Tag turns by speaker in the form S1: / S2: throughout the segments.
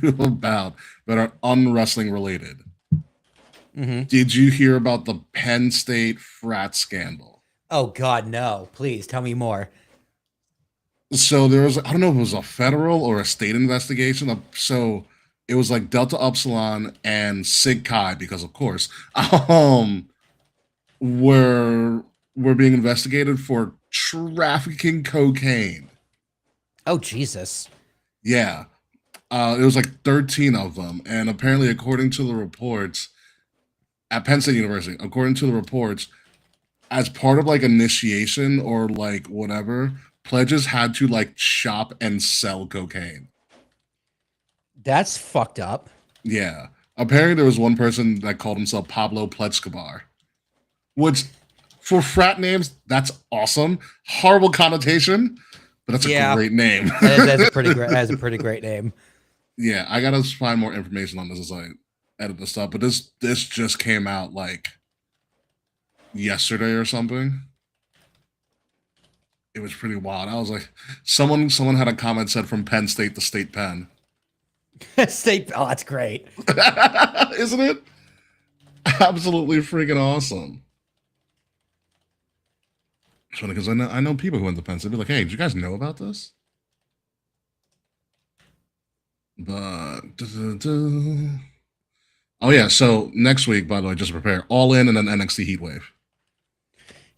S1: about that are unwrestling related.
S2: Hmm.
S1: Did you hear about the Penn State frat scandal?
S2: Oh God, no! Please tell me more.
S1: So there was, I don't know if it was a federal or a state investigation. So it was like Delta Upsilon and Sig Chi, because of course, um, were were being investigated for trafficking cocaine.
S2: Oh Jesus!
S1: Yeah, it was like 13 of them, and apparently, according to the reports at Penn State University, according to the reports, as part of like initiation or like whatever, pledges had to like shop and sell cocaine.
S2: That's fucked up.
S1: Yeah. Apparently, there was one person that called himself Pablo Plescobar, which for frat names, that's awesome. Horrible connotation, but that's a
S2: Yeah,
S1: great name.
S2: that's a pretty great. That's a pretty great name.
S1: Yeah, I gotta find more information on this as I edit this up. But this just came out like yesterday or something. It was pretty wild. I was like, someone had a comment said from Penn State to State Penn.
S2: State. Oh, that's great.
S1: Isn't it? Absolutely freaking awesome. It's funny because I know people who went to Penn State. They're like, hey, did you guys know about this? But oh yeah, so next week, by the way, just prepare All In and then NXT Heatwave.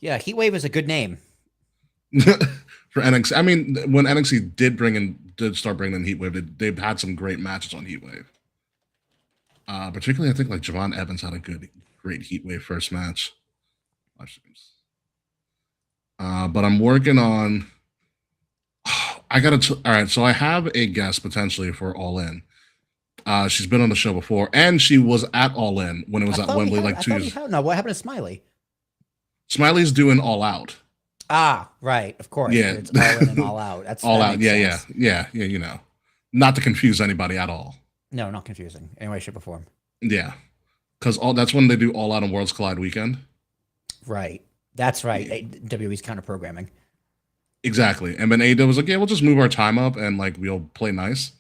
S2: Yeah, Heatwave is a good name.
S1: For NXT. I mean, when NXT did start bringing in Heatwave, they've had some great matches on Heatwave. Particularly, I think like Javon Evans had a great Heatwave first match. But I'm working on. All right, so I have a guest potentially for All In. She's been on the show before, and she was at All In when it was
S2: I
S1: at
S2: thought we
S1: Wembley
S2: had.
S1: like
S2: I
S1: two
S2: thought we
S1: years.
S2: had. No, what happened to Smiley?
S1: Smiley's doing All Out.
S2: Ah, right. Of course,
S1: Yeah,
S2: it's all in and all out.
S1: All
S2: That
S1: Out.
S2: makes
S1: Yeah, yeah,
S2: sense.
S1: yeah, yeah. Not to confuse anybody at all.
S2: No, not confusing. Anyway, shape, or form.
S1: Yeah, because all that's when they do All Out on Worlds Collide weekend.
S2: Right. That's right.
S1: Yeah,
S2: WWE's counter programming.
S1: exactly. And then AEW was like, yeah, we'll just move our time up and like we'll play nice.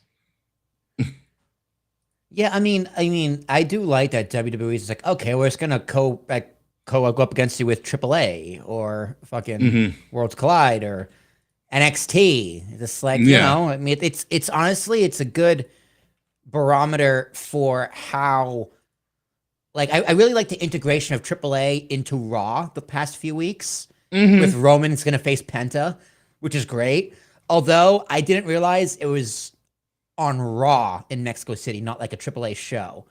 S2: Yeah, I do like that WWE is like, okay, we're just gonna go up against you with AAA or fucking
S1: Hmm.
S2: Worlds Collide or NXT. Just like
S1: Yeah,
S2: it's honestly it's a good barometer for how like I really like the integration of AAA into Raw the past few weeks with
S1: hmm.
S2: Roman's gonna face Penta, which is great. Although I didn't realize it was on Raw in Mexico City, not like a AAA show.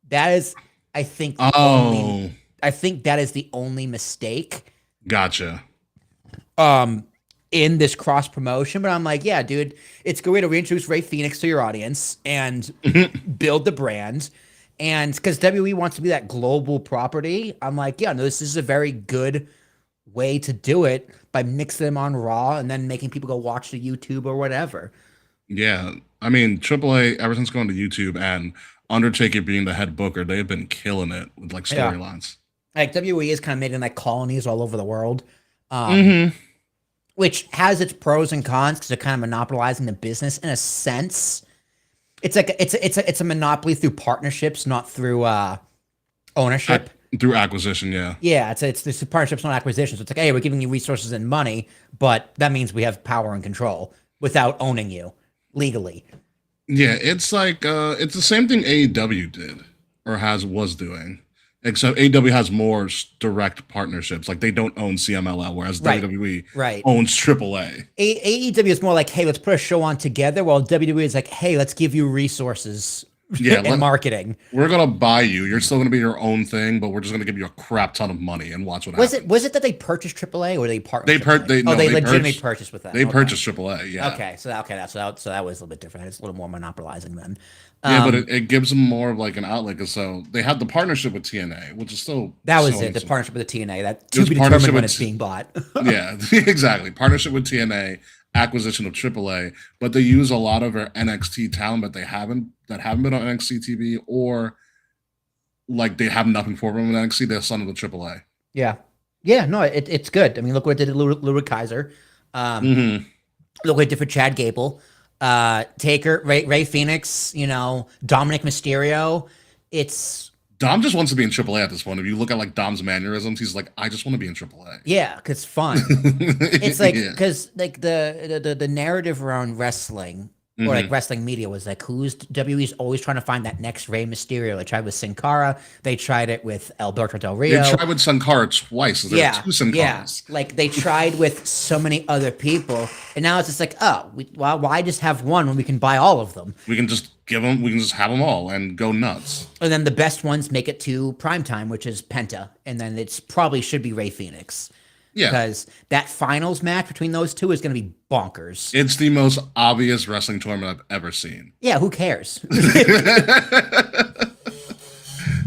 S2: That is, I think the only,
S1: Oh,
S2: I think that is the only mistake
S1: gotcha.
S2: um in this cross promotion. But I'm like, yeah, dude, it's a good way to reintroduce Ray Phoenix to your audience and build the brand. And because WWE wants to be that global property, I'm like, yeah, no, this is a very good way to do it by mixing them on Raw and then making people go watch the YouTube or whatever.
S1: Yeah, I mean AAA ever since going to YouTube and Undertaker being the head booker, they've been killing it with like
S2: Yeah.
S1: storylines.
S2: Like WWE is kind of made in like colonies all over the world, um,
S1: Hmm.
S2: which has its pros and cons because they're kind of monopolizing the business in a sense. It's like it's a monopoly through partnerships, not through ownership.
S1: Through acquisition, yeah.
S2: Yeah, it's partnerships, not acquisitions. So it's like, hey, we're giving you resources and money, but that means we have power and control without owning you legally.
S1: Yeah, it's like it's the same thing AEW did or has was doing. Except AEW has more direct partnerships. Like they don't own CMLL, whereas
S2: Right,
S1: WWE
S2: right.
S1: owns AAA.
S2: AEW is more like, hey, let's put a show on together, while WWE is like, hey, let's give you resources
S1: Yeah,
S2: and marketing.
S1: we're gonna buy you. You're still gonna be your own thing, but we're just gonna give you a crap ton of money and watch what happens.
S2: Was it that they purchased AAA or they partnered
S1: They
S2: with
S1: per
S2: AAA?
S1: they
S2: Oh,
S1: no
S2: they
S1: they
S2: legitimately
S1: purchased
S2: purchased with them.
S1: they
S2: Okay.
S1: purchased AAA. Yeah,
S2: Okay. So that was a little bit different. It's a little more monopolizing then.
S1: yeah, but
S2: Um,
S1: it gives them more of like an outlet. 'Cause so they had the partnership with TNA, which is still
S2: that was
S1: so
S2: it. The
S1: insane.
S2: partnership with the TNA. That
S1: It
S2: to
S1: was
S2: be
S1: partnership
S2: determined when
S1: with
S2: it's being bought.
S1: yeah, exactly. Partnership with TNA, acquisition of AAA, but they use a lot of their NXT talent that haven't been on NXT TV or like they have nothing for them in NXT. They're son of the AAA.
S2: Yeah. Yeah. No, it's good. I mean, look what it did to Ludwig Kaiser. Um,
S1: Hmm.
S2: look what it did for Chad Gable. Taker, Ray Phoenix, Dominic Mysterio. It's
S1: Dom just wants to be in AAA at this point. If you look at like Dom's mannerisms, he's like, I just want to be in AAA.
S2: yeah, cause fun. It's like
S1: Yeah.
S2: because like the narrative around wrestling or like
S1: Mhm.
S2: wrestling media was like who's WWE's always trying to find that next Rey Mysterio. They tried with Sin Cara, they tried it with Alberto Del
S1: They
S2: Rio.
S1: tried with Sun Cara twice. There are
S2: Yeah,
S1: two Sun
S2: yeah.
S1: Caras.
S2: Like they tried with so many other people, and now it's just like, oh, why just have one when we can buy all of them?
S1: We can just give them. We can just have them all and go nuts.
S2: And then the best ones make it to primetime, which is Penta, and then it's probably should be Ray Phoenix
S1: Yeah,
S2: because that finals match between those two is going to be bonkers.
S1: it's the most obvious wrestling tournament I've ever seen.
S2: Yeah, who cares?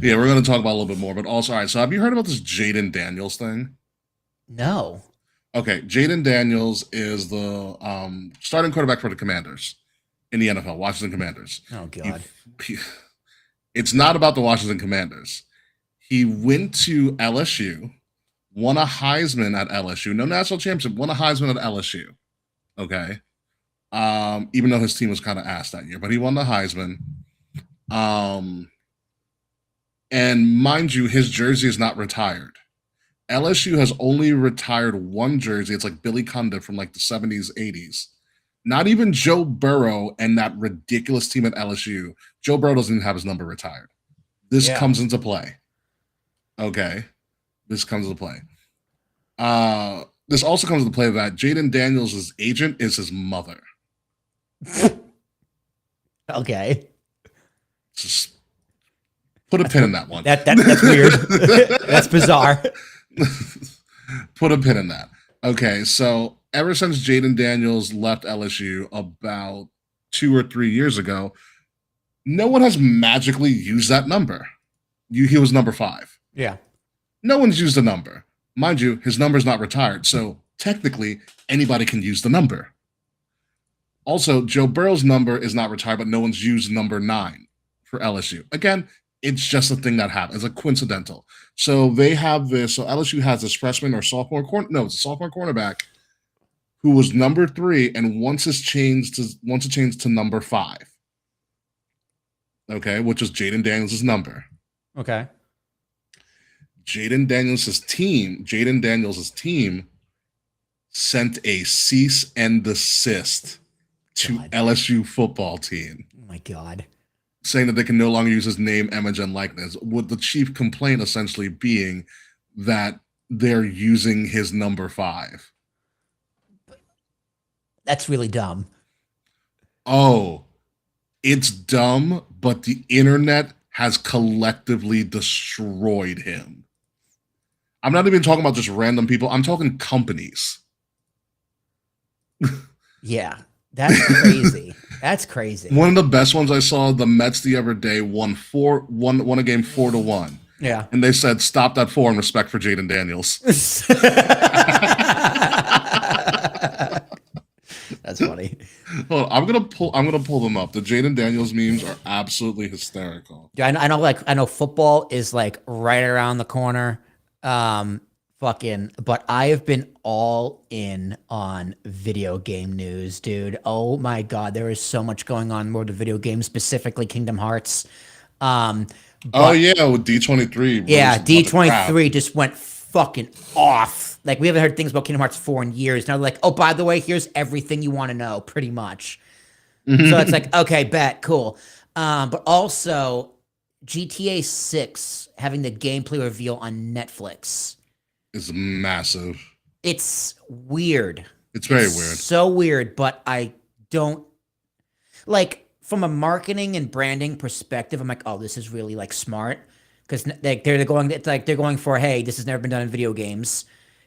S1: Yeah, we're going to talk about it a little bit more, but also, all right. So, have you heard about this Jaden Daniels thing?
S2: No.
S1: Okay, Jaden Daniels is the starting quarterback for the Commanders in the NFL, Washington Commanders.
S2: Oh
S1: He,
S2: God.
S1: he- it's not about the Washington Commanders. He went to LSU, won a Heisman at LSU, no national championship, won a Heisman at LSU. Okay, even though his team was kind of ass that year, but he won the Heisman. Um, and mind you, his jersey is not retired. LSU has only retired one jersey. It's like Billy Cundiff from like the 70s, 80s. Not even Joe Burrow and that ridiculous team at LSU. Joe Burrow doesn't even have his number retired. This
S2: Yeah.
S1: comes into play. Okay. This comes into play. This also comes into play that Jaden Daniels' agent is his mother.
S2: Okay.
S1: Just put a pin in that one.
S2: That's weird. That's bizarre.
S1: Put a pin in that. Okay, so ever since Jaden Daniels left LSU about 2 or 3 years ago, no one has magically used that number. He was number 5.
S2: Yeah.
S1: No one's used the number. Mind you, his number's not retired, so technically anybody can use the number. Also, Joe Burrow's number is not retired, but no one's used number 9 for LSU. Again, it's just a thing that happens. It's like coincidental. So they have this. So LSU has this freshman or sophomore it's a sophomore cornerback who was number 3 and wants it changed to number 5. Okay, which is Jaden Daniels' number.
S2: Okay.
S1: Jaden Daniels' team sent a cease and desist to
S2: God.
S1: LSU football team,
S2: Oh my God.
S1: saying that they can no longer use his name, image, and likeness, with the chief complaint essentially being that they're using his number 5.
S2: That's really dumb.
S1: Oh, it's dumb, but the internet has collectively destroyed him. I'm not even talking about just random people. I'm talking companies.
S2: Yeah. That's crazy. That's crazy.
S1: One of the best ones I saw, the Mets the other day won a game 4-1.
S2: Yeah.
S1: And they said, stop that 4 in respect for Jaden Daniels.
S2: That's funny.
S1: Hold on, I'm gonna pull them up. The Jaden Daniels memes are absolutely hysterical.
S2: Yeah, I know football is like right around the corner. But I have been all in on video game news, dude. Oh my God, there is so much going on more to video games, specifically Kingdom Hearts.
S1: Oh
S2: But
S1: yeah, with D23.
S2: yeah,
S1: released a bunch of crap.
S2: D23 just went fucking off. Like we haven't heard things about Kingdom Hearts 4 in years. Now they're like, oh, by the way, here's everything you want to know, pretty much. So it's like, okay, bet, cool. But also GTA 6 having the gameplay reveal on Netflix.
S1: It's massive.
S2: It's weird.
S1: It's very weird.
S2: So weird, but I don't like from a marketing and branding perspective, I'm like, oh, this is really like smart. Because they're going for, hey, this has never been done in video games.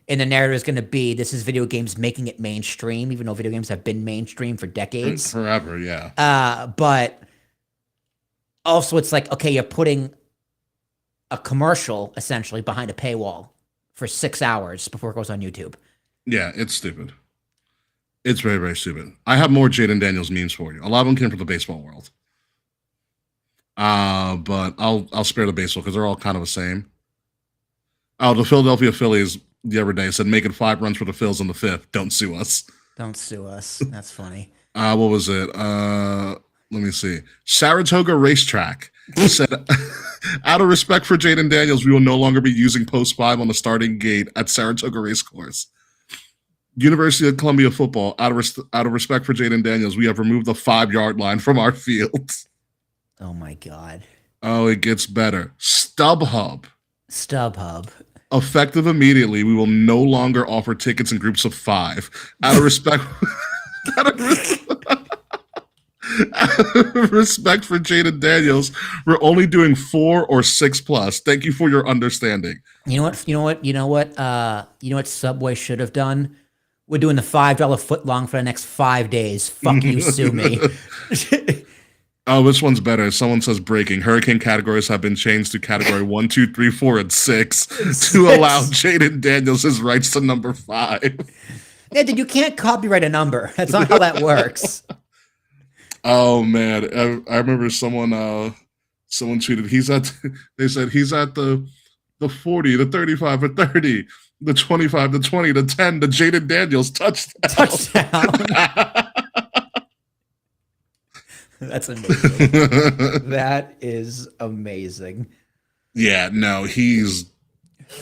S2: And the narrative is going to be this is video games making it mainstream, even though video games have been mainstream for decades.
S1: Forever, yeah.
S2: But also it's like, okay, you're putting a commercial essentially behind a paywall for 6 hours before it goes on YouTube.
S1: Yeah, it's stupid. It's very, very stupid. I have more Jaden Daniels memes for you. A lot of them came from the baseball world. But I'll spare the baseball because they're all kind of the same. Oh, the Philadelphia Phillies the other day said making 5 runs for the Phils in the 5th. Don't sue us.
S2: Don't sue us. That's funny.
S1: What was it? Let me see. Saratoga Racetrack said, out of respect for Jaden Daniels, we will no longer be using post 5 on the starting gate at Saratoga Racecourse. University of Columbia football, out of respect for Jaden Daniels, we have removed the 5-yard line from our field.
S2: Oh my God.
S1: Oh, it gets better. StubHub.
S2: StubHub.
S1: Effective immediately, we will no longer offer tickets in groups of 5. Out of respect, out of, out of respect for Jaden Daniels, we're only doing 4 or 6 plus. Thank you for your understanding.
S2: You know what Subway should have done? We're doing the $5 foot long for the next 5 days. Fuck you, sue me.
S1: Oh, which one's better? Someone says breaking. Hurricane categories have been changed to category 1, 2, 3, 4, and 6 to allow Jaden Daniels his rights to number 5.
S2: Yeah, dude, you can't copyright a number. That's not how that works.
S1: Oh man, I remember someone tweeted they said he's at the 40, the 35, the 30, the 25, the 20, the 10, the Jaden Daniels touchdown.
S2: That's amazing. That is amazing.
S1: Yeah, no, he's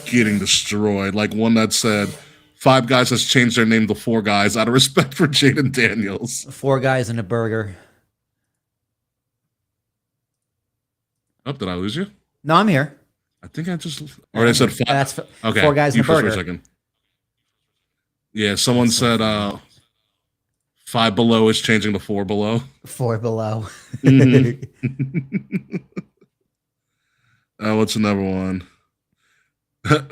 S1: getting destroyed. Like one that said, 5 guys has changed their name to 4 guys out of respect for Jaden Daniels.
S2: 4 guys and a burger.
S1: Oh, did I lose you?
S2: No, I'm here.
S1: I think I just... Or I said 5.
S2: That's
S1: okay,
S2: 4 guys and a burger.
S1: For a second. Yeah, someone said 5 below is changing to 4 below.
S2: 4 below.
S1: Mm-hmm. What's another one?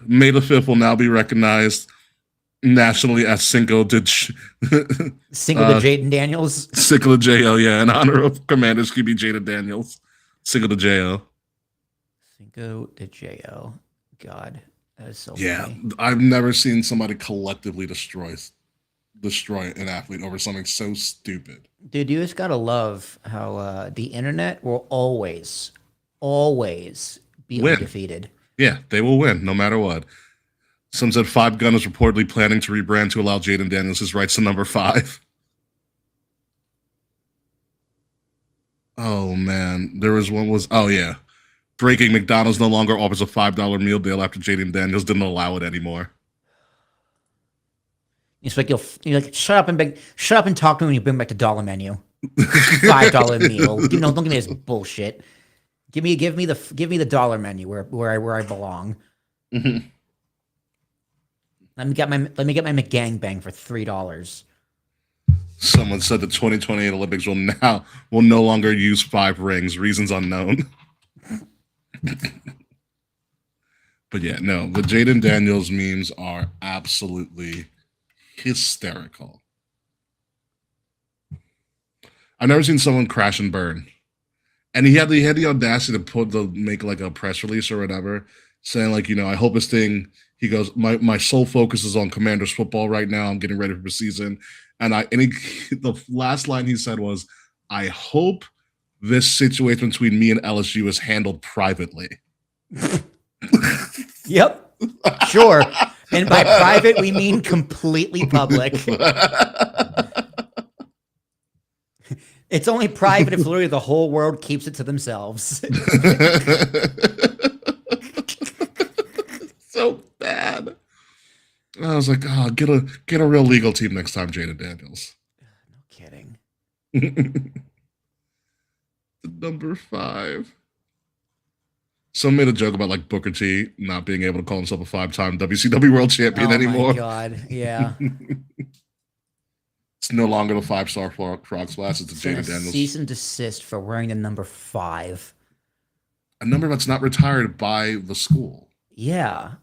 S1: May the 5th will now be recognized nationally as Cinco de
S2: Jaden Daniels.
S1: Cinco de J.O., yeah, in honor of Commanders QB Jaden Daniels. Cinco de J.O.
S2: Cinco de J.O. God, that is so
S1: funny.
S2: Yeah,
S1: I've never seen somebody collectively destroy an athlete over something so stupid.
S2: Dude, you just gotta love how the internet will always be undefeated.
S1: Yeah, they will win no matter what. Some said 5 Gun is reportedly planning to rebrand to allow Jaden Daniels his rights to number 5. Oh man, there was one oh yeah. Breaking, McDonald's no longer offers a $5 meal deal after Jaden Daniels didn't allow it anymore.
S2: It's like you're like shut up and talk to me when you bring back the dollar menu. $5 meal. Don't give me this bullshit. Give me the dollar menu where I belong.
S1: Mm-hmm.
S2: Let me get my McGangbang for $3.
S1: Someone said the 2028 Olympics will no longer use 5 rings. Reasons unknown. But yeah, no, the Jaden Daniels memes are absolutely hysterical. I've never seen someone crash and burn. And he had the audacity to make like a press release or whatever, saying like, I hope this thing. He goes, my sole focus is on Commanders football right now. I'm getting ready for the season, the last line he said was, "I hope this situation between me and LSU is handled privately."
S2: Yep, sure. And by private, we mean completely public. It's only private if literally the whole world keeps it to themselves.
S1: So bad. I was like, oh, get a real legal team next time, Jaden Daniels.
S2: No kidding.
S1: The number 5. Some made a joke about like Booker T not being able to call himself a 5-time WCW World Champion anymore.
S2: Oh my God, yeah.
S1: It's no longer the 5-star frog splash. It's the Jaden Daniels.
S2: Cease and desist for wearing the number 5.
S1: A number that's not retired by the school.
S2: Yeah.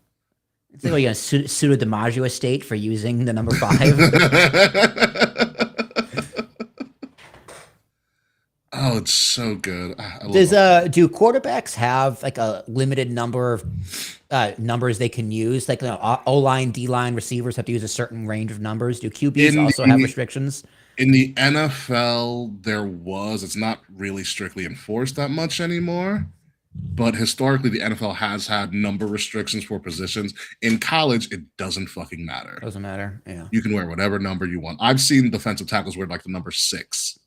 S2: It's like, you're going to sue the DiMaggio estate for using the number 5.
S1: Oh, it's so good.
S2: Do quarterbacks have like a limited number of numbers they can use? Like O-line, D-line, receivers have to use a certain range of numbers. Do QBs also have restrictions?
S1: In the NFL, there was. It's not really strictly enforced that much anymore. But historically, the NFL has had number restrictions for positions. In college, it doesn't fucking matter.
S2: Doesn't matter. Yeah.
S1: You can wear whatever number you want. I've seen defensive tackles wear like the number 6.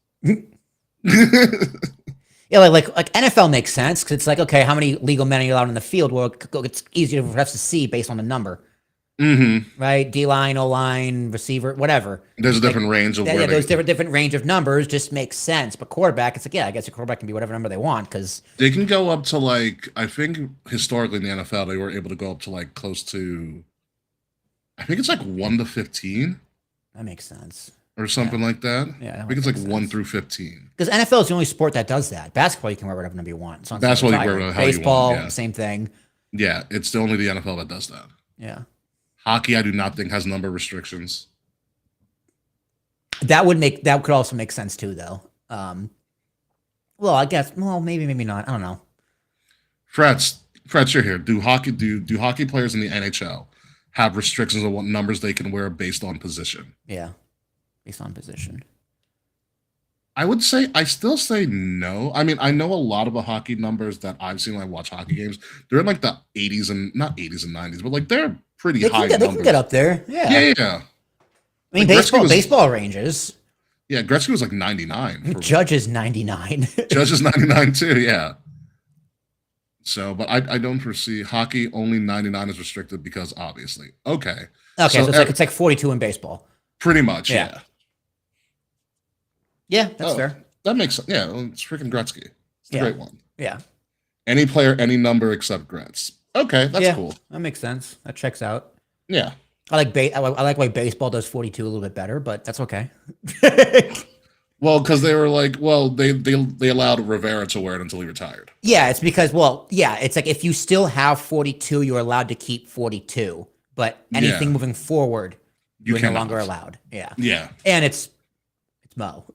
S2: Yeah, like NFL makes sense because it's like, okay, how many legal men are you allowed in the field? Well, it's easier for refs to see based on the number, right? D line, O line, receiver, whatever.
S1: There's a
S2: Like,
S1: different range of
S2: yeah, those different range of numbers just makes sense. But quarterback, it's like, yeah, I guess a quarterback can be whatever number they want because
S1: they can go up to like, I think historically in the NFL they were able to go up to like close to, I think it's like 1 to 15
S2: that makes sense.
S1: or something like that.
S2: Yeah,
S1: I think it's like 1 through 15.
S2: Because NFL is the only sport that does that. Basketball, you can wear whatever number you want. So
S1: Basketball, you can wear whatever the hell you want.
S2: Baseball,
S1: Yeah.
S2: same thing.
S1: Yeah, it's the only the NFL that does that.
S2: Yeah.
S1: Hockey, I do not think has number restrictions.
S2: That could also make sense too, though. Well, I guess, maybe not. I don't know.
S1: Frets, you're here. Do hockey players in the NHL have restrictions on what numbers they can wear based on position?
S2: Yeah, based on position.
S1: I still say no. I mean, I know a lot of the hockey numbers that I've seen when I watch hockey games. They're in like the 80s and not 80s and 90s, but like they're pretty high numbers.
S2: They can get up there. Yeah.
S1: Yeah.
S2: I mean,
S1: like
S2: baseball ranges.
S1: Yeah, Gretzky was like 99.
S2: Judge is 99.
S1: Judge is 99 too, yeah. So, but I don't foresee hockey only 99 is restricted because obviously. Okay.
S2: Okay, so it's like 42 in baseball.
S1: Pretty much, yeah.
S2: Yeah, that's fair.
S1: That makes sense. Yeah, it's freaking Gretzky. It's the great one.
S2: Yeah.
S1: Any player, any number except Gretz. Okay, that's cool.
S2: That makes sense. That checks out.
S1: Yeah.
S2: I like why baseball does 42 a little bit better, but that's okay.
S1: Well, because they were like, they allowed Rivera to wear it until he retired.
S2: Yeah, it's because, it's like if you still have 42, you're allowed to keep 42, but anything moving forward, you're no longer allowed. Yeah.
S1: Yeah.
S2: And it's Mo.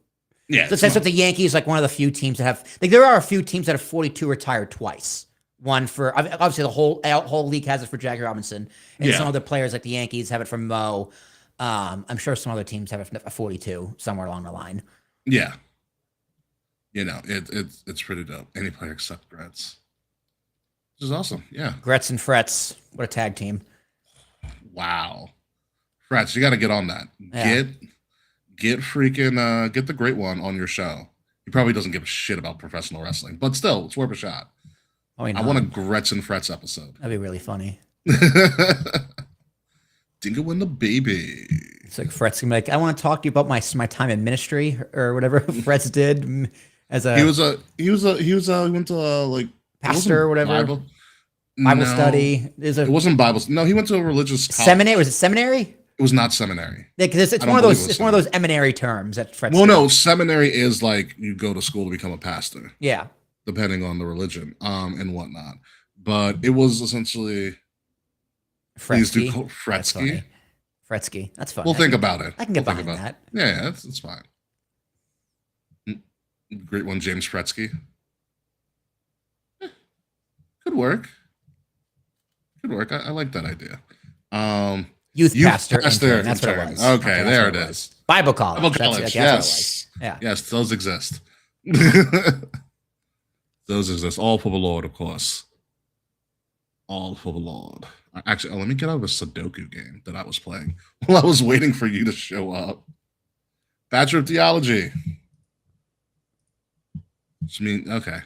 S1: Yeah.
S2: So it's like the Yankees, like one of the few teams that have, like there are a few teams that have 42 retired twice. One for, obviously the whole league has it for Jackie Robinson. And some other players like the Yankees have it for Mo. I'm sure some other teams have a 42 somewhere along the line.
S1: Yeah. You know, it's pretty dope. Any player except Gretz. This is awesome. Yeah.
S2: Gretz and Frets. What a tag team.
S1: Wow. Frets, you got to get on that.
S2: Yeah.
S1: Get freaking, get the great one on your show. He probably doesn't give a shit about professional wrestling, but still, it's worth a shot. I want a Gretz and Frets episode.
S2: That'd be really funny.
S1: Dingo and the baby.
S2: It's like Fret's gonna be like, I want to talk to you about my time in ministry or whatever Fret's did as a. He
S1: went to like
S2: pastor or whatever. Bible study.
S1: It wasn't Bible. No, he went to a religious college.
S2: Seminary. Was it seminary?
S1: It was not seminary.
S2: Yeah, because it's one of those. It's one of those eminary terms that Fret's.
S1: Well, no, seminary is like you go to school to become a pastor.
S2: Yeah.
S1: Depending on the religion, and whatnot, but it was essentially
S2: Fretsky.
S1: Fretsky.
S2: Fretsky. That's fun.
S1: We'll think about it.
S2: I can get behind that.
S1: Yeah, it's fine. Great one, James Fretsky. Could work. I like that idea.
S2: Youth pastor. That's
S1: intern.
S2: what it was.
S1: Okay, there it is.
S2: Bible college.
S1: Yes.
S2: Yeah.
S1: Yes, those exist. Those exist. All for the Lord, of course. All for the Lord. Actually, let me get out of a Sudoku game that I was playing while I was waiting for you to show up. Bachelor of Theology. Which means, okay.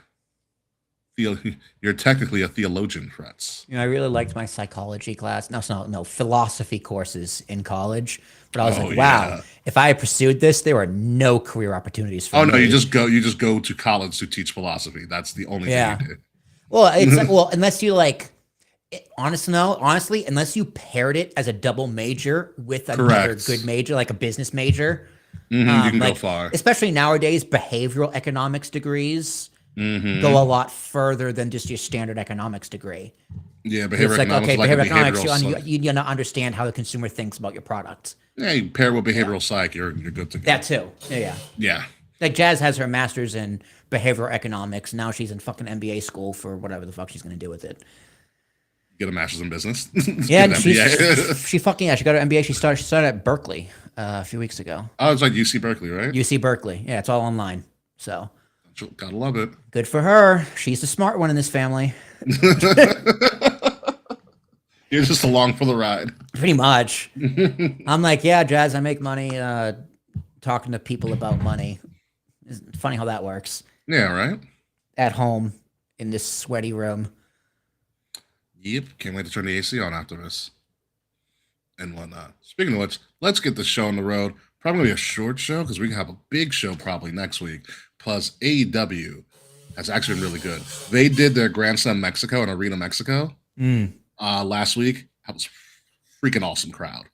S1: You're technically a theologian, Frets.
S2: I really liked my psychology class. No, philosophy courses in college. But I was like, wow, if I had pursued this, there were no career opportunities for me.
S1: No, you just go to college to teach philosophy. That's the only thing you do.
S2: Well, it's like, unless you honestly, unless you paired it as a double major with another good major, like a business major.
S1: You can go far.
S2: Especially nowadays, behavioral economics degrees go a lot further than just your standard economics degree.
S1: Yeah, behavioral economics.
S2: Behavioral economics, you gotta understand how the consumer thinks about your product.
S1: Yeah, you pair with behavioral psych, you're good to go.
S2: That too. Yeah. Like Jazz has her master's in behavioral economics. Now she's in fucking MBA school for whatever the fuck she's gonna do with it.
S1: Get a master's in business.
S2: Yeah, she got her MBA. She started at Berkeley a few weeks ago.
S1: Oh, it's like UC Berkeley, right?
S2: UC Berkeley. Yeah, it's all online. So
S1: Gotta love it.
S2: Good for her. She's the smart one in this family.
S1: You're just along for the ride.
S2: Pretty much. I'm like, yeah, Jazz, I make money talking to people about money. It's funny how that works.
S1: Yeah, right?
S2: At home in this sweaty room.
S1: Yep. Can't wait to turn the AC on after this. And whatnot. Speaking of which, let's get the show on the road. Probably gonna be a short show because we can have a big show probably next week. Plus, AEW has actually been really good. They did their Grand Slam Mexico in Arena Mexico last week. That was a freaking awesome crowd.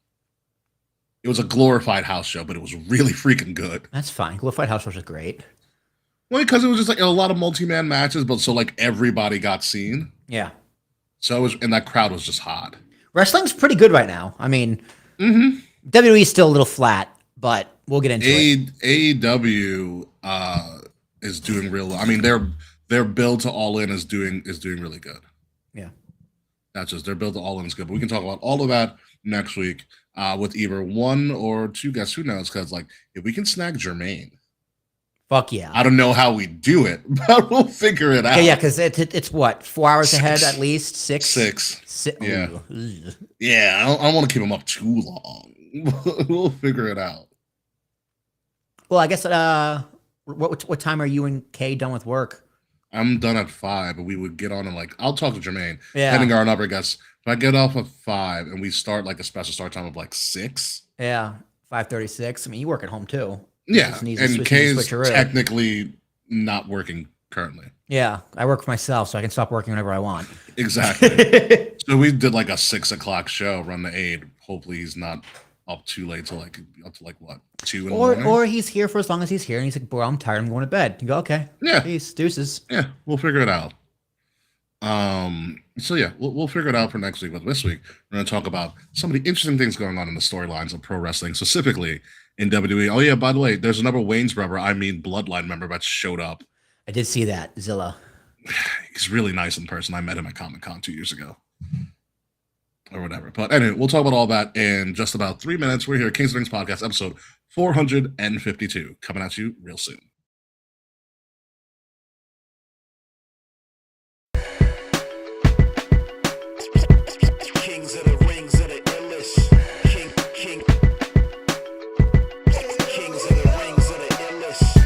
S1: It was a glorified house show, but it was really freaking good.
S2: That's fine. Glorified house shows are great.
S1: Well, because it was just like a lot of multi-man matches, but so like everybody got seen.
S2: Yeah.
S1: So it was, and that crowd was just hot.
S2: Wrestling's pretty good right now. I mean, WWE is still a little flat, but we'll get into it.
S1: AEW is doing real. I mean, their build to All In is doing really good.
S2: Yeah,
S1: that's just their build to All In is good. But we can talk about all of that next week with either one or two guests. Who knows? Because like, if we can snag Jermaine,
S2: fuck yeah.
S1: I don't know how we do it, but we'll figure it out.
S2: Yeah, because it's what 4 hours ahead at least. Six.
S1: Yeah. Yeah, I don't want to keep him up too long. We'll figure it out.
S2: Well, I guess what time are you and Kay done with work?
S1: I'm done at 5, but we would get on and like I'll talk to Jermaine.
S2: Yeah.
S1: Depending on our number guests. If I get off at 5 and we start like a special start time of like 6.
S2: Yeah, 5:36. I mean, you work at home too.
S1: Yeah, and Kay's technically not working currently.
S2: Yeah, I work for myself, so I can stop working whenever I want.
S1: Exactly. So we did like a 6 o'clock show, run the aid. Hopefully he's not up too late to like what 2 in the morning.
S2: Or he's here for as long as he's here, and he's like, "Bro, I'm tired. I'm going to bed." You go, "Okay,
S1: yeah,
S2: peace, deuces."
S1: Yeah, we'll figure it out. So yeah, we'll figure it out for next week. But this week we're going to talk about some of the interesting things going on in the storylines of pro wrestling, specifically in WWE. Oh yeah, by the way, there's another Wayne's brother, Bloodline member that showed up.
S2: I did see that, Zilla.
S1: He's really nice in person. I met him at Comic-Con 2 years ago. Or whatever. But anyway, we'll talk about all that in just about 3 minutes. We're here at Kings of Rings Podcast, episode 452, coming at you real soon.
S3: Kings of the Rings of the illest. Kings of the Rings of the illest.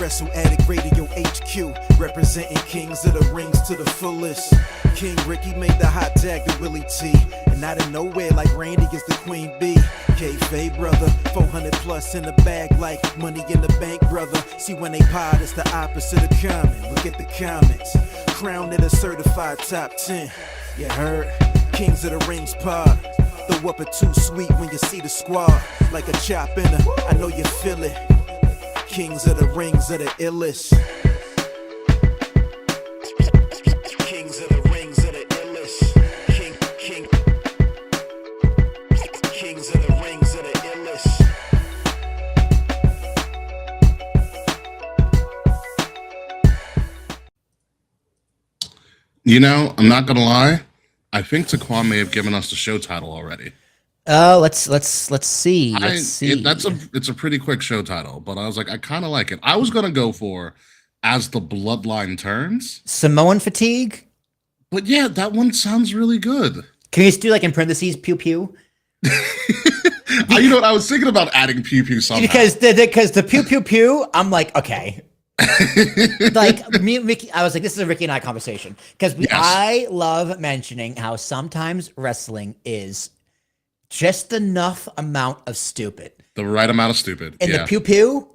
S3: Wrestle Addict Radio HQ, representing Kings of the Rings to the fullest. King Ricky made the hot tag to Willie T. And out of nowhere, like Randy gets the Queen Bee. K-Fay, brother, 400 plus in the bag, like money in the bank, brother. See, when they pod, it's the opposite of common. Look at the comments. Crowned it a certified top 10. You heard? Kings of the Rings pod. Throw up a too sweet when you see the squad. Like a chop in a, I know you feel it. Kings of the Rings are the illest. Kings of the Rings are the illest. Kings of the Rings are the illest.
S1: You know, I'm not gonna lie. I think Taquan may have given us the show title already.
S2: Let's see.
S1: It's a pretty quick show title, but I was like, I kind of like it. I was gonna go for As the Bloodline Turns.
S2: Samoan fatigue.
S1: But yeah, that one sounds really good.
S2: Can you just do like in parentheses pew pew?
S1: You know what? I was thinking about adding pew pew somehow.
S2: Because the pew pew pew, I'm like, okay. Like me and Ricky, I was like, this is a Ricky and I conversation. Because I love mentioning how sometimes wrestling is just enough amount of stupid.
S1: The right amount of stupid.
S2: And the pew pew,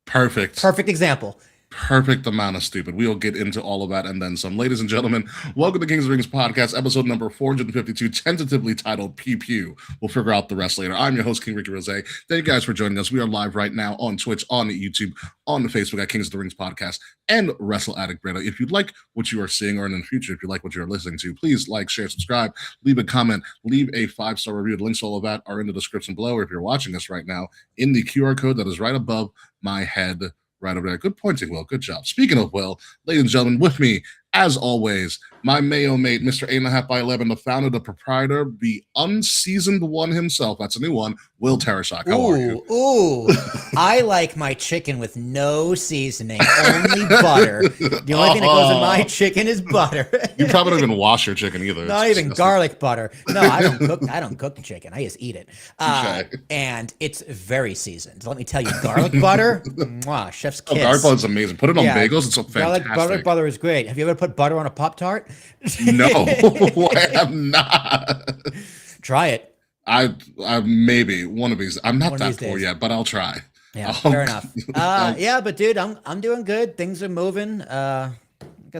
S1: perfect
S2: example.
S1: Perfect amount of stupid. We'll get into all of that and then some. Ladies and gentlemen, welcome to Kings of the Rings podcast, episode number 452, tentatively titled Pew Pew. We'll figure out the rest later. I'm your host, King Ricky Rose. Thank you guys for joining us. We are live right now on Twitch, on YouTube, on the Facebook at Kings of the Rings podcast, and Wrestle Addict Radio. If you like what you are seeing, or in the future, if you like what you're listening to, please like, share, subscribe, leave a comment, leave a 5-star review. The links to all of that are in the description below, or if you're watching us right now, in the QR code that is right above my head. Right over there. Good pointing, Will. Good job. Speaking of Will, ladies and gentlemen, with me, as always, my Mayo mate, Mr. 8.5 by 11, the founder, the proprietor, the unseasoned one himself. That's a new one, Will Tarashak. How are you?
S2: Ooh, I like my chicken with no seasoning, only butter. The only thing that goes in my chicken is butter.
S1: You probably don't even wash your chicken either.
S2: Not
S1: It's
S2: even
S1: disgusting.
S2: garlic butter. No, I don't cook the chicken. I just eat it. And it's very seasoned. Let me tell you, garlic butter, mwah, chef's kiss.
S1: Garlic butter is amazing. Put it on bagels. It's so fantastic.
S2: Garlic butter is great. Have you ever put butter on a Pop-Tart?
S1: No, I have not.
S2: Try it.
S1: I maybe one of these. I'm not
S2: One of
S1: that
S2: these
S1: poor
S2: days.
S1: yet, but I'll try.
S2: Yeah, fair enough. Yeah, but dude, I'm doing good. Things are moving. Got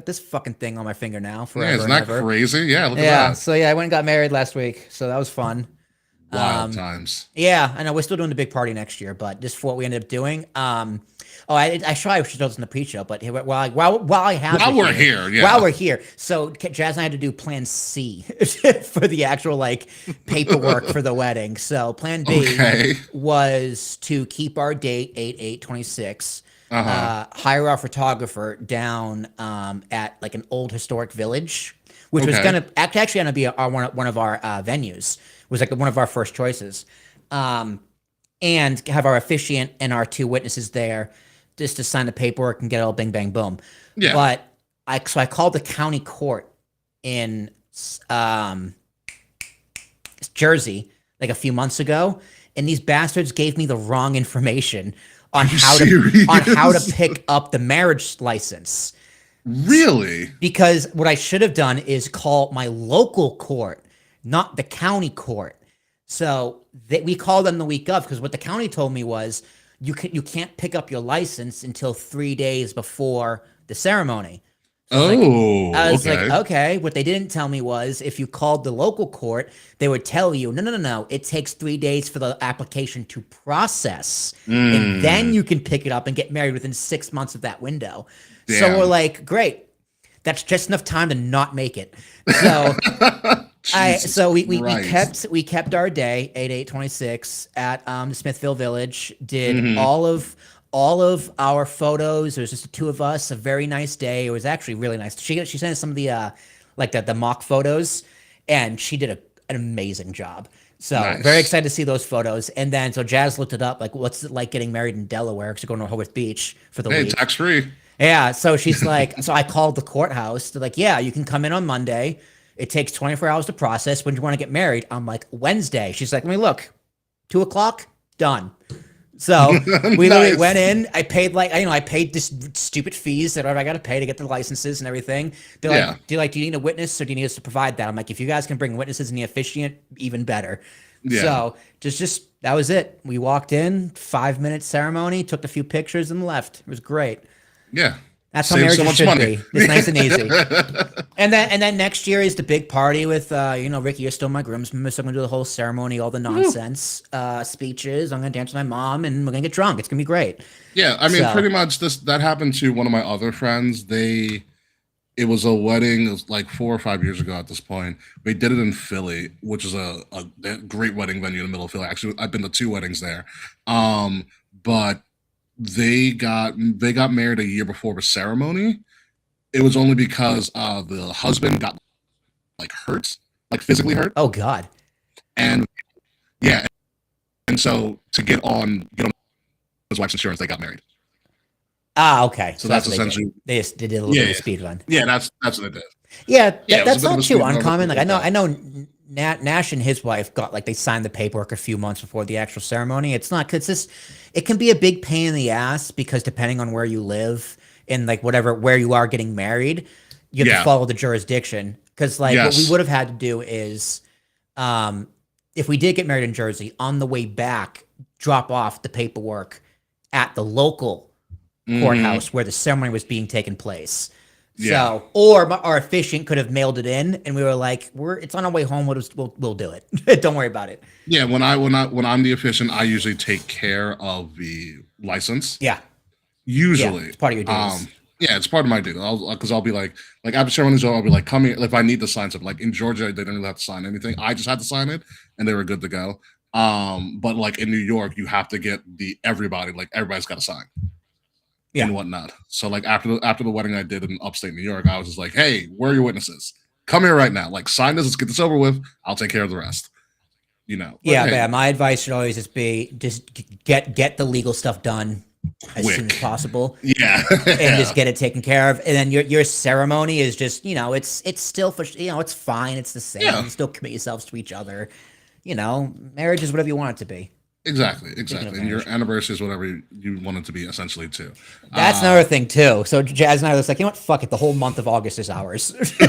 S2: this fucking thing on my finger now forever.
S1: Yeah, isn't
S2: and
S1: that
S2: ever.
S1: crazy? Yeah, look at
S2: Yeah,
S1: that.
S2: so yeah, I went and got married last week, so that was fun.
S1: Wild times.
S2: Yeah, I know we're still doing the big party next year, but just for what we ended up doing. I should have done the pre-show, but while we're here, so Jazz and I had to do Plan C for the actual like paperwork for the wedding. So Plan B was to keep our date 8/8/26. Hire our photographer down at like an old historic village, which was gonna actually gonna be one of our venues. It was like one of our first choices, and have our officiant and our 2 witnesses there just to sign the paperwork and get it all bing bang boom.
S1: Yeah.
S2: But I called the county court in Jersey like a few months ago, and these bastards gave me the wrong information on how to pick up the marriage license.
S1: Really?
S2: Because what I should have done is call my local court, not the county court. So we called them the week of, because what the county told me was you can't pick up your license until 3 days before the ceremony. So I was like, okay. What they didn't tell me was if you called the local court, they would tell you, no. It takes 3 days for the application to process. And then you can pick it up and get married within 6 months of that window.
S1: Damn.
S2: So we're like, great. That's just enough time to not make it. So we kept our day 8/8/26 at the Smithville Village. Did all of our photos. It was just the 2 of us. A very nice day. It was actually really nice. She sent us some of the the mock photos, and she did an amazing job. So very excited to see those photos. And then so Jazz looked it up, like what's it like getting married in Delaware? Because we're going to Rehoboth Beach for the week.
S1: Tax free.
S2: Yeah. So she's like, so I called the courthouse. They're like, yeah, you can come in on Monday. It takes 24 hours to process. When do you want to get married? I'm like, Wednesday. She's like, let me look. 2:00, done. So we literally
S1: Nice.
S2: went in. I paid I paid this stupid fees that I got to pay to get the licenses and everything. They're
S1: Yeah.
S2: like, do you need a witness or do you need us to provide that? I'm like, if you guys can bring witnesses and the officiant, even better.
S1: Yeah.
S2: So just that was it. We walked in, 5 minute ceremony, took a few pictures and left. It was great.
S1: Yeah.
S2: That's how
S1: Save
S2: marriages
S1: so much
S2: should
S1: money.
S2: be. It's nice and easy. And then next year is the big party with Ricky, you're still my groomsman, so I'm gonna do the whole ceremony, all the nonsense, speeches. I'm gonna dance with my mom and we're gonna get drunk. It's gonna be great.
S1: Yeah, I mean,
S2: So-
S1: pretty much that happened to one of my other friends. It was a wedding, it was like 4 or 5 years ago at this point. They did it in Philly, which is a great wedding venue in the middle of Philly. Actually, I've been to 2 weddings there. But they got married a year before the ceremony. It was only because the husband got like hurt, like physically hurt,
S2: Oh God.
S1: and yeah, and so to get on his wife's insurance, they got married.
S2: Ah, okay.
S1: So that's
S2: what they did.
S1: essentially
S2: They did a little bit of speed run.
S1: Yeah, that's what it did.
S2: Yeah,
S1: Yeah, it was
S2: that's
S1: a bit of
S2: not
S1: a
S2: too
S1: speed run,
S2: uncommon. Like
S1: but-
S2: I know Nash and his wife got they signed the paperwork a few months before the actual ceremony. It's not because it can be a big pain in the ass because depending on where you live and where you are getting married, you have to follow the jurisdiction. Because what
S1: Yes.
S2: we would have had to do is, if we did get married in Jersey, on the way back, drop off the paperwork at the local courthouse where the ceremony was being taken place.
S1: Yeah.
S2: So, or our officiant could have mailed it in, and we were like, it's on our way home. We'll do it. Don't worry about it.
S1: Yeah, when I'm the officiant, I usually take care of the license.
S2: Yeah.
S1: Usually,
S2: Yeah, it's part of your duties.
S1: Yeah, it's part of my duty. Because I'll be like after ceremony's over, I'll be like, come here. If I need to sign something, like in Georgia, they didn't really have to sign anything. I just had to sign it, and they were good to go. But like in New York, you have to get everybody's got to sign.
S2: Yeah.
S1: And whatnot. So like after the wedding I did in upstate New York, I was just like, hey, where are your witnesses? Come here right now. Like sign this, let's get this over with. I'll take care of the rest. But,
S2: Yeah,
S1: hey,
S2: yeah. My advice should always just get the legal stuff done as soon as
S1: Quick.
S2: possible.
S1: Yeah.
S2: And just get it taken care of. And then your ceremony is just, it's still it's fine. It's the same.
S1: Yeah.
S2: You still commit yourselves to each other. Marriage is whatever you want it to be.
S1: Exactly.
S2: of
S1: And your anniversary is whatever you want it to be, essentially, too.
S2: That's another thing too. So Jazz and I was like, fuck it. The whole month of August is ours.
S1: You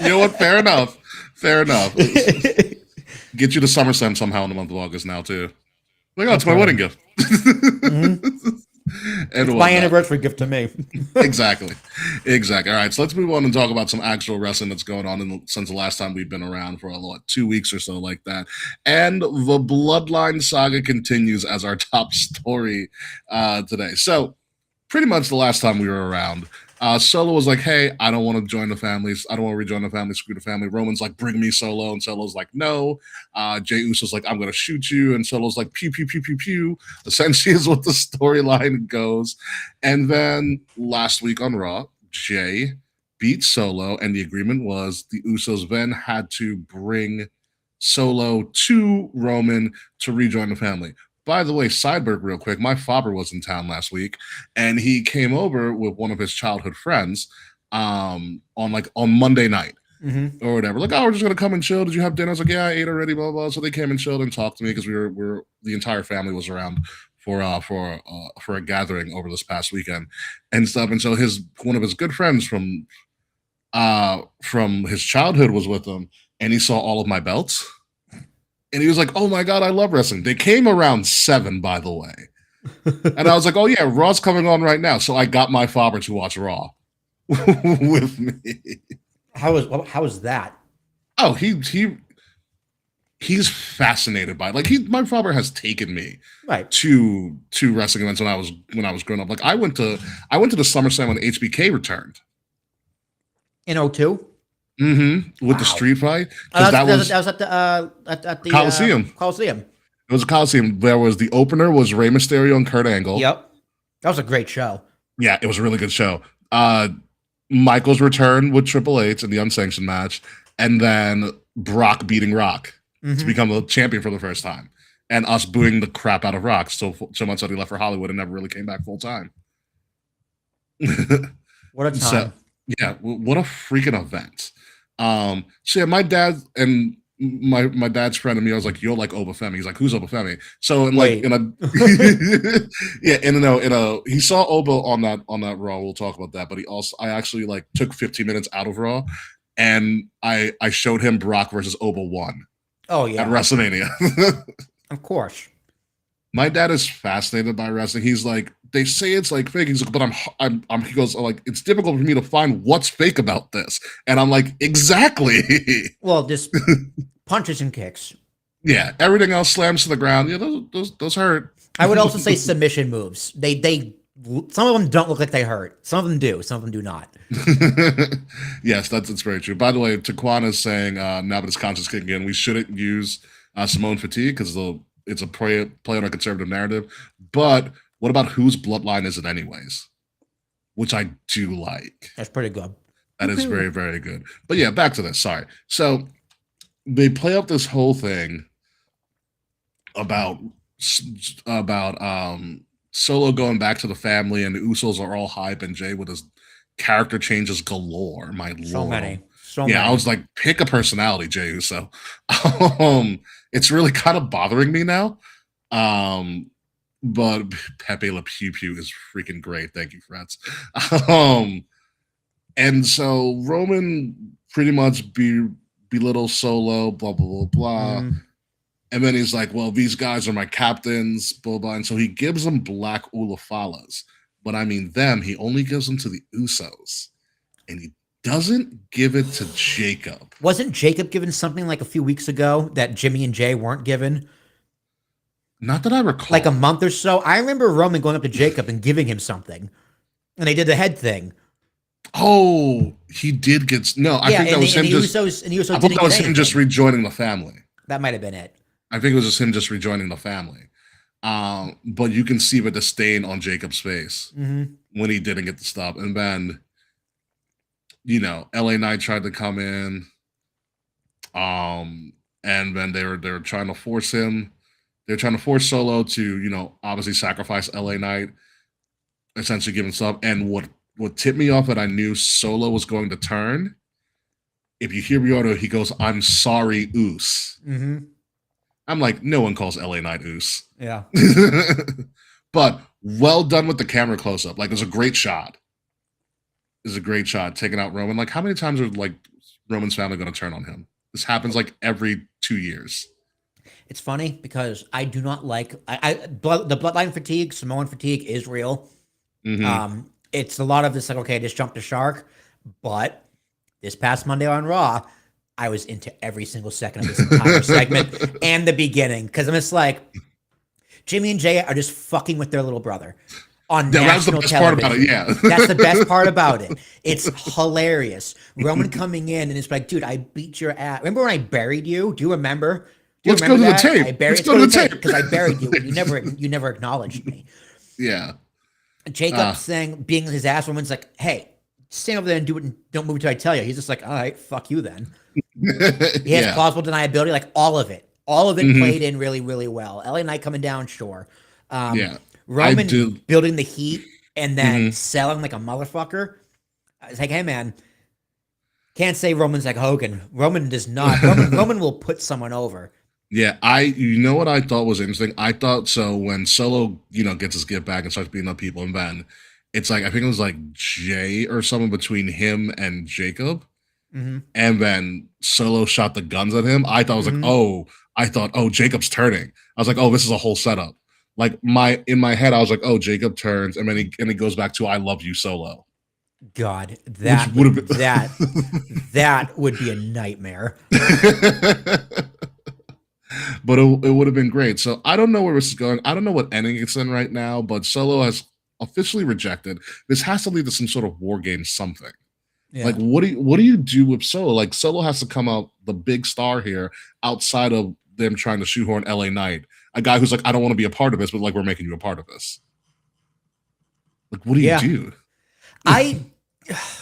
S1: know what? Fair enough. Get you to SummerSlam somehow in the month of August now, too. Like, oh, it's my wedding gift. And
S2: My
S1: whatnot.
S2: anniversary gift to me.
S1: Exactly. All right, so let's move on and talk about some actual wrestling that's going on since the last time we've been around for 2 weeks or so, like that. And the Bloodline saga continues as our top story today. So, pretty much the last time we were around, Solo was like, hey, I don't want to join the families. I don't want to rejoin the family. Screw the family. Roman's like, bring me Solo. And Solo's like, no. Jey Uso's like, I'm going to shoot you. And Solo's like, pew, pew, pew, pew, pew. Essentially is what the storyline goes. And then last week on Raw, Jey beat Solo. And the agreement was the Usos then had to bring Solo to Roman to rejoin the family. By the way, sidebar real quick, my father was in town last week, and he came over with one of his childhood friends on Monday night or whatever. Like, oh, we're just gonna come and chill. Did you have dinner? I was like, yeah, I ate already. Blah blah. So they came and chilled and talked to me because we're the entire family was around for a gathering over this past weekend and stuff. And so one of his good friends from his childhood was with him, and he saw all of my belts. And he was like, oh my God, I love wrestling. They came around 7, by the way. And I was like, oh yeah, Raw's coming on right now. So I got my father to watch Raw with me.
S2: How was that?
S1: Oh, he's fascinated by it. My father has taken me
S2: Right.
S1: to wrestling events when I was growing up. Like I went to the SummerSlam when HBK returned.
S2: In 02?
S1: With the street fight. Because
S2: That was at the
S1: Coliseum.
S2: Coliseum.
S1: It was a Coliseum. There was the opener was Rey Mysterio and Kurt Angle.
S2: Yep. That was a great show.
S1: Yeah, it was a really good show. Michael's return with Triple H in the unsanctioned match, and then Brock beating Rock to become the champion for the first time, and us booing the crap out of Rock so much that he left for Hollywood and never really came back full time.
S2: What a time.
S1: So, yeah, what a freaking event. So yeah, my dad and my dad's friend and me, I was like, "You'll like Obafemi." He's like, "Who's Obafemi?" So in like
S2: Wait.
S1: in a yeah, in a he saw Oba on that Raw. We'll talk about that. But I actually like took 15 minutes out of Raw, and I showed him Brock versus Oba 1
S2: Oh
S1: at
S2: yeah,
S1: WrestleMania.
S2: of course.
S1: My dad is fascinated by wrestling. He's like, they say it's like fake. He's like, but I'm. He goes like, it's difficult for me to find what's fake about this, and I'm like, exactly.
S2: Well, just punches and kicks.
S1: Yeah, everything else slams to the ground. Yeah, those hurt.
S2: I would also say submission moves. They some of them don't look like they hurt. Some of them do. Some of them do not.
S1: Yes, that's very true. By the way, Taquan is saying now that his conscience kicking in, we shouldn't use Simone fatigue because it's a play on a conservative narrative. But what about whose bloodline is it anyways? Which I do like.
S2: That's pretty good.
S1: That is very, very good. But yeah, back to this. Sorry. So they play up this whole thing about Solo going back to the family, and the Usos are all hype, and Jay with his character changes galore. My
S2: So
S1: lord.
S2: many. So
S1: Yeah,
S2: many.
S1: I was like, pick a personality, Jey Uso. It's really kind of bothering me now. But Pepe Le Pew Pew is freaking great. Thank you, friends. And so Roman pretty much belittles Solo, blah blah blah blah. And then he's like, well, these guys are my captains, blah blah. And so he gives them black Ulafalas. But I mean them, he only gives them to the Usos. And he doesn't give it to Jacob.
S2: Wasn't Jacob given something like a few weeks ago that Jimmy and Jay weren't given?
S1: Not that I recall.
S2: Like a month or so. I remember Roman going up to Jacob and giving him something. And they did the head thing.
S1: Oh, he did get no. I think that was him just.
S2: I
S1: thought that was him just rejoining the family.
S2: That might have been it.
S1: I think it was just him just rejoining the family. But you can see the disdain on Jacob's face when he didn't get the stop, and then, LA Knight tried to come in, and then they were trying to force him. They're trying to force Solo to, obviously sacrifice LA Knight, essentially give him stuff. And what tipped me off that I knew Solo was going to turn, if you hear Ryoto, he goes, "I'm sorry, Oos." I'm like, no one calls LA Knight Oos.
S2: Yeah.
S1: But well done with the camera close up. Like, it was a great shot. It was a great shot taking out Roman. Like, how many times are like Roman's family going to turn on him? This happens like every 2 years.
S2: It's funny because I do not like the bloodline fatigue, Samoan fatigue is real. It's a lot of this like, okay, I just jumped the shark. But this past Monday on Raw, I was into every single second of this entire segment and the beginning. Because I'm just like, Jimmy and Jay are just fucking with their little brother on national television. Part about it, yeah. That's the best part about it. It's hilarious. Roman coming in and it's like, dude, I beat your ass. Remember when I buried you? Do you remember?
S1: Let's go to the tape.
S2: Let's go to the tape because I buried you. And you never acknowledged me.
S1: Yeah.
S2: Jacob saying, being his ass, Roman's like, hey, stand over there and do it and don't move until I tell you. He's just like, all right, fuck you then. He has plausible deniability, like all of it. All of it played in really, really well. LA Knight coming down, sure. Roman building the heat and then selling like a motherfucker. I was like, hey man, can't say Roman's like Hogan. Roman does not. Roman will put someone over.
S1: Yeah, you know what I thought was interesting? I thought so when Solo, gets his gift back and starts beating up people, and then it's like, I think it was like Jay or someone between him and Jacob. And then Solo shot the guns at him. I thought it was like, oh, Jacob's turning. I was like, oh, this is a whole setup. Like in my head, I was like, oh, Jacob turns, and then he goes back to "I love you, Solo."
S2: God, that would have been that would be a nightmare.
S1: But it would have been great. So I don't know where this is going. I don't know what ending it's in right now, but Solo has officially rejected. This has to lead to some sort of war game something. Yeah. Like, what do you do with Solo? Like, Solo has to come out the big star here outside of them trying to shoehorn LA Knight, a guy who's like, I don't want to be a part of this, but like, we're making you a part of this. Like, what do you do?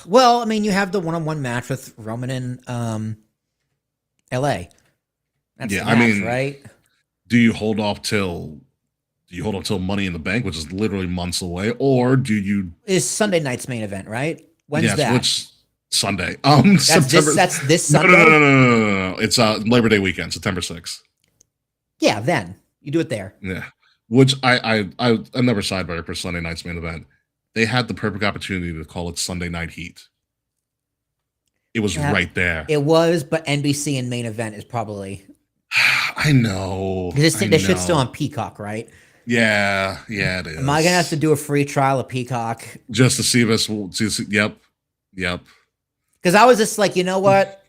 S2: Well, I mean, you have the one-on-one match with Roman and LA. That's the match, right?
S1: Do you hold off till Money in the Bank, which is literally months away, or do you?
S2: Is Sunday night's main event, right? When's that?
S1: Sunday.
S2: That's
S1: September.
S2: this
S1: No,
S2: Sunday.
S1: no, no, no, no, no, no, no. It's Labor Day weekend, September 6th.
S2: Yeah, then you do it there.
S1: Yeah, which another sidebar for Sunday night's main event. They had the perfect opportunity to call it Sunday Night Heat. It was
S2: Yeah,
S1: right there.
S2: It was, but NBC in main event is probably
S1: I know.
S2: because
S1: I
S2: this shit's still
S1: know.
S2: on Peacock, right?
S1: Yeah, it is.
S2: Am I gonna have to do a free trial of Peacock?
S1: just to see this? Yep.
S2: Because I was just like, you know what?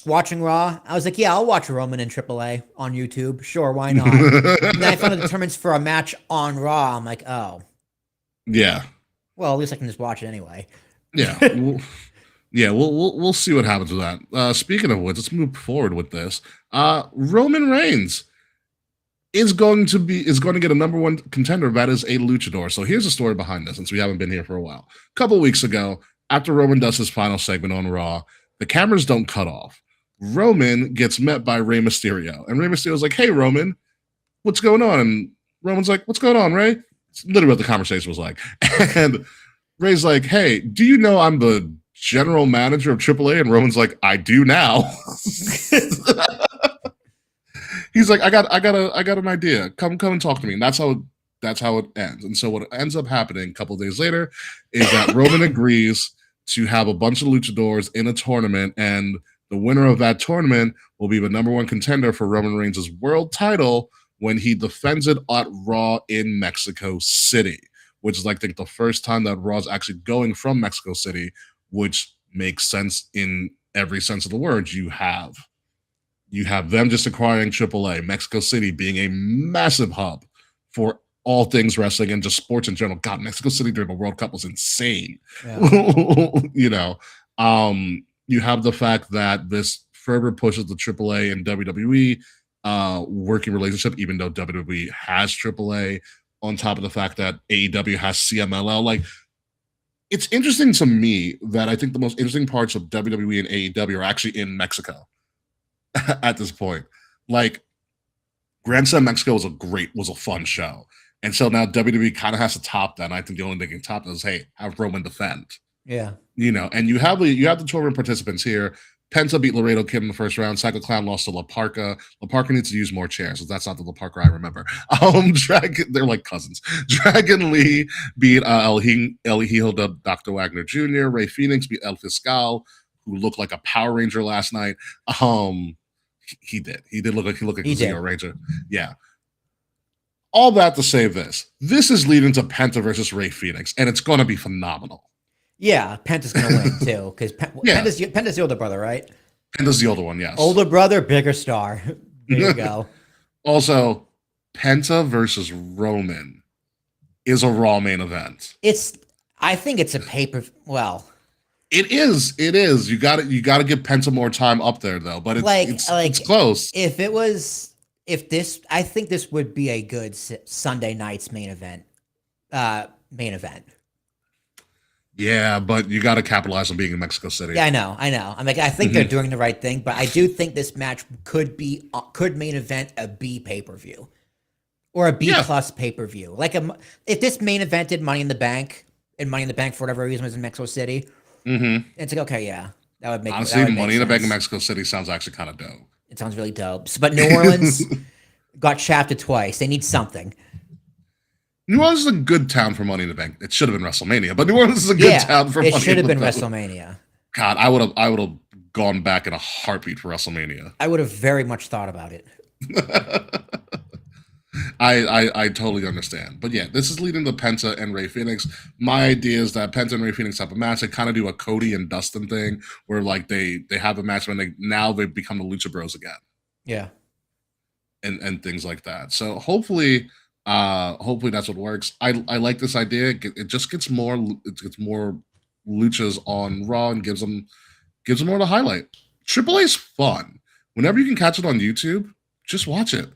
S2: Watching Raw, I was like, yeah, I'll watch Roman in AAA on YouTube. Sure, why not? And then I found the tournaments for a match on Raw. I'm like, oh,
S1: Yeah.
S2: well, at least I can just watch it anyway.
S1: Yeah. We'll see what happens with that. Speaking of which, let's move forward with this. Roman Reigns is going to get a number one contender that is a luchador. So here's the story behind this, since we haven't been here for a while. A couple of weeks ago, after Roman does his final segment on Raw, the cameras don't cut off. Roman gets met by Rey Mysterio, and Rey Mysterio's like, "Hey Roman, what's going on?" And Roman's like, "What's going on, Rey?" It's literally what the conversation was like. And Rey's like, "Hey, do you know I'm the general manager of AAA?" And Roman's like, "I do now." He's like, I got an idea. Come and talk to me. And that's how it ends. And so what ends up happening a couple of days later is that Roman agrees to have a bunch of luchadors in a tournament, and the winner of that tournament will be the number one contender for Roman Reigns' world title when he defends it at Raw in Mexico City, which is, I think, the first time that Raw's actually going from Mexico City, which makes sense in every sense of the word. You have them just acquiring AAA, Mexico City being a massive hub for all things wrestling and just sports in general. God, Mexico City during the World Cup was insane.
S2: Yeah.
S1: You have the fact that this further pushes the AAA and WWE working relationship, even though WWE has AAA, on top of the fact that AEW has CMLL. Like, it's interesting to me that I think the most interesting parts of WWE and AEW are actually in Mexico at this point. Like, Grand Slam Mexico was a fun show. And so now WWE kind of has to top that. And I think the only thing can top that is, hey, have Roman defend.
S2: Yeah.
S1: And you have the tournament participants here. Penta beat Laredo Kid in the first round. Psycho Clown lost to La Parca. La Parca needs to use more chairs, so that's not the La Parca I remember. They're like cousins. Dragon Lee beat El Hijo de Dr. Wagner Jr. Ray Phoenix beat El Fiscal, who looked like a Power Ranger last night. He did look like a Zero Ranger. Yeah. All that to say this is leading to Penta versus Ray Phoenix, and it's going to be phenomenal.
S2: Yeah, Penta's gonna win too, because Penta's the older brother, right?
S1: Penta's the older one, yes.
S2: Older brother, bigger star. There you go.
S1: Also, Penta versus Roman is a Raw main event.
S2: I think it's a paper. Well,
S1: it is. You got to give Penta more time up there, though. But it's close.
S2: I think this would be a good Sunday night's main event.
S1: Yeah, but you got to capitalize on being in Mexico City.
S2: Yeah, I know. I'm like, I think they're doing the right thing, but I do think this match could main event a B pay-per-view or a B plus pay-per-view. Like if this main evented Money in the Bank, and Money in the Bank for whatever reason was in Mexico City, it's like, okay, yeah, that would make
S1: honestly, Money in the Bank in Mexico City sounds actually kind of dope.
S2: It sounds really dope. But New Orleans got shafted twice. They need something.
S1: New Orleans is a good town for Money in the Bank. It should have been WrestleMania, but New Orleans is a good town for Money in the Bank. It should have been
S2: WrestleMania.
S1: God, I would have gone back in a heartbeat for WrestleMania.
S2: I would have very much thought about it.
S1: I totally understand. But yeah, this is leading to Penta and Ray Phoenix. My idea is that Penta and Ray Phoenix have a match. They kind of do a Cody and Dustin thing where like they have a match when they've become the Lucha Bros again.
S2: Yeah.
S1: And things like that. So hopefully that's what works. I like this idea. It just gets more luchas on Raw and gives them more to highlight. AAA is fun. Whenever you can catch it on YouTube, just watch it.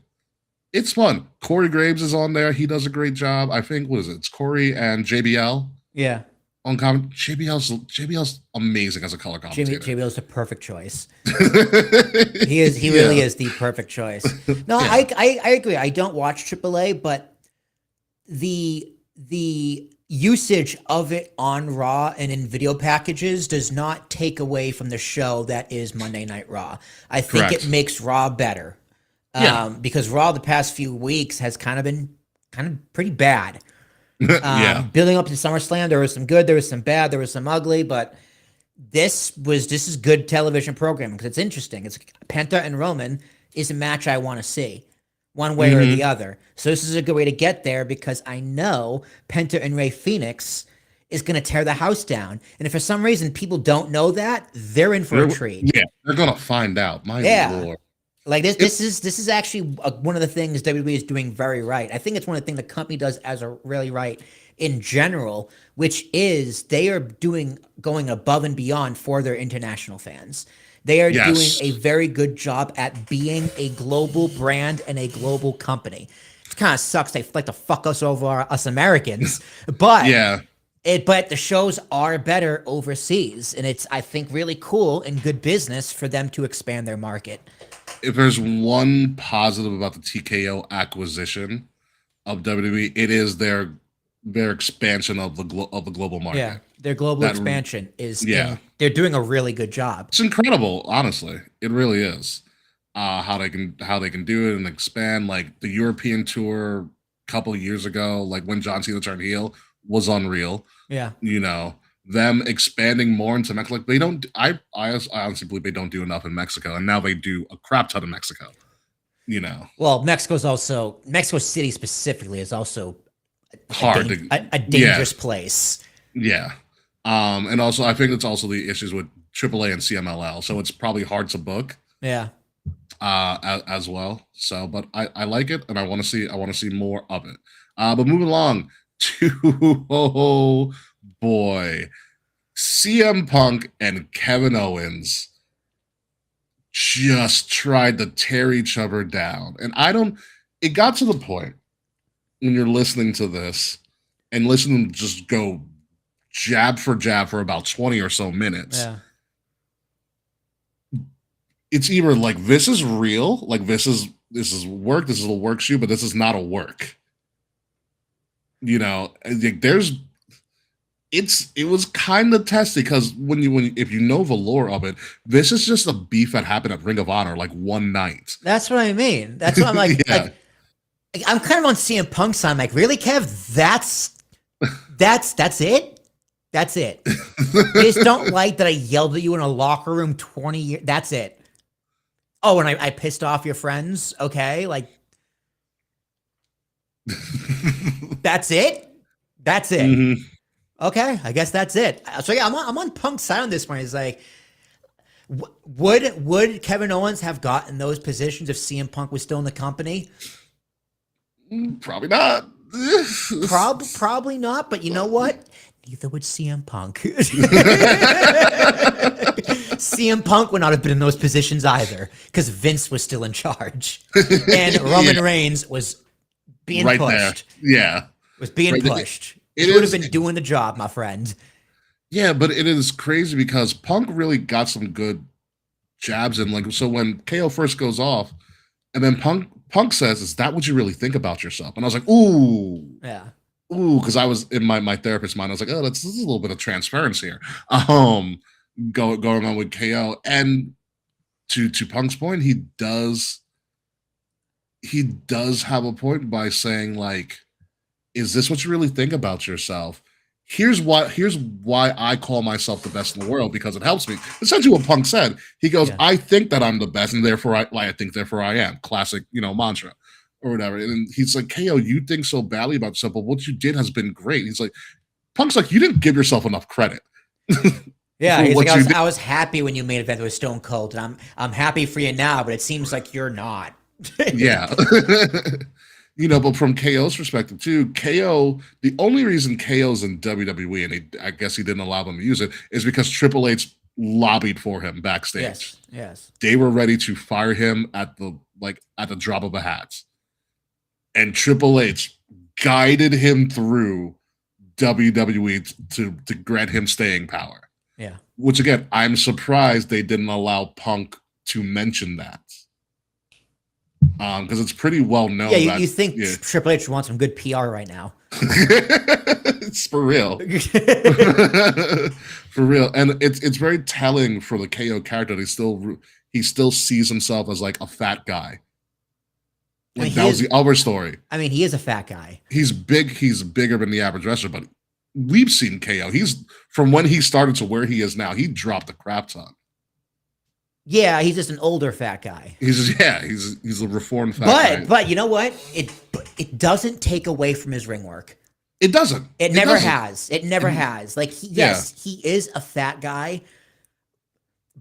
S1: It's fun. Corey Graves is on there. He does a great job. I think, what is it? It's Corey and JBL.
S2: Yeah.
S1: On comment. JBL's amazing as a color commentator.
S2: JBL's the perfect choice. He really is the perfect choice. No, I agree. I don't watch AAA, but the usage of it on Raw and in video packages does not take away from the show that is Monday Night Raw. I think
S1: Correct.
S2: it makes Raw better.
S1: Yeah.
S2: Because Raw the past few weeks has kind of been pretty bad.
S1: Yeah.
S2: Building up to SummerSlam, there was some good, there was some bad, there was some ugly, but this is good television programming because it's interesting. It's Penta and Roman is a match I want to see, one way or the other. So this is a good way to get there because I know Penta and Rey Fenix is going to tear the house down. And if for some reason people don't know that, they're in for a treat.
S1: Yeah, they're gonna find out. My lord.
S2: Like this is actually one of the things WWE is doing very right. I think it's one of the things the company does as a really right in general, which is they are going above and beyond for their international fans. They are doing a very good job at being a global brand and a global company. It kind of sucks they like to fuck us over, us Americans, but but the shows are better overseas, and it's, I think, really cool and good business for them to expand their market.
S1: If there's one positive about the TKO acquisition of WWE, it is their expansion of the global market.
S2: Yeah, their global expansion is. They're doing a really good job.
S1: It's incredible, honestly. It really is. How they can do it and expand. Like the European tour a couple of years ago, like when John Cena turned heel, was unreal.
S2: Yeah,
S1: you know, them expanding more into Mexico. Like they don't. I honestly believe they don't do enough in Mexico, and now they do a crap ton of Mexico. You know,
S2: well, Mexico City specifically is also
S1: hard
S2: a dangerous place.
S1: Yeah, and also I think it's also the issues with AAA and CMLL, so it's probably hard to book.
S2: Yeah,
S1: as well. So, but I like it, and I want to see more of it. But moving along to oh boy, CM Punk and Kevin Owens just tried to tear each other down, and it got to the point when you're listening to this and listening to just go jab for about 20 or so minutes.
S2: Yeah.
S1: It's either like this is real, like this is work, this is a work shoot, but this is not a work. You know, like it was kind of testy because if you know the lore of it, this is just a beef that happened at Ring of Honor like one night.
S2: That's what I mean. That's what I'm like.
S1: Yeah.
S2: like I'm kind of on CM Punk's side. I'm like, really, Kev? That's it. That's it. You just don't like that I yelled at you in a locker room 20 years. That's it. Oh, and I pissed off your friends. Okay, like that's it. That's it.
S1: Mm-hmm.
S2: Okay, I guess that's it. So yeah, I'm on Punk's side on this one. It's like, would Kevin Owens have gotten those positions if CM Punk was still in the company?
S1: Probably not.
S2: Probably not. But you know what? Neither would CM Punk. CM Punk would not have been in those positions either because Vince was still in charge and Roman Reigns was being
S1: right
S2: pushed.
S1: There. Yeah,
S2: was being pushed.
S1: It
S2: would have been doing the job, my friend.
S1: Yeah, but it is crazy because Punk really got some good jabs in. Like, so when KO first goes off, and then Punk says, "Is that what you really think about yourself?" And I was like, "Ooh,
S2: yeah,
S1: ooh," because I was in my therapist's mind. I was like, "Oh, this is a little bit of transference here." Going on with KO, and to Punk's point, he does have a point by saying like, is this what you really think about yourself? Here's why I call myself the best in the world, because it helps me. Essentially what Punk said. He goes, I think that I'm the best, and therefore I think therefore I am. Classic, mantra or whatever. And he's like, KO, you think so badly about yourself, but what you did has been great. He's like, Punk's like, you didn't give yourself enough credit.
S2: Yeah, he's like, I was happy when you made event with Stone Cold, and I'm happy for you now, but it seems like you're not.
S1: Yeah. But from KO's perspective too, KO, the only reason KO's in WWE, and I guess he didn't allow them to use it, is because Triple H lobbied for him backstage.
S2: Yes.
S1: They were ready to fire him at the drop of a hat. And Triple H guided him through WWE to grant him staying power.
S2: Yeah.
S1: Which again, I'm surprised they didn't allow Punk to mention that. Because it's pretty well known.
S2: Yeah, you think Triple H wants some good PR right now.
S1: It's for real. For real. And it's very telling for the KO character that he still sees himself as like a fat guy. Like that was the other story.
S2: I mean, he is a fat guy.
S1: He's bigger than the average wrestler, but we've seen KO. He's from when he started to where he is now, he dropped a crap ton.
S2: Yeah, he's just an older fat guy.
S1: He's a reformed fat guy.
S2: But you know what? It doesn't take away from his ring work.
S1: It doesn't.
S2: It never has. It never has. Like yes, he is a fat guy,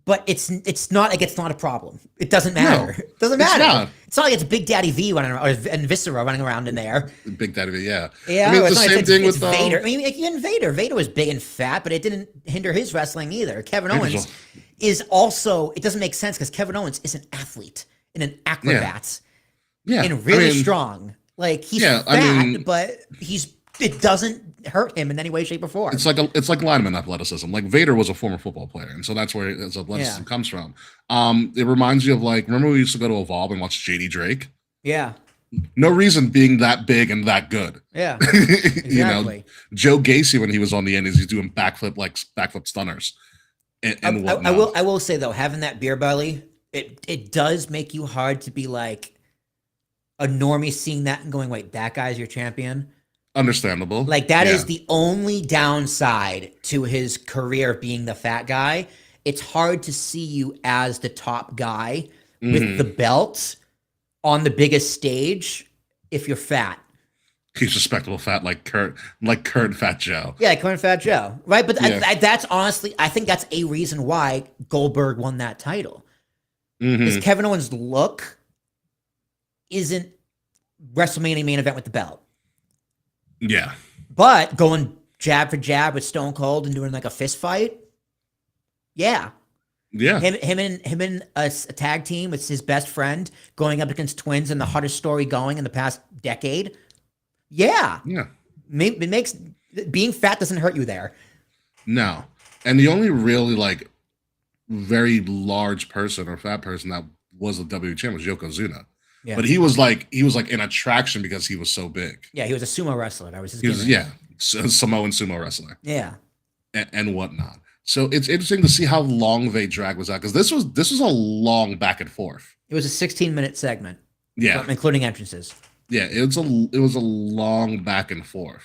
S2: but it's not like it's not a problem. It doesn't matter.
S1: No,
S2: it doesn't matter.
S1: It's
S2: not like it's Big Daddy V running around and Viscera running around in there.
S1: Big Daddy V, yeah.
S2: Yeah,
S1: I mean, it's the same thing with
S2: Vader. I mean, like, even Vader. Vader was big and fat, but it didn't hinder his wrestling either. Kevin Owens is also. It doesn't make sense because Kevin Owens is an athlete and an acrobat.
S1: Yeah,
S2: and really strong. Like he's fat, but it doesn't hurt him in any way, shape, or form.
S1: It's like lineman athleticism. Like Vader was a former football player, and so that's where his athleticism comes from. It reminds you of like, remember we used to go to Evolve and watch JD Drake?
S2: Yeah.
S1: No reason being that big and that good.
S2: Yeah. Exactly.
S1: You know, Joe Gacy when he was on the Indies, he's doing backflip stunners and whatnot.
S2: I will say though, having that beer belly, it does make you hard to be like a normie seeing that and going, wait, that guy's your champion.
S1: Understandable.
S2: Like that is the only downside to his career being the fat guy. It's hard to see you as the top guy with the belt on the biggest stage if you're fat.
S1: He's respectable fat like current Fat Joe.
S2: Yeah, current Fat Joe. Right? But that's honestly, I think that's a reason why Goldberg won that title. Because Kevin Owens' look isn't WrestleMania main event with the belt.
S1: Yeah.
S2: But going jab for jab with Stone Cold and doing like a fist fight. Yeah.
S1: Yeah.
S2: Him and a tag team with his best friend going up against twins and the hottest story going in the past decade. Yeah.
S1: Yeah.
S2: It makes being fat doesn't hurt you there.
S1: No. And the only really like very large person or fat person that was a WWE champion was Yokozuna. Yeah. But he was like an attraction because he was so big.
S2: Yeah, he was a sumo wrestler. That was his
S1: Samoan sumo wrestler.
S2: Yeah.
S1: And whatnot. So it's interesting to see how long they drag was out because this was a long back and forth.
S2: It was a 16-minute segment.
S1: Yeah.
S2: Including entrances.
S1: Yeah, it was a long back and forth.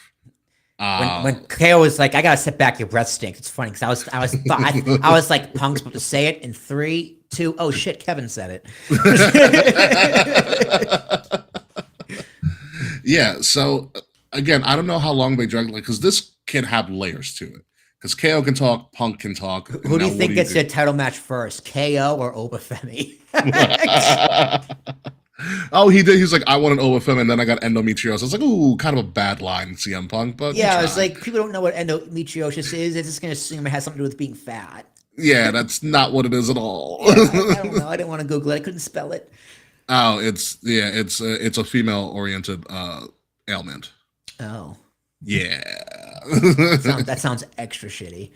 S2: When KO was like, "I gotta sit back, your breath stinks." It's funny because I was like, Punk's about to say it in 3, 2. Oh shit, Kevin said
S1: it. Yeah. So again, I don't know how long they drag because this can have layers to it. Because KO can talk, Punk can talk.
S2: Who do you think gets their title match first, KO or Obafemi?
S1: Oh, he did. He's like, I want an Obafemi, and then I got endometriosis. I was like, ooh, kind of a bad line, CM Punk. But
S2: yeah, it's like people don't know what endometriosis is. They're just gonna assume it has something to do with being fat.
S1: Yeah, that's not what it is at all.
S2: Yeah, I don't know. I didn't want to Google it. I couldn't spell it.
S1: Oh, it's a female-oriented ailment.
S2: Oh.
S1: Yeah.
S2: That sounds extra shitty.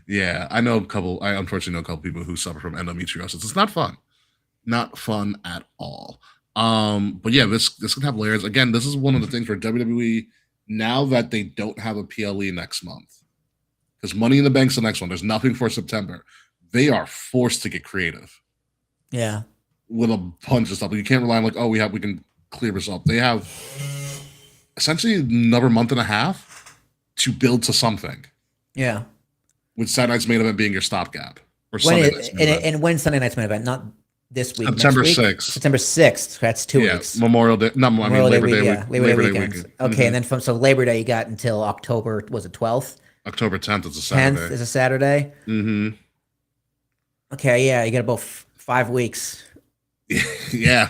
S1: Yeah. I unfortunately know a couple people who suffer from endometriosis. It's not fun. Not fun at all. But yeah, this can have layers. Again, this is one of the things for WWE now that they don't have a PLE next month. Because Money in the Bank's the next one. There's nothing for September. They are forced to get creative.
S2: Yeah.
S1: With a bunch of stuff. You can't rely on like, we can clear this up. They have essentially another month and a half to build to something.
S2: Yeah.
S1: With Saturday Night's main event being your stopgap. Or
S2: Sunday night's main event. And when Sunday Night's main event? Not this week.
S1: September
S2: next week?
S1: 6th.
S2: September 6th. That's 2 weeks.
S1: Memorial Day. No, Memorial Day week. Yeah.
S2: Labor Day weekend. Okay, and then from Labor Day you got until October, was it 12th?
S1: October 10th is a Saturday.
S2: 10th is a Saturday?
S1: Mm-hmm.
S2: Okay, yeah, you got about 5 weeks.
S1: Yeah.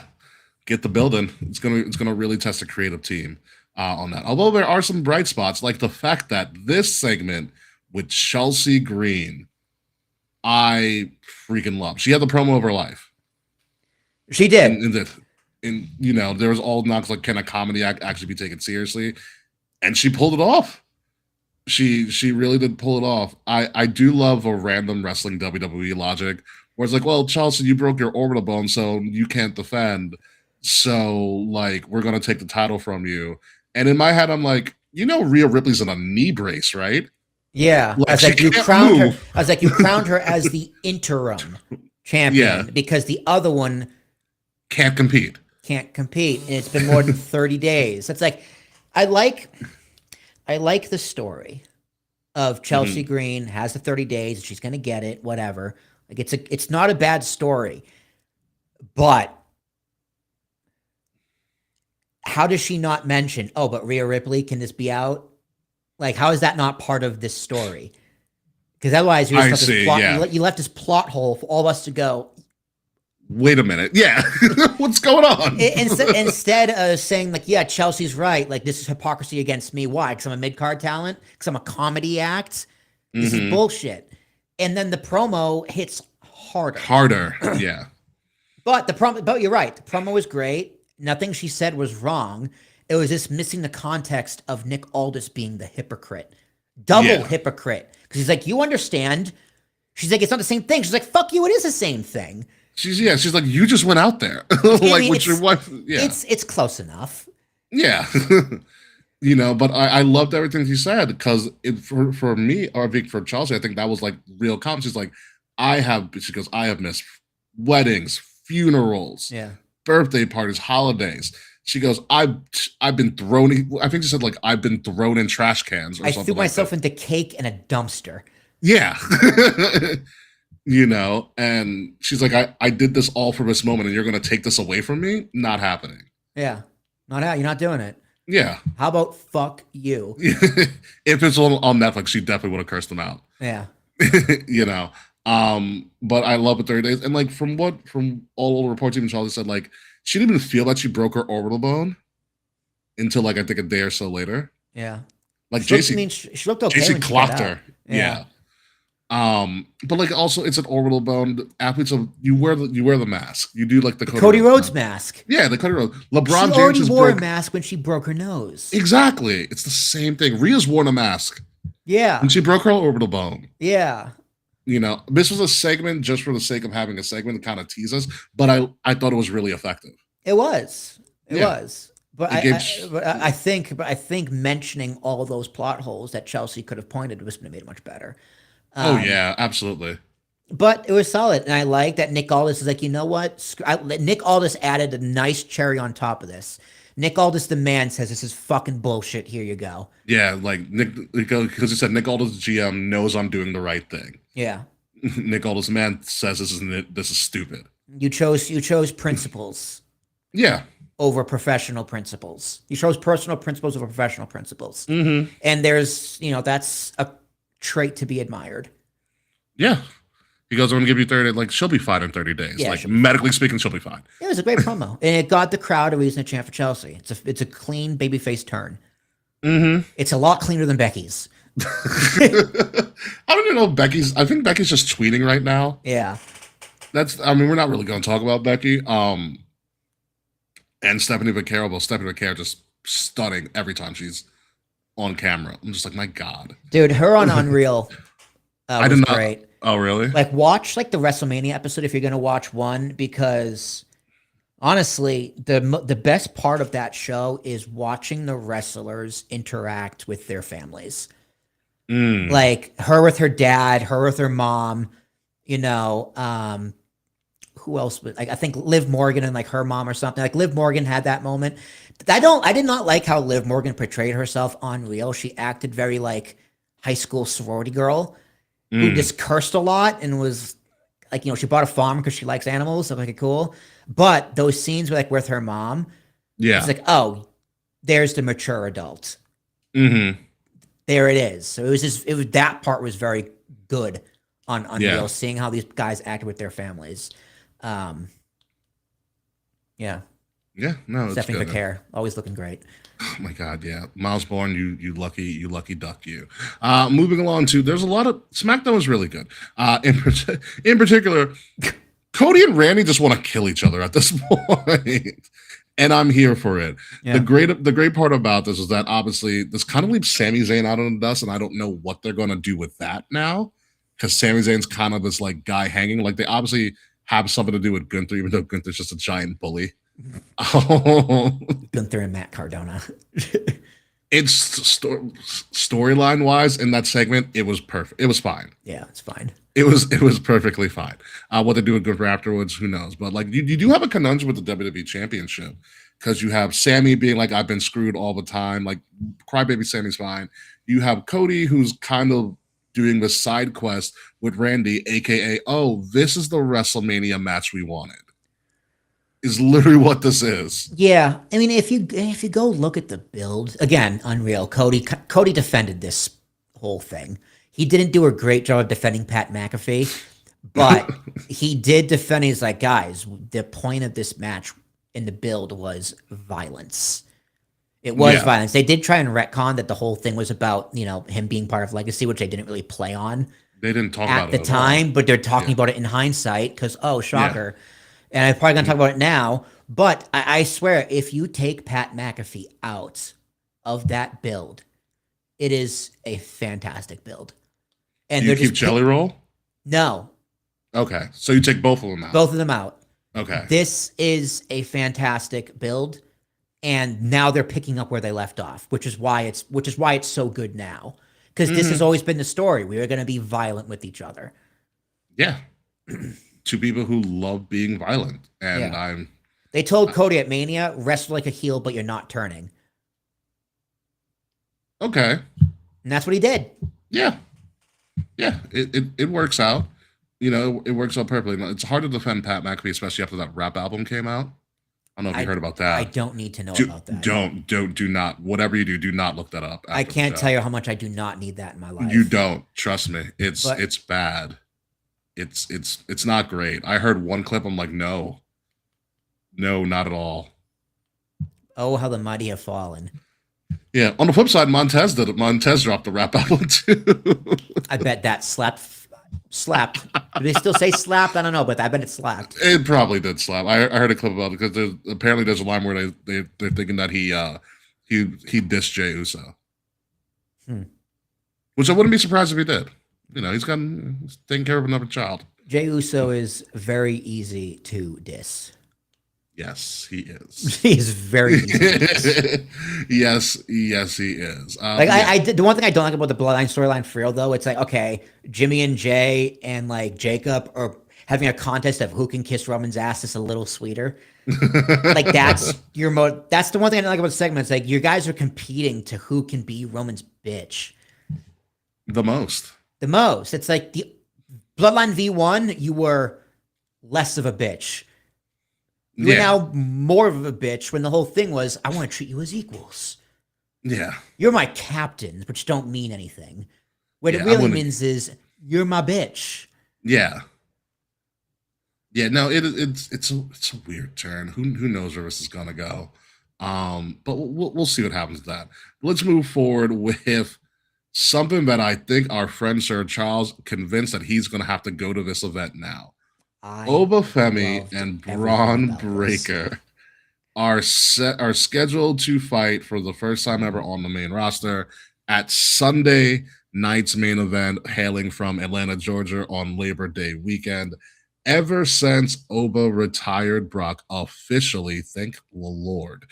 S1: Get the building. It's gonna really test a creative team on that. Although there are some bright spots, like the fact that this segment with Chelsea Green, I freaking love. She had the promo of her life.
S2: She did.
S1: And there was all knocks like, can a comedy act actually be taken seriously? And she pulled it off. She really did pull it off. I do love a random wrestling WWE logic where it's like, well, Chelsea, you broke your orbital bone, so you can't defend. So, like, we're going to take the title from you. And in my head, I'm like, Rhea Ripley's in a knee brace, right?
S2: Yeah.
S1: Like,
S2: I was
S1: she
S2: like, you
S1: can't
S2: crowned her.
S1: move.
S2: I was like, you crowned her as the interim champion
S1: Yeah,
S2: because the other one
S1: can't compete.
S2: can't compete. And it's been more than 30 days. It's like, I like the story of Chelsea Green has the 30 days. She's going to get it, whatever. Like it's not a bad story, but how does she not mention, oh, but Rhea Ripley, can this be out? Like, how is that not part of this story? Because otherwise, you just left this plot. You left this plot hole for all of us to go.
S1: Wait a minute. Yeah. What's going on?
S2: Instead of saying, like, yeah, Chelsea's right. Like, this is hypocrisy against me. Why? Because I'm a mid-card talent? Because I'm a comedy act? This is bullshit. And then the promo hits harder.
S1: Yeah.
S2: But you're right. The promo was great. Nothing she said was wrong. It was just missing the context of Nick Aldis being the hypocrite. Double hypocrite. Because he's like, you understand. She's like, it's not the same thing. She's like, fuck you, it is the same thing.
S1: She's like, you just went out there. Like, with your wife. Yeah.
S2: It's close enough.
S1: Yeah. But I loved everything he said because for me, or for Chelsea, I think that was like real comment. She's like, she goes, I have missed weddings, funerals, birthday parties, holidays. She goes, I've been thrown. I think she said, like, I've been thrown in trash cans. Or
S2: I
S1: something
S2: threw myself into cake in a dumpster.
S1: Yeah. And she's like, I did this all for this moment and you're going to take this away from me? Not happening.
S2: Yeah. You're not doing it.
S1: Yeah.
S2: How about fuck you?
S1: If it's on Netflix, she definitely would have cursed them out.
S2: Yeah.
S1: But I love it 30 days. And like from all the reports, even Charlie said, like, she didn't even feel that she broke her orbital bone until like I think a day or so later.
S2: Yeah.
S1: Like
S2: she looked okay.
S1: JC clocked her. Yeah. But like also it's an orbital bone. Athletes you wear the mask. You do like the
S2: Cody Rhodes mask.
S1: Yeah, the Cody Rhodes. LeBron James
S2: already wore a mask when she broke her nose.
S1: Exactly. It's the same thing. Rhea's worn a mask.
S2: Yeah.
S1: And she broke her orbital bone.
S2: Yeah.
S1: This was a segment just for the sake of having a segment to kind of tease us, but I thought it was really effective.
S2: It was. But I think mentioning all those plot holes that Chelsea could have pointed was made it much better.
S1: Yeah, absolutely.
S2: But it was solid, and I like that Nick Aldis is like, you know what? Nick Aldis added a nice cherry on top of this. Nick Aldis, the man, says this is fucking bullshit. Here you go.
S1: Yeah, like Nick, because he said Nick Aldis, GM, knows I'm doing the right thing.
S2: Yeah.
S1: Nick Aldis, man, says this is stupid.
S2: You chose principles.
S1: Yeah.
S2: Over professional principles. You chose personal principles over professional principles.
S1: Mm-hmm.
S2: And there's, that's a trait to be admired.
S1: Yeah. He goes, I'm going to give you 30 days. Like, she'll be fine in 30 days.
S2: Yeah,
S1: like, medically speaking, she'll be fine.
S2: It was a great promo. And it got the crowd a reason to chant for Chelsea. It's a clean babyface turn.
S1: Mm-hmm.
S2: It's a lot cleaner than Becky's.
S1: I don't even know I think Becky's just tweeting right now.
S2: Yeah.
S1: We're not really going to talk about Becky. And Stephanie Vaquero just stunning every time she's on camera. I'm just like, my God.
S2: Dude, her on Unreal was great.
S1: Oh, really?
S2: Like, watch like the WrestleMania episode if you're going to watch one, because honestly, the best part of that show is watching the wrestlers interact with their families. Like her with her dad, her with her mom, who else? I think Liv Morgan and like her mom or something. Like Liv Morgan had that moment. I did not like how Liv Morgan portrayed herself on Real. She acted very like high school sorority girl who just cursed a lot and was like, she bought a farm because she likes animals. So like, cool. But those scenes with her mom, it's like, oh, there's the mature adult.
S1: Mm-hmm.
S2: There it is. So that part was very good on Real, seeing how these guys acted with their families. Yeah.
S1: Yeah, no, it's
S2: Stephanie
S1: good.
S2: Vaquero, always looking great.
S1: Oh my God, yeah. Miles Bourne, you lucky duck you. Moving along to, there's a lot of, SmackDown was really good. In particular, Cody and Randy just want to kill each other at this point. And I'm here for it. Yeah. The great part about this is that obviously this kind of leaves Sami Zayn out on the dust, and I don't know what they're going to do with that now, because Sami Zayn's kind of this like guy hanging. Like they obviously have something to do with Gunther, even though Gunther's just a giant bully.
S2: Gunther and Matt Cardona.
S1: It's storyline wise in that segment, it was perfect. It was fine.
S2: Yeah, it's fine.
S1: It was perfectly fine. What they do with Gunther afterwards, who knows? But like you do have a conundrum with the WWE Championship because you have Sammy being like, "I've been screwed all the time." Like Crybaby Sammy's fine. You have Cody who's kind of doing the side quest with Randy, aka, "Oh, this is the WrestleMania match we wanted." Is literally what this is.
S2: Yeah, I mean, if you go look at the build again, unreal. Cody defended this whole thing. He didn't do a great job of defending Pat McAfee, but he did defend. He's like, guys, the point of this match in the build was violence. It was violence. They did try and retcon that the whole thing was about him being part of Legacy, which they didn't really play on.
S1: They didn't talk
S2: at
S1: about
S2: the
S1: it
S2: time, but they're talking about it in hindsight because shocker. And I'm probably gonna talk about it now. But I swear, if you take Pat McAfee out of that build, it is a fantastic build. And
S1: Do you keep Jelly Roll?
S2: No.
S1: Okay, so you take both of them out.
S2: Both of them out.
S1: Okay.
S2: This is a fantastic build, and now they're picking up where they left off, which is why it's so good now. Because this has always been the story. We are going to be violent with each other.
S1: Yeah. Two people who love being violent, and
S2: They told Cody at Mania, wrestle like a heel, but you're not turning.
S1: Okay.
S2: And that's what he did.
S1: Yeah. Yeah, it works out. It works out perfectly. It's hard to defend Pat McAfee, especially after that rap album came out. I don't know if you heard about that.
S2: I don't need to know about that.
S1: Do not. Whatever you do not look that up.
S2: I can't tell you how much I do not need that in my life.
S1: You don't. Trust me. It's bad. It's not great. I heard one clip. I'm like, no, not at all.
S2: Oh, how the mighty have fallen.
S1: Yeah. On the flip side, Montez did it. Montez dropped the rap album too.
S2: I bet that slapped. Do they still say slapped? I don't know, but I bet it slapped.
S1: It probably did slap. I heard a clip about it because apparently there's a line where they're thinking that he dissed Jey Uso, which I wouldn't be surprised if he did. He's taking care of another child.
S2: Jey Uso is very easy to diss.
S1: Yes, he is.
S2: He's very easy to diss.
S1: yes, he is.
S2: The one thing I don't like about the Bloodline storyline for real, though, it's like, okay, Jimmy and Jay and like Jacob are having a contest of who can kiss Roman's ass just a little sweeter. Like that's the one thing I don't like about the segment. It's like you guys are competing to who can be Roman's bitch.
S1: The most.
S2: It's like the Bloodline V1, you were less of a bitch. You're now more of a bitch when the whole thing was, I want to treat you as equals.
S1: Yeah.
S2: You're my captain, which don't mean anything. What it really means is, you're my bitch.
S1: Yeah. Yeah, no, it's a weird turn. Who knows where this is gonna go? But we'll see what happens with that. Let's move forward with something that I think our friend Sir Charles convinced that he's gonna have to go to this event now. Obafemi and Braun Breaker are scheduled to fight for the first time ever on the main roster at Sunday night's main event, hailing from Atlanta, Georgia, on Labor Day weekend. Ever since Oba retired Brock officially, thank the Lord,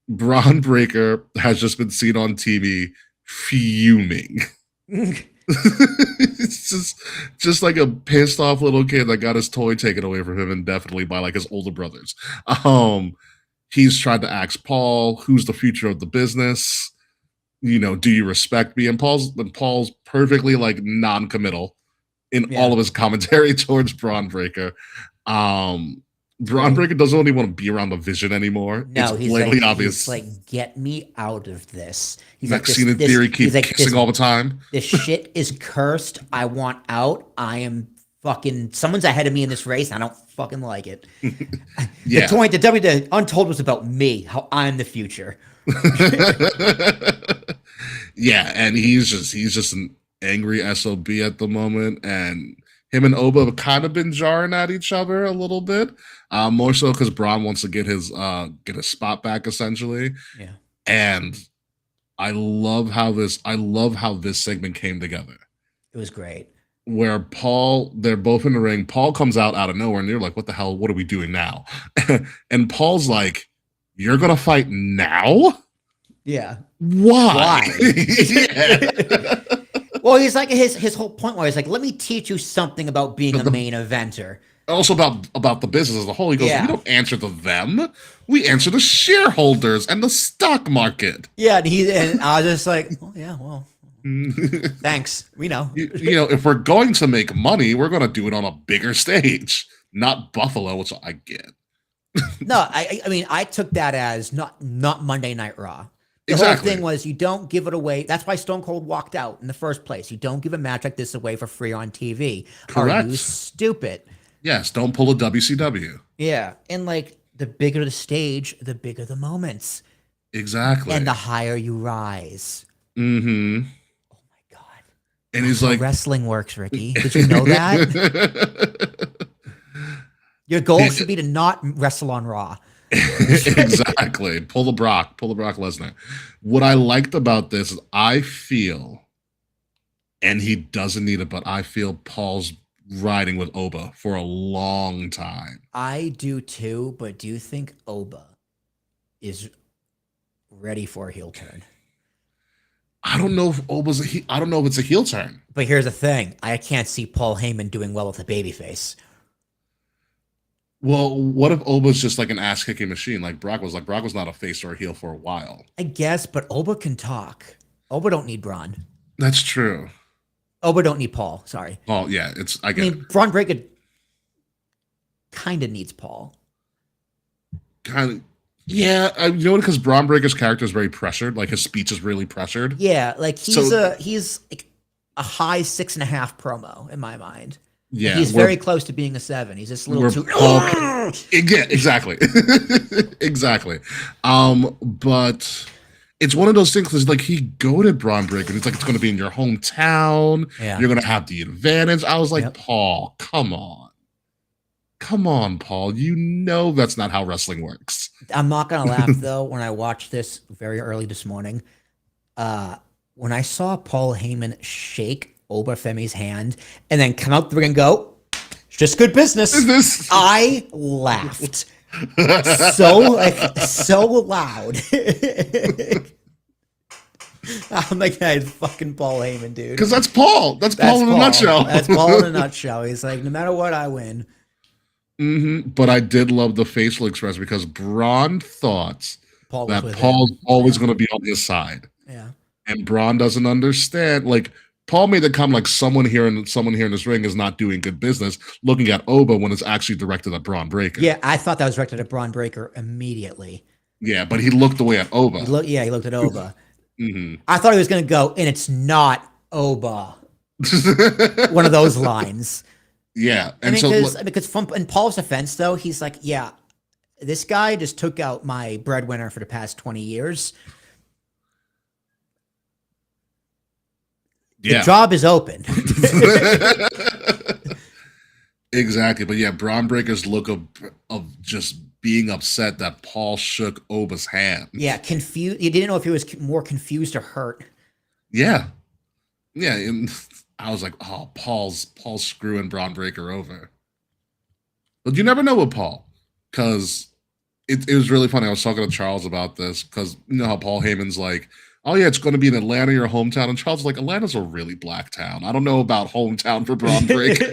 S1: Braun Breaker has just been seen on TV fuming. It's just like a pissed off little kid that got his toy taken away from him indefinitely by like his older brothers. He's tried to ask Paul, who's the future of the business? Do you respect me? And Paul's perfectly like non-committal in all of his commentary towards Braun Breaker. Braun Breaker doesn't really want to be around the Vision anymore.
S2: No,
S1: it's blatantly obvious.
S2: He's like, get me out of this. He's
S1: Maxine in theory keep kissing all the time.
S2: This shit is cursed. I want out. I am fucking someone's ahead of me in this race. I don't fucking like it. The Untold was about me, how I'm the future.
S1: Yeah, and he's just an angry SOB at the moment, and him and Oba have kind of been jarring at each other a little bit, more so because Braun wants to get his spot back essentially.
S2: Yeah,
S1: and I love how this segment came together.
S2: It was great.
S1: where they're both in the ring. Paul comes out of nowhere, and they're like, "What the hell? What are we doing now?" And Paul's like, "You're gonna fight now?
S2: Yeah.
S1: Why?"
S2: Why? Well, he's like his whole point was like, let me teach you something about being a
S1: The-
S2: main eventer.
S1: Also about the business as a whole. He goes,
S2: Yeah.
S1: "We don't answer to them. We answer to shareholders and the stock market."
S2: Yeah, and I was just like, well, yeah, well, thanks. We know.
S1: You know, if we're going to make money, we're going to do it on a bigger stage, not Buffalo, which I get.
S2: No, I mean, I took that as not Monday Night Raw. The
S1: Exactly.
S2: whole thing was you don't give it away. That's why Stone Cold walked out in the first place. You don't give a match like this away for free on TV. Are
S1: Correct.
S2: you stupid?
S1: Yes, don't pull a WCW.
S2: Yeah, and like the bigger the stage, the bigger the moments,
S1: Exactly.
S2: and the higher you rise.
S1: Mm-hmm.
S2: Oh my god!
S1: And he's
S2: That's how
S1: like,
S2: wrestling works, Ricky. Did you know that? Your goal should be to not wrestle on Raw.
S1: exactly. Pull the Brock Lesnar. What I liked about this is I feel, and he doesn't need it, but I feel Paul's riding with Oba for a long time.
S2: I do too, but do you think Oba is ready for a heel turn?
S1: I don't know if Oba's I don't know if it's a heel turn.
S2: But here's the thing: I can't see Paul Heyman doing well with a babyface.
S1: Well, what if Oba's just like an ass kicking machine like Brock was? Like Brock was not a face or a heel for a while.
S2: I guess, but Oba can talk. Oba don't need Braun.
S1: That's true.
S2: Oba don't need Paul. Sorry.
S1: Oh yeah, I
S2: I
S1: get
S2: mean, Braun Breaker kind of needs Paul.
S1: it. Kind of. Yeah, you know what? Because Braun Breaker's character is very pressured. Like his speech is really pressured.
S2: Yeah, like he's
S1: So-
S2: like a high 6.5 promo in my mind.
S1: Yeah,
S2: He's
S1: where-
S2: very close to being a 7. He's just a little
S1: where
S2: too.
S1: Paul- Yeah, exactly. Exactly. But it's one of those things because like he goaded Braun Breaker. It's like it's going to be in your hometown.
S2: Yeah.
S1: You're going to have the advantage. I was like,
S2: Yep.
S1: Paul, come on, Paul. You know that's not how wrestling works.
S2: I'm not gonna laugh though when I watched this very early this morning. When I saw Paul Heyman shake Oba Femi's hand and then come out the ring and go, "It's just good business."
S1: This
S2: I laughed so loud. I'm like, hey, it's fucking Paul Heyman, dude.
S1: because that's Paul. That's Paul in a nutshell.
S2: That's Paul in a nutshell. He's like, no matter what, I win.
S1: But I did love the facial expression because Braun thought
S2: Paul was
S1: that
S2: with
S1: Paul's
S2: him.
S1: always going to be on his side.
S2: Yeah.
S1: And Braun doesn't understand. Like Paul made the comment, like someone here in this ring is not doing good business, looking at Oba when it's actually directed at Braun Breaker.
S2: Yeah, I thought that was directed at Braun Breaker immediately.
S1: Yeah, but he looked away at Oba.
S2: He looked at Oba.
S1: Mhm.
S2: I thought he was going to go, and it's not Oba. One of those lines.
S1: Yeah,
S2: I
S1: and
S2: mean,
S1: so
S2: because from in Paul's defense, though, he's like, yeah, this guy just took out my breadwinner for the past 20 years. The
S1: yeah,
S2: job is open.
S1: exactly. But yeah, Braun Breaker's look of just being upset that Paul shook Oba's hand.
S2: Yeah, confused. You didn't know if he was more confused or hurt.
S1: Yeah, yeah. And I was like, oh, Paul's screwing Braun Breaker over. But you never know with Paul, because it was really funny. I was talking to Charles about this because you know how Paul Heyman's like, oh yeah, it's going to be in Atlanta, your hometown, and Charles was like, Atlanta's a really black town. I don't know about hometown for Braun Breaker.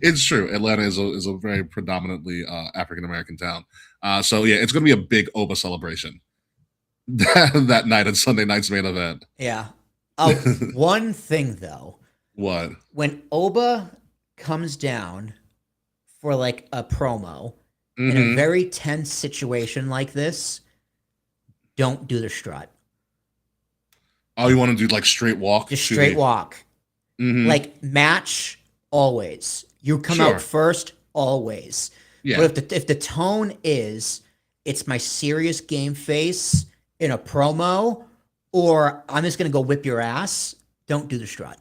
S1: It's true. Atlanta is a very predominantly African American town. So yeah, it's going to be a big Oba celebration that night at Sunday night's main event.
S2: Yeah. One thing though,
S1: What?
S2: when Oba comes down for like a promo in a
S1: Mhm.
S2: very tense situation like this, don't do the strut.
S1: Oh, you want to do like straight walk?
S2: Just
S1: to
S2: straight
S1: the-
S2: walk.
S1: Mhm.
S2: Like match always. You come
S1: Sure.
S2: out first always.
S1: Yeah.
S2: But if the tone is it's my serious game face in a promo, or I'm just gonna go whip your ass, don't do the strut.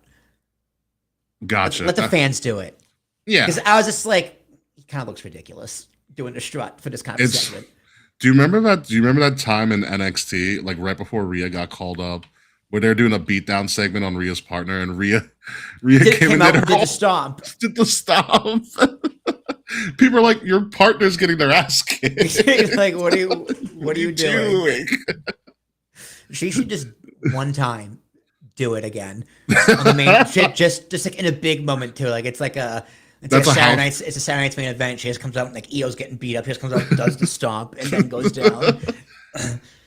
S1: Gotcha.
S2: Let the fans do it.
S1: Yeah.
S2: Because I was just like, he kind of looks ridiculous doing the strut for this kind of
S1: It's-
S2: segment.
S1: Do you remember that? Do you remember that time in NXT, like right before Rhea got called up, where they're doing a beatdown segment on Rhea's partner, and Rhea came in
S2: out
S1: there
S2: and did the stomp.
S1: did the stomp. People are like, your partner's getting their ass kicked.
S2: Like, what are you doing? She should just one time do it again. On the main shit, just like in a big moment too. Like it's like a Saturday Night's main event. She just comes out and like Io's getting beat up. She just comes out and does the stomp and then goes down.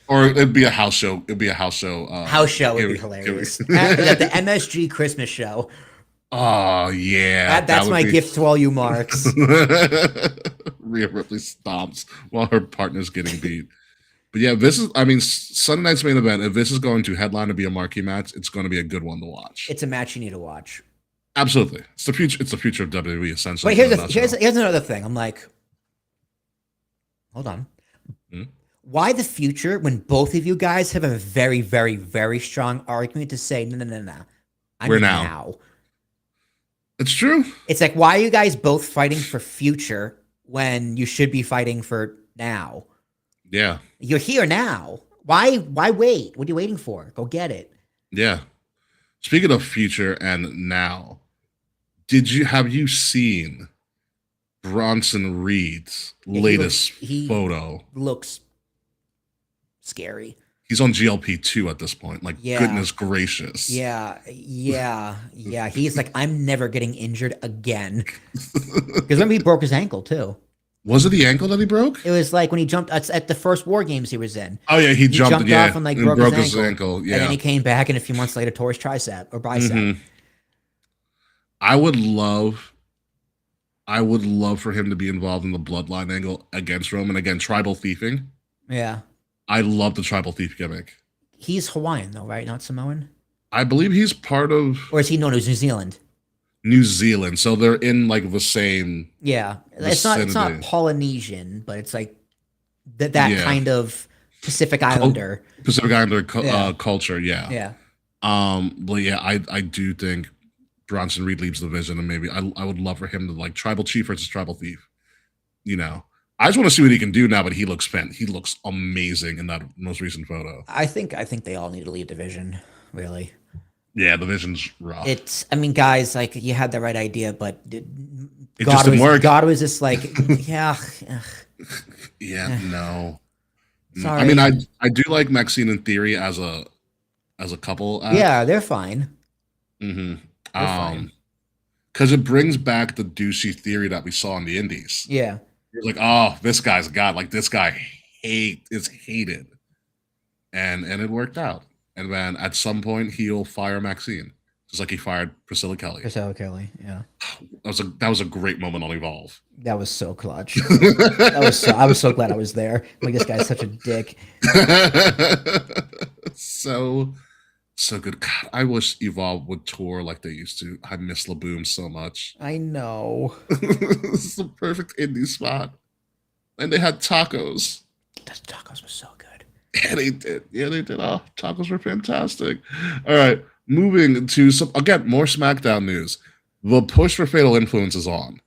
S1: Or it'd be a house show. It'd be a house show.
S2: House show would be hilarious. At the MSG Christmas show.
S1: Oh yeah,
S2: that's my gift to all you marks.
S1: Rhea Ripley stomps while her partner's getting beat. But yeah, this is, I mean, Sunday night's main event, if this is going to headline to be a marquee match, it's going to be a good one to watch.
S2: It's a match you need to watch.
S1: Absolutely. It's the future of WWE, essentially.
S2: But here's another thing. I'm like, hold on.
S1: Hmm?
S2: Why the future when both of you guys have a very, very, very strong argument to say, no.
S1: We're now. It's true.
S2: It's like, why are you guys both fighting for future when you should be fighting for now?
S1: Yeah.
S2: You're here now. Why wait? What are you waiting for? Go get it.
S1: Yeah. Speaking of future and now, have you seen Bronson Reed's latest photo?
S2: Looks scary.
S1: He's on GLP-2 at this point. Like, goodness gracious.
S2: Yeah. He's like, I'm never getting injured again. Because remember, he broke his ankle too.
S1: Was it the ankle that he broke?
S2: It was like when he jumped at the first War Games he was in.
S1: Oh yeah, he jumped
S2: off and like broke his ankle.
S1: Yeah,
S2: and then he came back, and a few months later tore his tricep or bicep. Mm-hmm.
S1: I would love for him to be involved in the bloodline angle against Roman. Again, tribal thieving.
S2: Yeah,
S1: I love the tribal thief gimmick.
S2: He's Hawaiian though, right? Not Samoan.
S1: I believe he's part of.
S2: Or is he known as New Zealand?
S1: New Zealand, so they're in like the same.
S2: Yeah, vicinity. It's not Polynesian, but it's like that kind of Pacific Islander.
S1: Culture, yeah.
S2: Yeah.
S1: But yeah, I do think Bronson Reed leaves the division, and maybe I would love for him to like tribal chief versus tribal thief. You know, I just want to see what he can do now. But he looks spent. He looks amazing in that most recent photo.
S2: I think they all need to leave division. Really.
S1: Yeah, the vision's rough.
S2: I mean, guys, like you had the right idea, but
S1: it just didn't work.
S2: God was just like, yeah.
S1: No.
S2: Sorry.
S1: I mean, I do like Maxine and Theory as a couple.
S2: Yeah, they're fine.
S1: Mm-hmm. They're fine. Because it brings back the douchey Theory that we saw in the Indies.
S2: Yeah.
S1: You're like, oh, this guy's God. Like this guy is hated, and it worked out. And then at some point he'll fire Maxine, just like he fired Priscilla Kelly.
S2: Yeah.
S1: That was a great moment on Evolve.
S2: That was so clutch. I was so glad I was there. Like this guy's such a dick.
S1: So good. God, I wish Evolve would tour like they used to. I miss Laboom so much.
S2: I know.
S1: This is the perfect indie spot. And they had tacos.
S2: Those tacos were so good.
S1: Yeah, they did. Oh, tacos were fantastic. All right, moving to more SmackDown news. The push for Fatal Influence is on.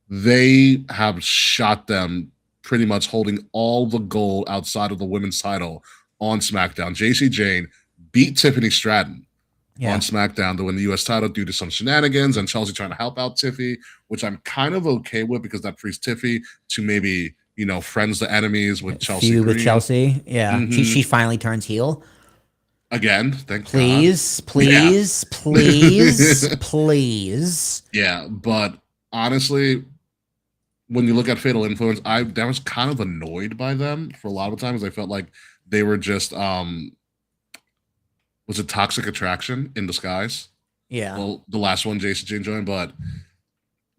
S1: They have shot them pretty much holding all the gold outside of the women's title on SmackDown. JC Jane beat Tiffany Stratton on SmackDown to win the U.S. title due to some shenanigans and Chelsea trying to help out Tiffy, which I'm kind of okay with because that frees Tiffy to maybe, friends to enemies with Chelsea.
S2: Feud with Chelsea. Yeah. Mm-hmm. She finally turns heel.
S1: Again, thank
S2: please,
S1: God.
S2: Please.
S1: Yeah, but honestly, when you look at Fatal Influence, I was kind of annoyed by them for a lot of times. I felt like they were just was it Toxic Attraction in disguise?
S2: Yeah.
S1: Well, the last one JC Jane joined, but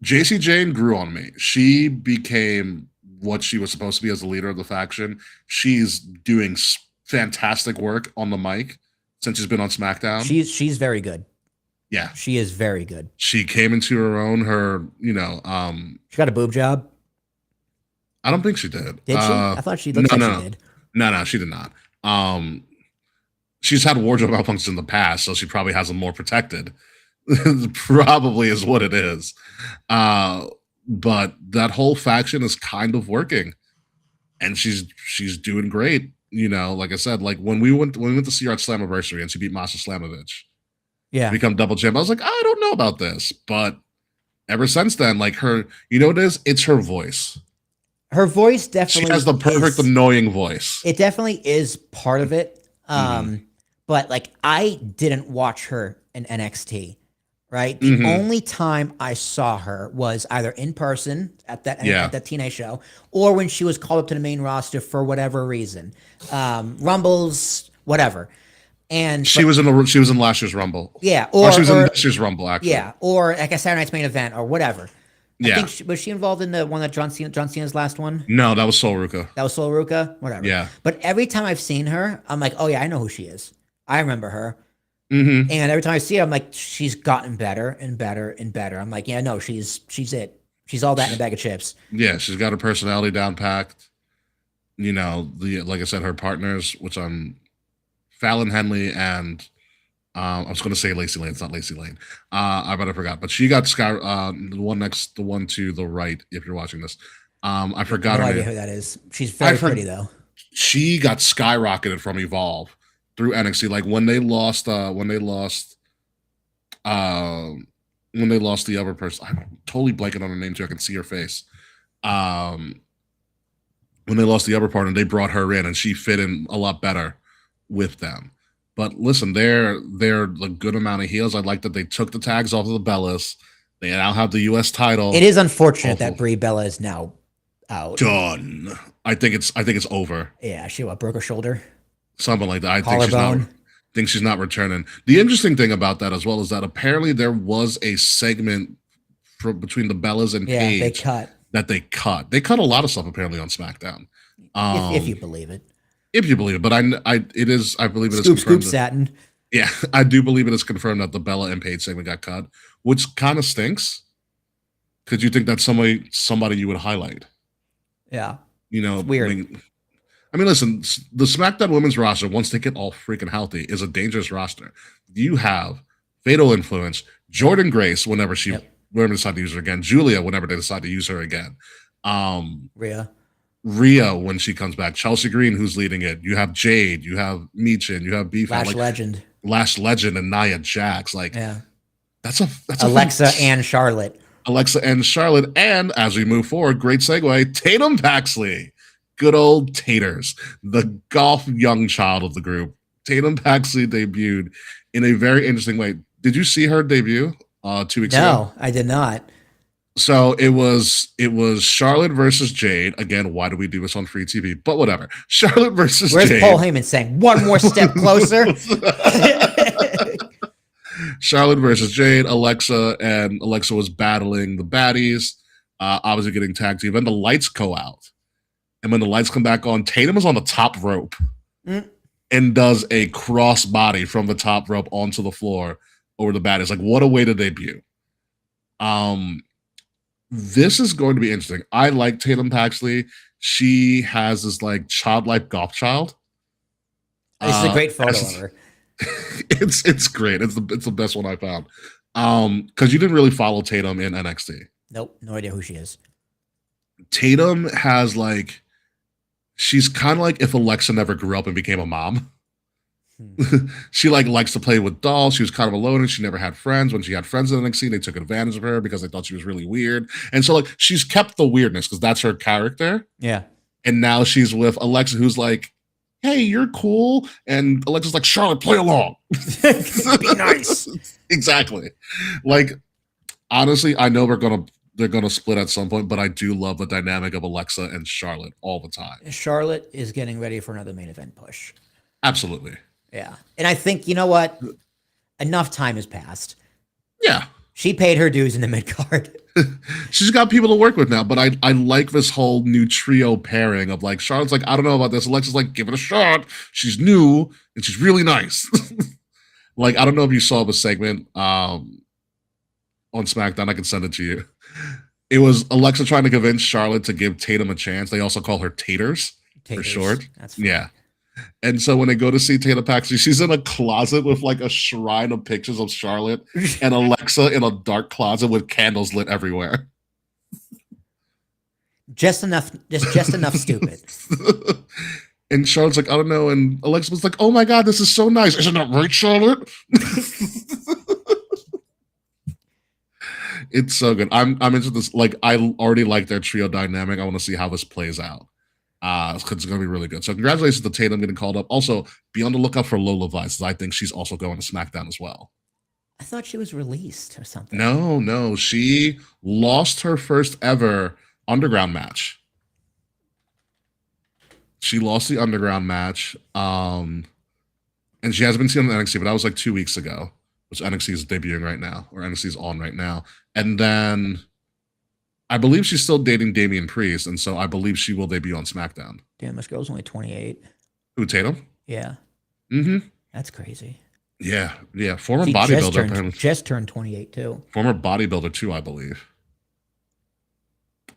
S1: JC Jane grew on me. She became what she was supposed to be as the leader of the faction. She's doing fantastic work on the mic since she's been on SmackDown.
S2: She's very good.
S1: Yeah.
S2: She is very good.
S1: She came into her own.
S2: She got a boob job.
S1: I don't think she did.
S2: Did she? I thought she looked like she did.
S1: No, she did not. She's had wardrobe malfunctions in the past, so she probably has them more protected. Probably is what it is. But that whole faction is kind of working, and she's doing great. like I said, like when we went to see her at Slammiversary and she beat Masha Slamovich,
S2: Yeah.
S1: become double champ. I was like, I don't know about this, but ever since then, like her, you know what it is? It's her voice.
S2: Her voice
S1: She
S2: definitely
S1: has the perfect annoying voice.
S2: It definitely is part of it. But like I didn't watch her in NXT, right? The only time I saw her was either in person at that TNA show, or when she was called up to the main roster for whatever reason, Rumbles, whatever. And
S1: she was in last year's Rumble.
S2: Yeah,
S1: or she was in this year's Rumble, actually.
S2: Yeah, or like a Saturday Night's Main Event or whatever. I
S1: Yeah.
S2: think was she involved in the one that John Cena's last one?
S1: No, that was Sol Ruka.
S2: That was Sol Ruka? Whatever.
S1: Yeah.
S2: But every time I've seen her, I'm like, oh yeah, I know who she is. I remember her. And every time I see her, I'm like, she's gotten better and better and better. I'm like, yeah, no, she's it. She's all that in a bag of chips.
S1: Yeah, she's got her personality down packed. Like I said, her partners, which I'm Fallon Henley and I was going to say Lacey Lane. It's not Lacey Lane. I forgot. But she got the one to the right. If you're watching this, I forgot.
S2: No idea who that is. She's very pretty though.
S1: She got skyrocketed from Evolve through NXT. Like when they lost the other person. I'm totally blanking on her name too. I can see her face. When they lost the other partner, they brought her in, and she fit in a lot better with them. But listen, they're a good amount of heels. I like that they took the tags off of the Bellas. They now have the U.S. title.
S2: It is unfortunate that Brie Bella is now out.
S1: Done. I think it's over.
S2: Yeah, she broke her shoulder.
S1: Something like that. I think she's not returning. The interesting thing about that as well is that apparently there was a segment between the Bellas and Paige
S2: they cut.
S1: They cut a lot of stuff apparently on SmackDown.
S2: If you believe it.
S1: If you believe it, but I believe it is
S2: confirmed. Scoop satin.
S1: Yeah, I do believe it is confirmed that the Bella and Paige segment got cut, which kind of stinks. Because you think that's somebody you would highlight.
S2: Yeah.
S1: It's
S2: weird.
S1: I mean, listen, the SmackDown women's roster, once they get all freaking healthy, is a dangerous roster. You have Fatal Influence, Jordan Grace, whenever they decide to use her again, Julia, whenever they decide to use her again. Rhea when she comes back, Chelsea Green, who's leading it. You have Jade, you have Michin, you have Beef,
S2: Lash Legend,
S1: and Nia Jax. That's
S2: Alexa and Charlotte.
S1: And as we move forward, great segue, Tatum Paxley. Good old Taters, the golf young child of the group. Tatum Paxley debuted in a very interesting way. Did you see her debut 2 weeks ago?
S2: No, I did not.
S1: So it was Charlotte versus Jade. Again, why do we do this on free TV? But whatever. Charlotte versus
S2: Jade.
S1: Where's
S2: Paul Heyman saying, one more step closer?
S1: Charlotte versus Jade. Alexa was battling the baddies, obviously getting tag team. Then the lights go out. And when the lights come back on, Tatum is on the top rope and does a cross body from the top rope onto the floor over the baddies. Like, what a way to debut. This is going to be interesting. I like Tatum Paxley. She has this childlike golf child.
S2: This is a great photo of her.
S1: It's great. It's the best one I found. Because you didn't really follow Tatum in NXT.
S2: Nope, no idea who she is.
S1: Tatum has she's kind of like if Alexa never grew up and became a mom. She likes to play with dolls. She was kind of alone and she never had friends. When she had friends in NXT, they took advantage of her because they thought she was really weird. And so she's kept the weirdness because that's her character.
S2: Yeah.
S1: And now she's with Alexa, who's like, hey, you're cool. And Alexa's like, Charlotte, play along.
S2: Be nice.
S1: Exactly. Honestly, I know they're gonna split at some point, but I do love the dynamic of Alexa and Charlotte all the time.
S2: Charlotte is getting ready for another main event push.
S1: Absolutely.
S2: Yeah. And I think, you know what? Enough time has passed.
S1: Yeah.
S2: She paid her dues in the mid card.
S1: She's got people to work with now, but I like this whole new trio pairing of Charlotte's I don't know about this. Alexa's give it a shot. She's new and she's really nice. I don't know if you saw the segment on SmackDown. I can send it to you. It was Alexa trying to convince Charlotte to give Tatum a chance. They also call her Taters. For short.
S2: That's funny.
S1: Yeah. And so when they go to see Tatum Paxley, she's in a closet with a shrine of pictures of Charlotte and Alexa in a dark closet with candles lit everywhere.
S2: Just enough stupid.
S1: And Charlotte's like, I don't know. And Alexa was like, oh my God, this is so nice. Isn't that right, Charlotte? It's so good. I'm into this. Like, I already like their trio dynamic. I want to see how this plays out. Because it's going to be really good. So congratulations to Tatum getting called up. Also, be on the lookout for Lola Vice. I think she's also going to SmackDown as well.
S2: I thought she was released or something.
S1: No. She lost her first ever Underground match. She lost the Underground match. And she hasn't been seen on NXT, but that was like 2 weeks ago, which NXT is debuting right now, or NXT is on right now. And then I believe she's still dating Damian Priest, and so I believe she will debut on SmackDown.
S2: Damn, this girl's only 28.
S1: Who, Tatum?
S2: Yeah.
S1: Mm-hmm.
S2: That's crazy.
S1: Yeah. Former bodybuilder.
S2: Just turned 28 too.
S1: Former bodybuilder too, I believe.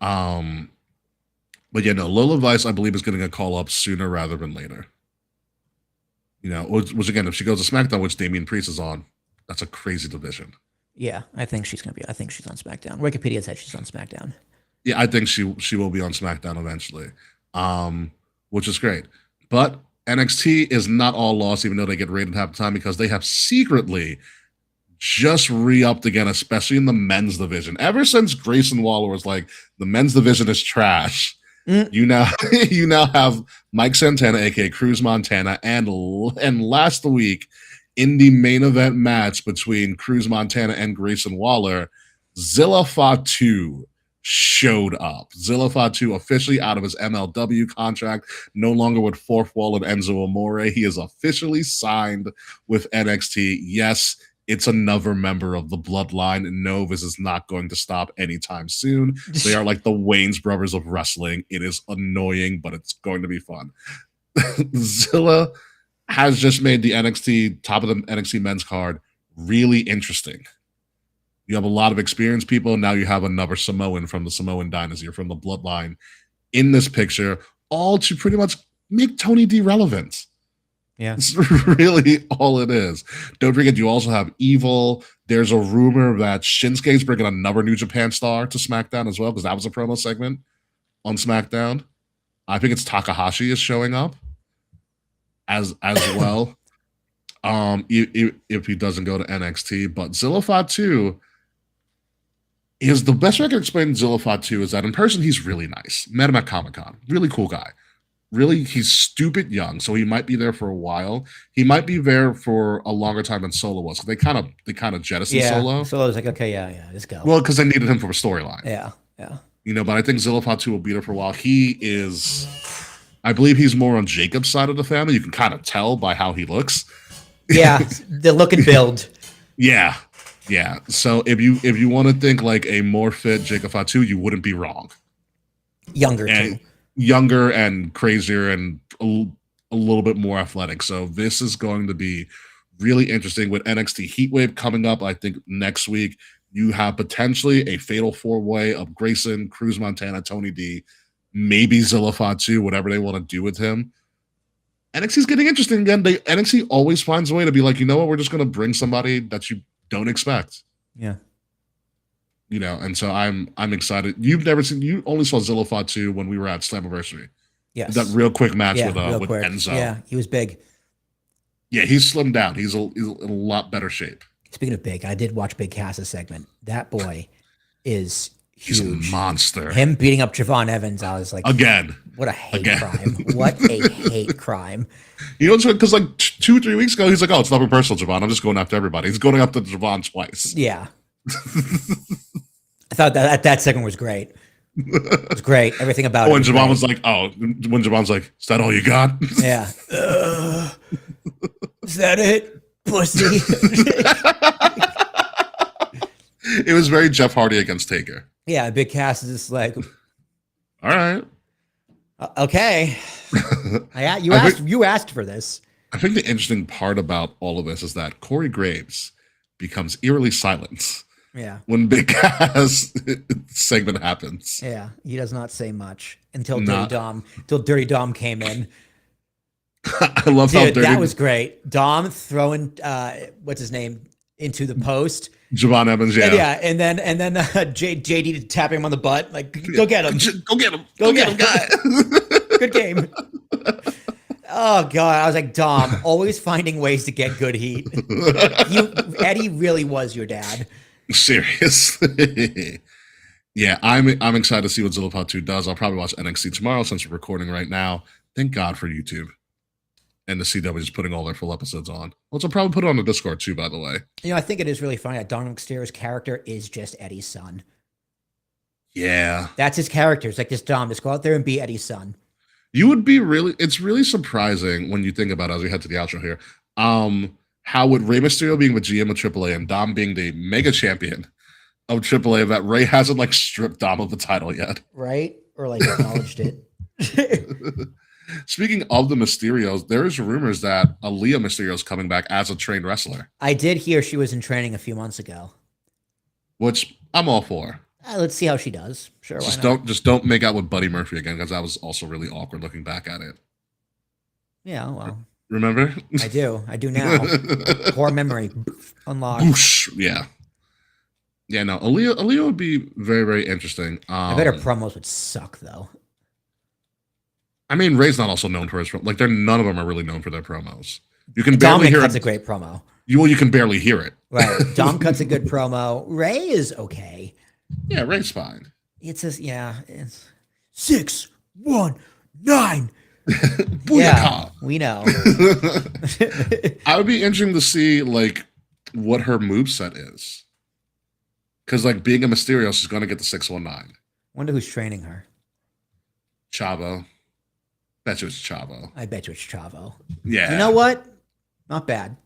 S1: But yeah, no, Lola Vice, I believe, is getting a call up sooner rather than later. You know, which again, if she goes to SmackDown, which Damian Priest is on, that's a crazy division.
S2: Yeah, I think she's on SmackDown. Wikipedia said she's on SmackDown.
S1: Yeah, I think she will be on SmackDown eventually, which is great. But NXT is not all lost, even though they get rated half the time, because they have secretly just re-upped again, especially in the men's division. Ever since Grayson Waller was like, the men's division is trash, you now have Mike Santana, aka Cruz Montana, and last week in the main event match between Cruz Montana and Grayson Waller, Zilla Fatu showed up. Zilla Fatu officially out of his MLW contract, no longer with Fourth Wall and Enzo Amore. He is officially signed with NXT. Yes, it's another member of the bloodline. No, this is not going to stop anytime soon. They are like the Wayans brothers of wrestling. It is annoying, but it's going to be fun. Zilla has just made the NXT, top of the NXT men's card, really interesting. You have a lot of experienced people. Now you have another Samoan from the Samoan dynasty or from the bloodline in this picture, all to pretty much make Tony D relevant.
S2: Yeah.
S1: It's really all it is. Don't forget, you also have Evil. There's a rumor that Shinsuke's bringing another New Japan star to SmackDown as well, because that was a promo segment on SmackDown. I think it's Takahashi is showing up as well. If he doesn't go to NXT. But Zilla Fatu is the best way I can explain Zilla Fatu is that in person, he's really nice. Met him at Comic-Con. Really cool guy. Really, he's stupid young, so he might be there for a while. He might be there for a longer time than Solo was. They kind of jettisoned Solo.
S2: Solo's like, okay, yeah, let's go.
S1: Well, because they needed him for a storyline.
S2: Yeah.
S1: You know, but I think Zilla Fatu will be there for a while. He is, I believe he's more on Jacob's side of the family. You can kind of tell by how he looks.
S2: Yeah, the look and build.
S1: Yeah. So if you want to think like a more fit Jacob Fatu, you wouldn't be wrong. Younger and crazier and a little bit more athletic. So this is going to be really interesting with NXT Heatwave coming up. I think next week you have potentially a fatal four-way of Grayson, Cruz Montana, Tony D, maybe Zilla Fatu, whatever they want to do with him. NXT's getting interesting again. NXT always finds a way to be like, you know what, we're just going to bring somebody that you don't expect.
S2: Yeah.
S1: You know, and so I'm excited. You only saw Zilla Fatu when we were at Slammiversary.
S2: Yes.
S1: That real quick match with
S2: quick.
S1: Enzo.
S2: Yeah, he was big.
S1: Yeah, he's slimmed down. He's in a lot better shape.
S2: Speaking of big, I did watch Big Cass's segment. That boy is huge.
S1: He's a monster.
S2: Him beating up Javon Evans, I was like,
S1: again.
S2: What a hate crime. What a hate crime.
S1: You know, because like 2 or 3 weeks ago, he's like, oh, it's nothing personal, Javon. I'm just going after everybody. He's going after Javon twice.
S2: Yeah. I thought that segment was great. It was great. Everything about it.
S1: When Javon was like, when Javon's like, is that all you got?
S2: Yeah. Is that it? Pussy.
S1: It was very Jeff Hardy against Taker.
S2: Yeah, Big Cass is just like,
S1: all right.
S2: Okay. You asked for this.
S1: I think the interesting part about all of this is that Corey Graves becomes eerily silent.
S2: Yeah.
S1: When Big Cass segment happens.
S2: Yeah, he does not say much until Dirty Dom came in.
S1: I love how Dirty.
S2: That was great. Dom throwing what's his name into the post.
S1: Javon Evans, yeah.
S2: And then JD tapping him on the butt, like, go get him.
S1: Go get him, guy.
S2: Good game. Oh god, I was like, Dom, always finding ways to get good heat. Eddie really was your dad.
S1: Seriously. Yeah, I'm excited to see what Zillipod 2 does. I'll probably watch NXT tomorrow since we're recording right now. Thank God for YouTube. And the CW is putting all their full episodes on. Which I'll probably put it on the Discord too, by the way.
S2: You know, I think it is really funny that Dominic Mysterio's character is just Eddie's son.
S1: Yeah.
S2: That's his character. It's like this Dom, just go out there and be Eddie's son.
S1: It's really surprising when you think about it as we head to the outro here. How with Rey Mysterio being the GM of AAA and Dom being the mega champion of AAA, that Rey hasn't like stripped Dom of the title yet.
S2: Right? Or like acknowledged it.
S1: Speaking of the Mysterios, there is rumors that Aaliyah Mysterio is coming back as a trained wrestler.
S2: I did hear she was in training a few months ago.
S1: Which I'm all for.
S2: Let's see how she does. Sure,
S1: Just don't make out with Buddy Murphy again, because that was also really awkward looking back at it.
S2: Yeah, well.
S1: Remember?
S2: I do now. Poor memory. Unlocked.
S1: Whoosh, yeah. Yeah, no, Aaliyah would be very, very interesting.
S2: I bet her promos would suck, though.
S1: I mean, Ray's not also known for his like. None of them are really known for their promos. You can barely
S2: Dominic
S1: hear
S2: cuts
S1: it.
S2: a great promo.
S1: You can barely hear it.
S2: Right. Dom cuts a good promo. Ray is okay.
S1: Yeah, Ray's fine.
S2: It's 6, 1, 9.
S1: Booyaka.
S2: Yeah, we know.
S1: I would be interesting to see like what her moveset is. Because like being a Mysterio, she's gonna get the 619.
S2: Wonder who's training her.
S1: Chavo. Bet you it's Chavo.
S2: I bet you it's Chavo.
S1: Yeah.
S2: You know what? Not bad.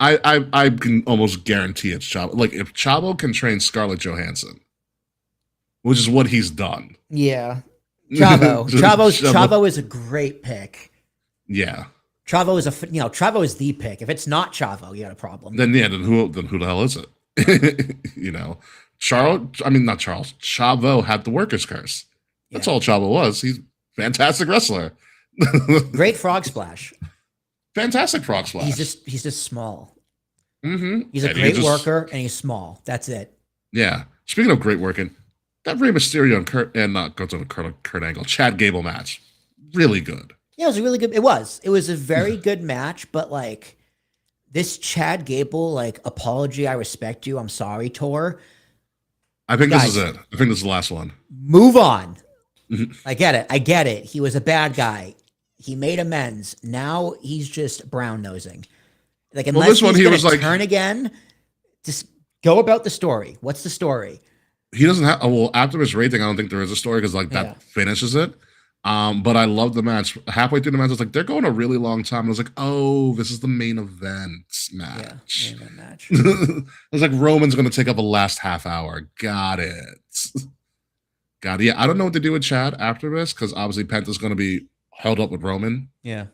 S1: I can almost guarantee it's Chavo. Like if Chavo can train Scarlett Johansson, which is what he's done.
S2: Yeah. Chavo is a great pick.
S1: Yeah.
S2: Chavo is the pick. If it's not Chavo, you got a problem.
S1: Then who the hell is it? Chavo had the worker's curse. That's all Chavo was. He's a fantastic wrestler.
S2: Great frog splash.
S1: Fantastic frog splash.
S2: He's just small.
S1: Mm-hmm.
S2: He's a great worker and he's small. That's it.
S1: Yeah. Speaking of great working, that Rey Mysterio and Kurt Angle, Chad Gable match, really good.
S2: Yeah, it was a really good. It was a very good match, but like this Chad Gable like apology, I respect you, I'm sorry tour.
S1: I think this is it. I think this is the last one.
S2: Move on. I get it. He was a bad guy. He made amends. Now he's just brown nosing. Like unless he's going to turn again, just go about the story. What's the story?
S1: He doesn't have. Well, after his rating, I don't think there is a story because that finishes it. But I love the match. Halfway through the match, I was like, they're going a really long time. I was like, oh, this is the main event match.
S2: Yeah, main event match.
S1: I was like, Roman's going to take up the last half hour. Got it. Yeah, I don't know what to do with Chad after this because obviously Penta's going to be held up with Roman.
S2: Yeah.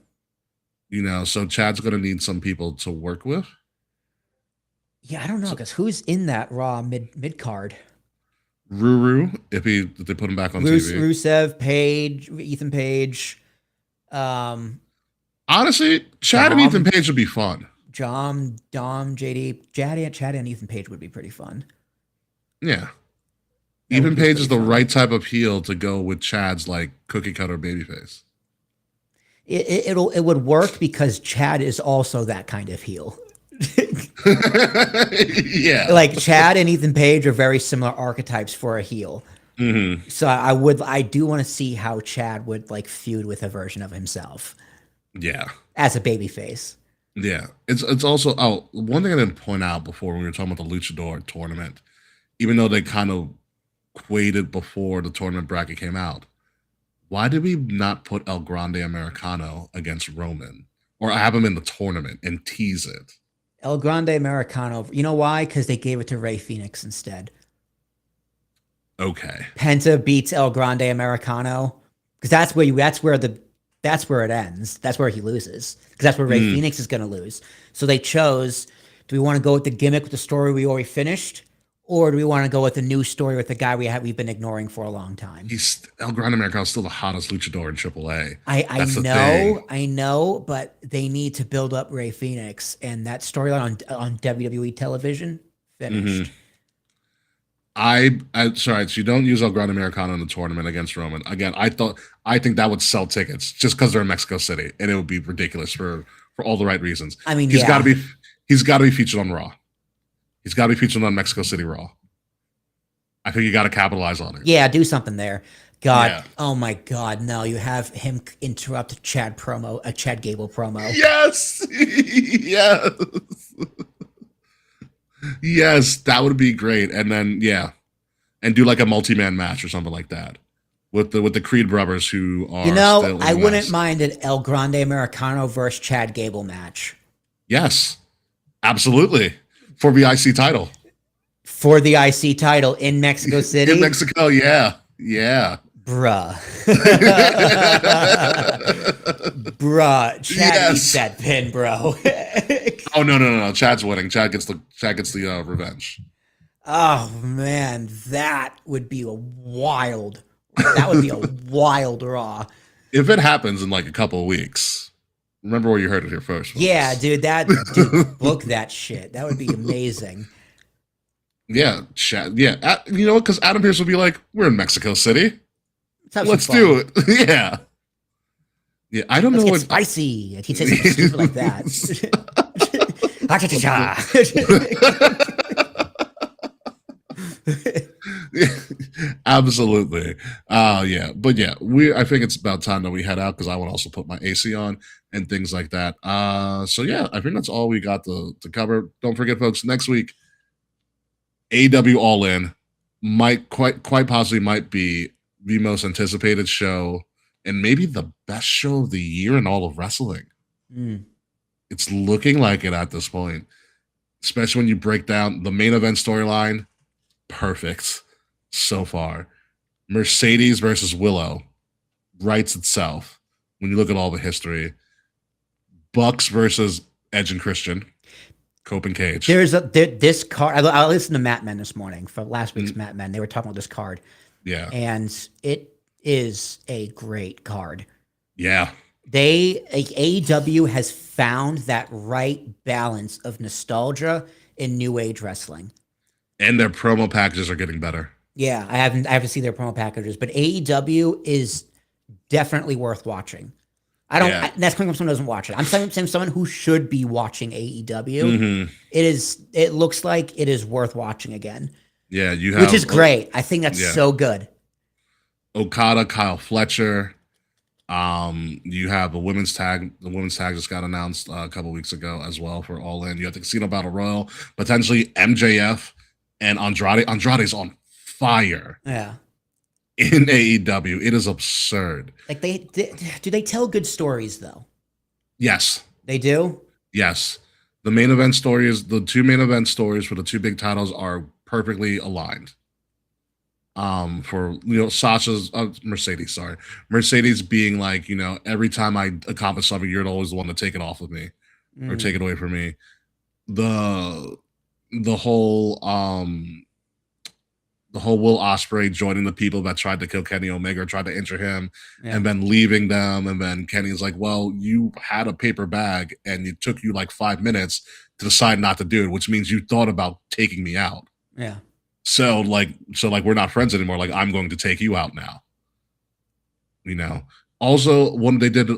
S1: So Chad's going to need some people to work with.
S2: Yeah, I don't know because who's in that Raw mid card?
S1: Ruru, if they put him back on TV.
S2: Rusev, Page, Ethan Page.
S1: Honestly, Chad and Ethan Page would be fun.
S2: Dom, JD, Chad and Ethan Page would be pretty fun.
S1: Yeah. Ethan Page is the right type of heel to go with Chad's like cookie cutter babyface.
S2: It would work because Chad is also that kind of heel.
S1: Yeah.
S2: Like Chad and Ethan Page are very similar archetypes for a heel.
S1: Mm-hmm.
S2: So I do want to see how Chad would like feud with a version of himself.
S1: Yeah.
S2: As a babyface.
S1: Yeah. It's also one thing I didn't point out before when we were talking about the Luchador tournament, even though they kind of waited before the tournament bracket came out. Why did we not put El Grande Americano against Roman or have him in the tournament and tease it?
S2: El Grande Americano. You know why? Because they gave it to Rey Fenix instead.
S1: Okay.
S2: Penta beats El Grande Americano because that's where it ends. That's where he loses because that's where Rey Fenix is going to lose. So they chose: do we want to go with the gimmick with the story we already finished, or do we want to go with the new story with the guy we've been ignoring for a long time?
S1: El Grande Americano is still the hottest luchador in AAA.
S2: I know, but they need to build up Rey Fenix, and that storyline on WWE television finished.
S1: Sorry, so you don't use El Gran Americano in the tournament against Roman. Again, I think that would sell tickets just because they're in Mexico City, and it would be ridiculous for all the right reasons.
S2: I mean,
S1: he's
S2: yeah.
S1: got to be featured on Raw. He's got to be featured on Mexico City Raw. I think you got to capitalize on it.
S2: Yeah, do something there. God,
S1: Yeah.
S2: oh my God, no! You have him interrupt a Chad Gable promo.
S1: Yes, yes, yes. That would be great. And then and do like a multi-man match or something like that with the Creed brothers who are.
S2: You know,
S1: still in
S2: I
S1: the
S2: wouldn't
S1: West.
S2: mind an El Grande Americano versus Chad Gable match
S1: Yes, absolutely, for the IC title
S2: for the IC title in Mexico City.
S1: in Mexico. Yeah.
S2: Bruh. Bruh. Chad eats that pin, bro.
S1: Oh no. Chad's winning. Chad gets the revenge.
S2: Oh man, that would be a wild Raw.
S1: If it happens in like a couple of weeks, remember where you heard it here first. Folks.
S2: Yeah, dude, book that shit. That would be amazing.
S1: Yeah, Chad. Yeah, you know what? Because Adam Pearce will be like, "We're in Mexico City. Let's
S2: fun.
S1: do it." Yeah. Yeah, I don't
S2: Let's
S1: know
S2: get
S1: what
S2: spicy. And he'd say something stupid like that.
S1: Absolutely. Yeah. But yeah, I think it's about time that we head out because I want to also put my AC on and things like that. So yeah, I think that's all we got to cover. Don't forget, folks, next week, AEW All In might quite possibly might be the most anticipated show and maybe the best show of the year in all of wrestling. It's looking like it at this point, especially when you break down the main event storyline. Perfect so far. Mercedes versus Willow writes itself when you look at all the history. Bucks versus Edge and Christian. Cope and Cage.
S2: There's this card. I listened to Matt Men this morning for last week's Matt Men. They were talking about this card.
S1: Yeah.
S2: And it is a great card.
S1: Yeah.
S2: AEW has found that right balance of nostalgia in New Age wrestling.
S1: And their promo packages are getting better.
S2: Yeah, I haven't seen their promo packages, but AEW is definitely worth watching. That's coming from someone who doesn't watch it. I'm saying someone who should be watching AEW.
S1: Mm-hmm.
S2: It looks like it is worth watching again.
S1: Yeah, you have,
S2: which is great. I think that's so good.
S1: Okada, Kyle Fletcher. You have the women's tag. The women's tag just got announced a couple weeks ago as well for All In. You have the Casino Battle Royal, potentially MJF and Andrade. Andrade's on fire.
S2: Yeah.
S1: In AEW, it is absurd.
S2: Like do they tell good stories though?
S1: Yes,
S2: they do.
S1: Yes, the two main event stories for the two big titles are perfectly aligned. For Sasha's Mercedes being like, every time I accomplish something, you're always the one to take it off of me or take it away from me. The whole Will Ospreay joining the people that tried to kill Kenny Omega or tried to injure him and then leaving them. And then Kenny's like, well, you had a paper bag and it took you like 5 minutes to decide not to do it, which means you thought about taking me out.
S2: Yeah.
S1: So we're not friends anymore. Like, I'm going to take you out now. Also, one they did,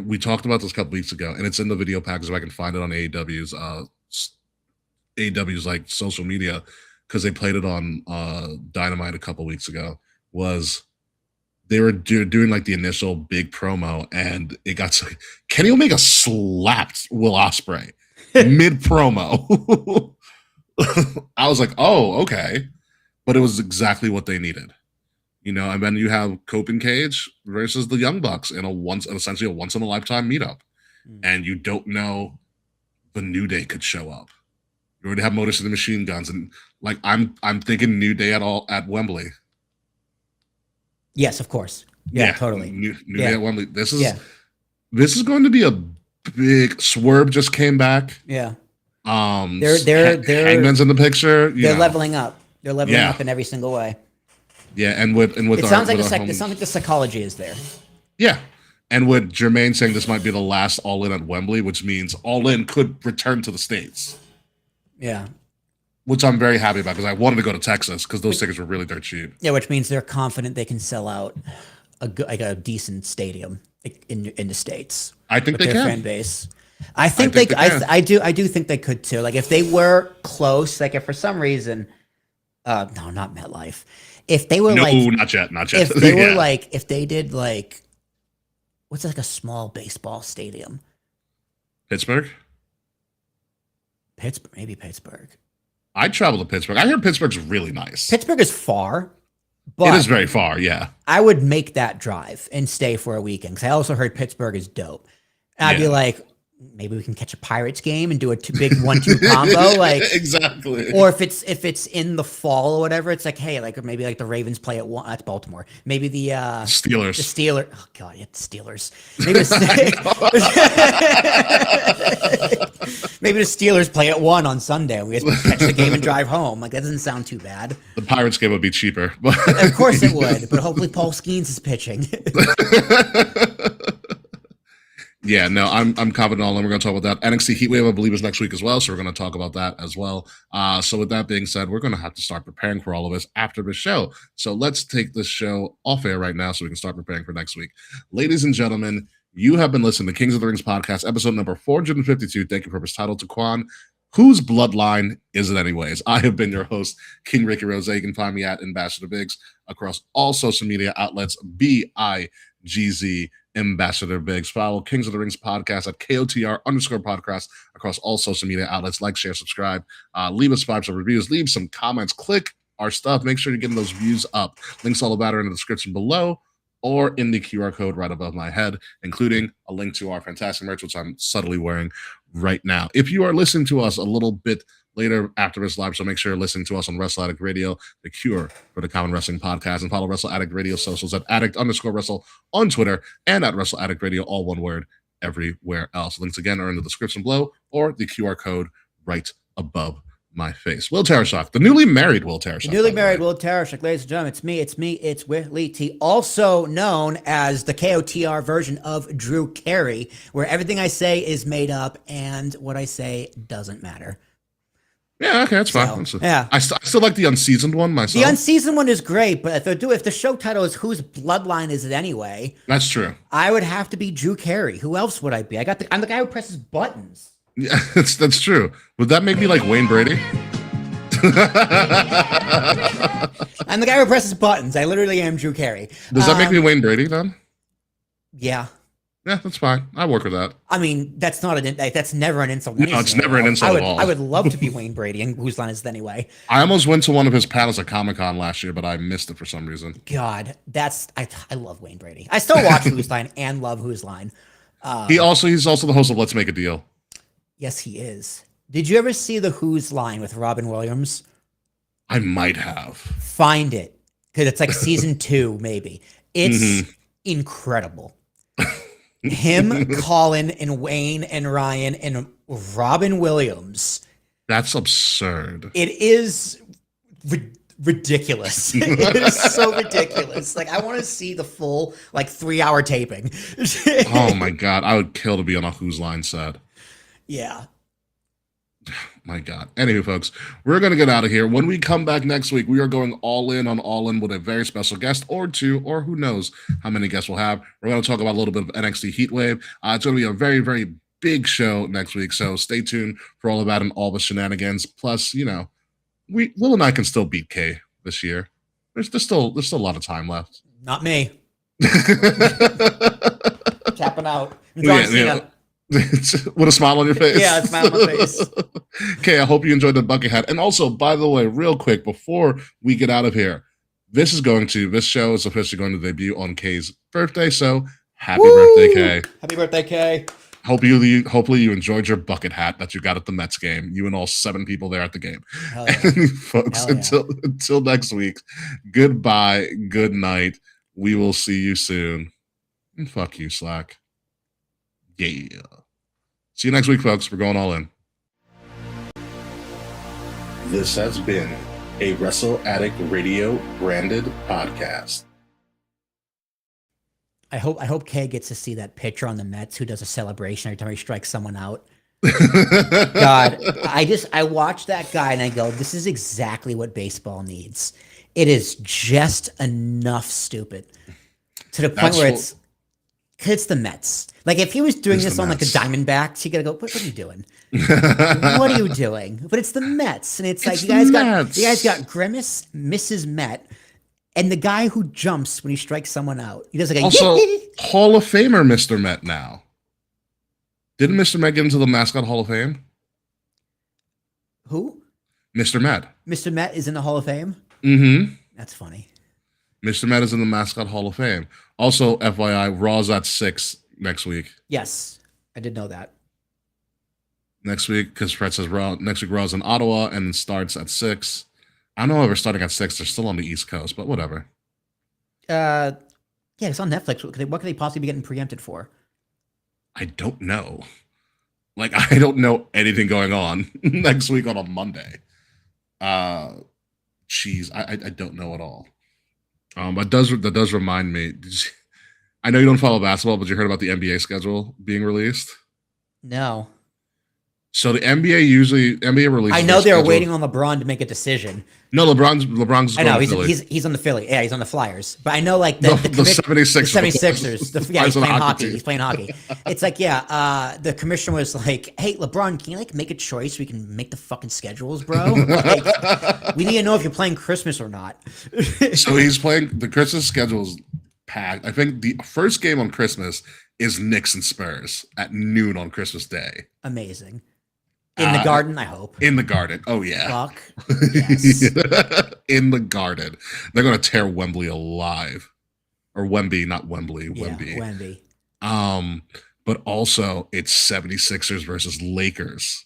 S1: we talked about this a couple weeks ago, and it's in the video package if I can find it on AEW's like social media, because they played it on Dynamite a couple weeks ago. Was they were doing like the initial big promo, and it got so Kenny Omega slapped Will Ospreay mid promo. I was like, oh, okay. But it was exactly what they needed. And then you have Cope and Cage versus the Young Bucks in essentially a once in a lifetime meetup. And you don't know the New Day could show up. You already have Motor City Machine Guns, and like I'm thinking New Day at Wembley.
S2: Yes, of course. Yeah, totally.
S1: New Day at Wembley. This is going to be a big Swerve just came back.
S2: Yeah.
S1: They're Hangman's in the picture.
S2: They're leveling up. They're leveling up in every single way.
S1: Yeah, and with
S2: it sounds like the psychology is there.
S1: Yeah, and with Jermaine saying this might be the last All In at Wembley, which means All In could return to the States.
S2: Yeah,
S1: which I'm very happy about because I wanted to go to Texas because those tickets were really dirt cheap.
S2: Yeah, which means they're confident they can sell out a decent stadium in the States.
S1: I think
S2: with
S1: they
S2: their
S1: can.
S2: fan base. I think they.
S1: can.
S2: I do think they could too. Like if they were close, like if for some reason, no, not MetLife. If they were
S1: No,
S2: like,
S1: not yet.
S2: if they were
S1: Yeah.
S2: like, if they did like, what's like a small baseball stadium?
S1: Pittsburgh.
S2: Pittsburgh, maybe Pittsburgh.
S1: I'd travel to Pittsburgh. I hear Pittsburgh's really nice.
S2: Pittsburgh is far, but
S1: It is very far, yeah.
S2: I would make that drive and stay for a weekend because I also heard Pittsburgh is dope. And I'd be
S1: Yeah.
S2: like, maybe we can catch a Pirates game and do a big 1-2 combo, like
S1: exactly.
S2: Or if it's in the fall or whatever, it's like, hey, like maybe like the Ravens play at one. That's Baltimore. Maybe the
S1: Steelers.
S2: The Steelers. Oh god, yeah, the Steelers. Maybe maybe the Steelers play at 1 on Sunday. And we just catch the game and drive home. Like that doesn't sound too bad.
S1: The Pirates game would be cheaper. But
S2: Of course it would, but hopefully Paul Skeens is pitching.
S1: yeah, no, I'm confident all in. We're going to talk about that. NXT Heatwave, I believe, is next week as well, so we're going to talk about that as well. So with that being said, we're going to have to start preparing for all of this after the show. So let's take this show off air right now so we can start preparing for next week. Ladies and gentlemen, you have been listening to Kings of the Rings podcast, episode number 452. Thank you for this title to Quan. Whose bloodline is it anyways? I have been your host, King Ricky Rose. You can find me at Ambassador Biggs across all social media outlets, BIGZ Ambassador Biggs. Follow Kings of the Rings podcast at KOTR_podcast across all social media outlets. Like, share, subscribe. Leave us 5-star reviews. Leave some comments. Click our stuff. Make sure you're getting those views up. Links all about it in the description below or in the QR code right above my head, including a link to our fantastic merch, which I'm subtly wearing right now. If you are listening to us a little bit later after this live, so make sure you're listening to us on Wrestle Addict Radio, the cure for the common wrestling podcast, and follow Wrestle Addict Radio socials at addict_wrestle on Twitter and at Wrestle Addict Radio, all one word, everywhere else. Links again are in the description below or the QR code right above my face. Will Tarashuk, the newly married Will Tarashuk.
S2: The newly married Will Tarashuk, ladies and gentlemen, it's Willie T, also known as the KOTR version of Drew Carey, where everything I say is made up and what I say doesn't matter.
S1: Yeah, okay, that's fine.
S2: Yeah.
S1: I still like the unseasoned one myself.
S2: The unseasoned one is great, but if the show title is Whose Bloodline Is It Anyway?
S1: That's true.
S2: I would have to be Drew Carey. Who else would I be? I'm the guy who presses buttons.
S1: Yeah, that's true. Would that make me like Wayne Brady?
S2: I'm the guy who presses buttons. I literally am Drew Carey.
S1: Does that make me Wayne Brady then?
S2: Yeah.
S1: Yeah, that's fine. I work with that.
S2: I mean, that's never an insult.
S1: No, it's never an insult at all.
S2: I would love to be Wayne Brady, and Whose Line Is It Anyway?
S1: I almost went to one of his panels at Comic-Con last year, but I missed it for some reason.
S2: God, I love Wayne Brady. I still watch Whose Line and love Whose Line.
S1: He's also the host of Let's Make a Deal.
S2: Yes, he is. Did you ever see the Whose Line with Robin Williams?
S1: I might have.
S2: Find it, because it's like season 2, maybe. It's incredible. Him, Colin, and Wayne, and Ryan, and Robin Williams.
S1: That's absurd.
S2: It is ridiculous. It is so ridiculous. Like, I want to see the full, 3-hour taping.
S1: Oh my God. I would kill to be on a Whose Line set.
S2: Yeah.
S1: My God. Anywho, folks, we're going to get out of here. When we come back next week, we are going all in with a very special guest or two, or who knows how many guests we'll have. We're going to talk about a little bit of NXT Heatwave. It's going to be a very, very big show next week, so stay tuned for all about and all the shenanigans. Plus, Will and I can still beat Kay this year. There's still a lot of time left.
S2: Not me. Tapping out. John Cena.
S1: With a smile on your face.
S2: Yeah, a smile on my face.
S1: Okay, I hope you enjoyed the bucket hat. And also, by the way, real quick, before we get out of here, this show is officially going to debut on Kay's birthday, so happy birthday, Kay.
S2: Happy birthday, Kay.
S1: Hopefully you enjoyed your bucket hat that you got at the Mets game. You and all 7 people there at the game.
S2: Hell yeah.
S1: Folks, until next week, goodbye, good night. We will see you soon. And fuck you, Slack. Yeah. See you next week, folks. We're going all in. This has been a Wrestle Addict Radio branded podcast.
S2: I hope Kay gets to see that pitcher on the Mets who does a celebration every time he strikes someone out. God, I watch that guy and I go, this is exactly what baseball needs. It is just enough stupid to the point
S1: That's
S2: where
S1: what-
S2: it's 'cause it's the Mets. Like if he was doing
S1: It's
S2: this
S1: the
S2: on like the
S1: Mets.
S2: Diamondbacks, you gotta go. What are you doing? What are you doing? But it's the Mets, and it's like
S1: It's
S2: you
S1: the
S2: guys
S1: Mets.
S2: got Grimace, Mrs. Met, and the guy who jumps when he strikes someone out. He does like a
S1: Also, Hall of Famer Mr. Met now. Didn't Mr. Met get into the mascot Hall of Fame?
S2: who?
S1: Mr. Met.
S2: Mr. Met is in the Hall of Fame.
S1: Mm-hmm.
S2: That's funny.
S1: Mr. Met is in the mascot Hall of Fame. Also, FYI, Raw's at 6 next week.
S2: Yes, I did know that.
S1: Next week, because Fred says Raw. Next week, Raw's in Ottawa and starts at 6. I don't know if they're starting at 6. They're still on the East Coast, but whatever.
S2: Yeah, it's on Netflix. What could they possibly be getting preempted for?
S1: I don't know. Like, I don't know anything going on next week on a Monday. Jeez, I don't know at all. That does remind me. I know you don't follow basketball, but you heard about the NBA schedule being released.
S2: No,
S1: So the NBA releases.
S2: I know
S1: their
S2: they were
S1: schedule.
S2: waiting on LeBron to make a decision.
S1: No, LeBron's.
S2: I know
S1: going to Philly.
S2: he's on the Philly. Yeah, he's on the Flyers. But I know like
S1: The
S2: the
S1: 76ers.
S2: The 76ers. Yeah, he's
S1: Plays on
S2: playing
S1: the hockey
S2: hockey.
S1: team.
S2: He's playing hockey. It's like, yeah, the commissioner was like, hey, LeBron, can you like make a choice? We can make the fucking schedules, bro. Like, we need to know if you're playing Christmas or not.
S1: So he's playing the Christmas schedule's packed. I think the first game on Christmas is Knicks and Spurs at noon on Christmas Day.
S2: Amazing. In the Garden, I hope.
S1: In the Garden. Oh yeah.
S2: Fuck. Yes.
S1: In the Garden. They're gonna tear Wembley alive. Or Wemby, not Wembley.
S2: Yeah,
S1: Wemby.
S2: Wemby.
S1: But also it's 76ers versus Lakers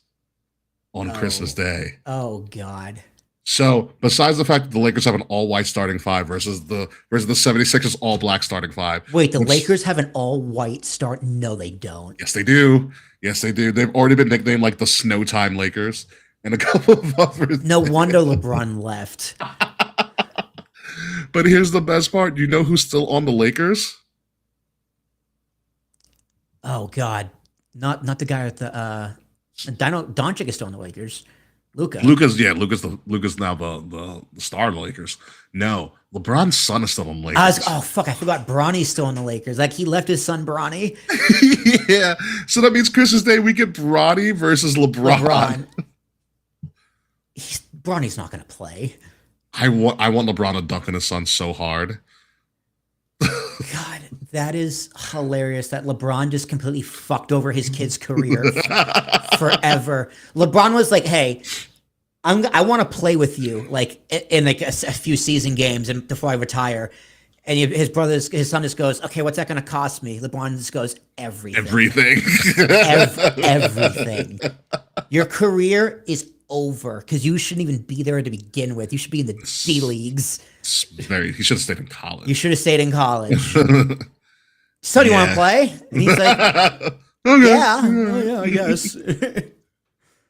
S1: on Christmas Day.
S2: Oh God.
S1: So besides the fact that the Lakers have an all-white starting five versus the 76ers all-black starting five.
S2: Wait, the
S1: which-
S2: Lakers have an all-white start? No, they don't.
S1: Yes, they do. Yes, they do. They've already been nicknamed like the Snowtime Lakers and a couple of others.
S2: No wonder LeBron left.
S1: But here's the best part. You know who's still on the Lakers?
S2: Oh God. Not the guy with the Doncic is still on the Lakers.
S1: Luka's now the star of the Lakers. No, LeBron's son is still on the Lakers.
S2: Oh fuck! I forgot Bronny's still on the Lakers. Like he left his son Bronny.
S1: Yeah. So that means Christmas Day we get Bronny versus LeBron.
S2: Bronny's not going to play.
S1: I want LeBron to dunk on his son so hard.
S2: God, that is hilarious. That LeBron just completely fucked over his kid's career forever. LeBron was like, "Hey, I want to play with you, like in like a few season games, and before I retire." And his son just goes, "Okay, what's that going to cost me?" LeBron just goes, "Everything, everything. Your career is over because you shouldn't even be there to begin with. You should be in the D leagues.
S1: He should have stayed in college.
S2: You should have stayed in college." So do you want to play? And he's like,
S1: Okay.
S2: "Yeah, oh, yeah, I guess."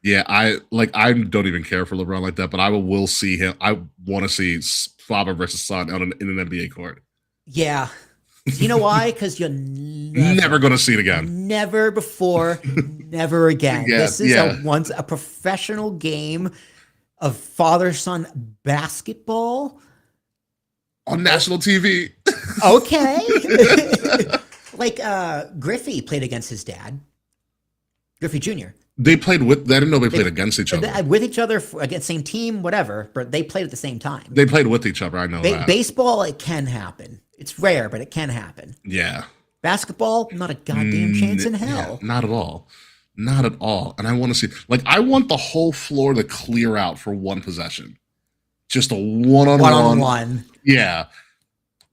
S1: Yeah, I don't even care for LeBron like that, but I will see him. I want to see father versus son in an NBA court.
S2: Yeah. You know why? Because you're
S1: Never going to see it again.
S2: never before, never again.
S1: Yeah,
S2: This is
S1: yeah.
S2: a professional game of father-son basketball.
S1: On national TV.
S2: Okay. Like Griffey played against his dad. Griffey Jr.
S1: They didn't know they played against each other.
S2: With each other against same team, whatever, but they played at the same time.
S1: They played with each other. I know that.
S2: Baseball, it can happen. It's rare, but it can happen.
S1: Yeah.
S2: Basketball, not a goddamn chance in hell.
S1: Yeah, not at all. Not at all. And I want to see, I want the whole floor to clear out for one possession. Just a one-on-one.
S2: One-on-one.
S1: Yeah.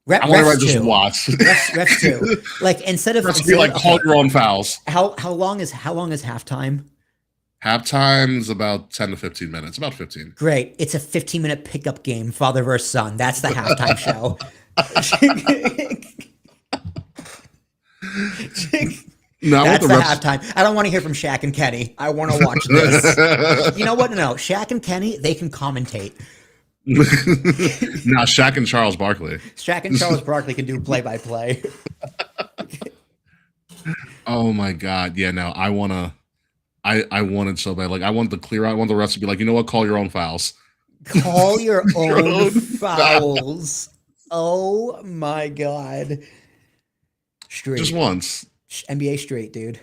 S2: I
S1: want to just watch.
S2: Refs too. Like instead of
S1: call your own fouls.
S2: How long is halftime?
S1: Halftime's about 10 to 15 minutes. About 15.
S2: Great. It's a 15-minute pickup game, father versus son. That's the halftime show.
S1: No,
S2: That's the halftime. I don't want to hear from Shaq and Kenny. I want to watch this. You know what? No, Shaq and Kenny, they can commentate.
S1: Nah, Shaq and Charles Barkley.
S2: Shaq and Charles Barkley can do play-by-play.
S1: Oh my God. Yeah, no, I want to I wanted so bad. Like I want the clear out. I want the refs to be like, you know what? Call your own fouls.
S2: Call your
S1: Your
S2: own
S1: own
S2: fouls. Oh my god.
S1: Just
S2: Straight.
S1: once.
S2: NBA straight, dude.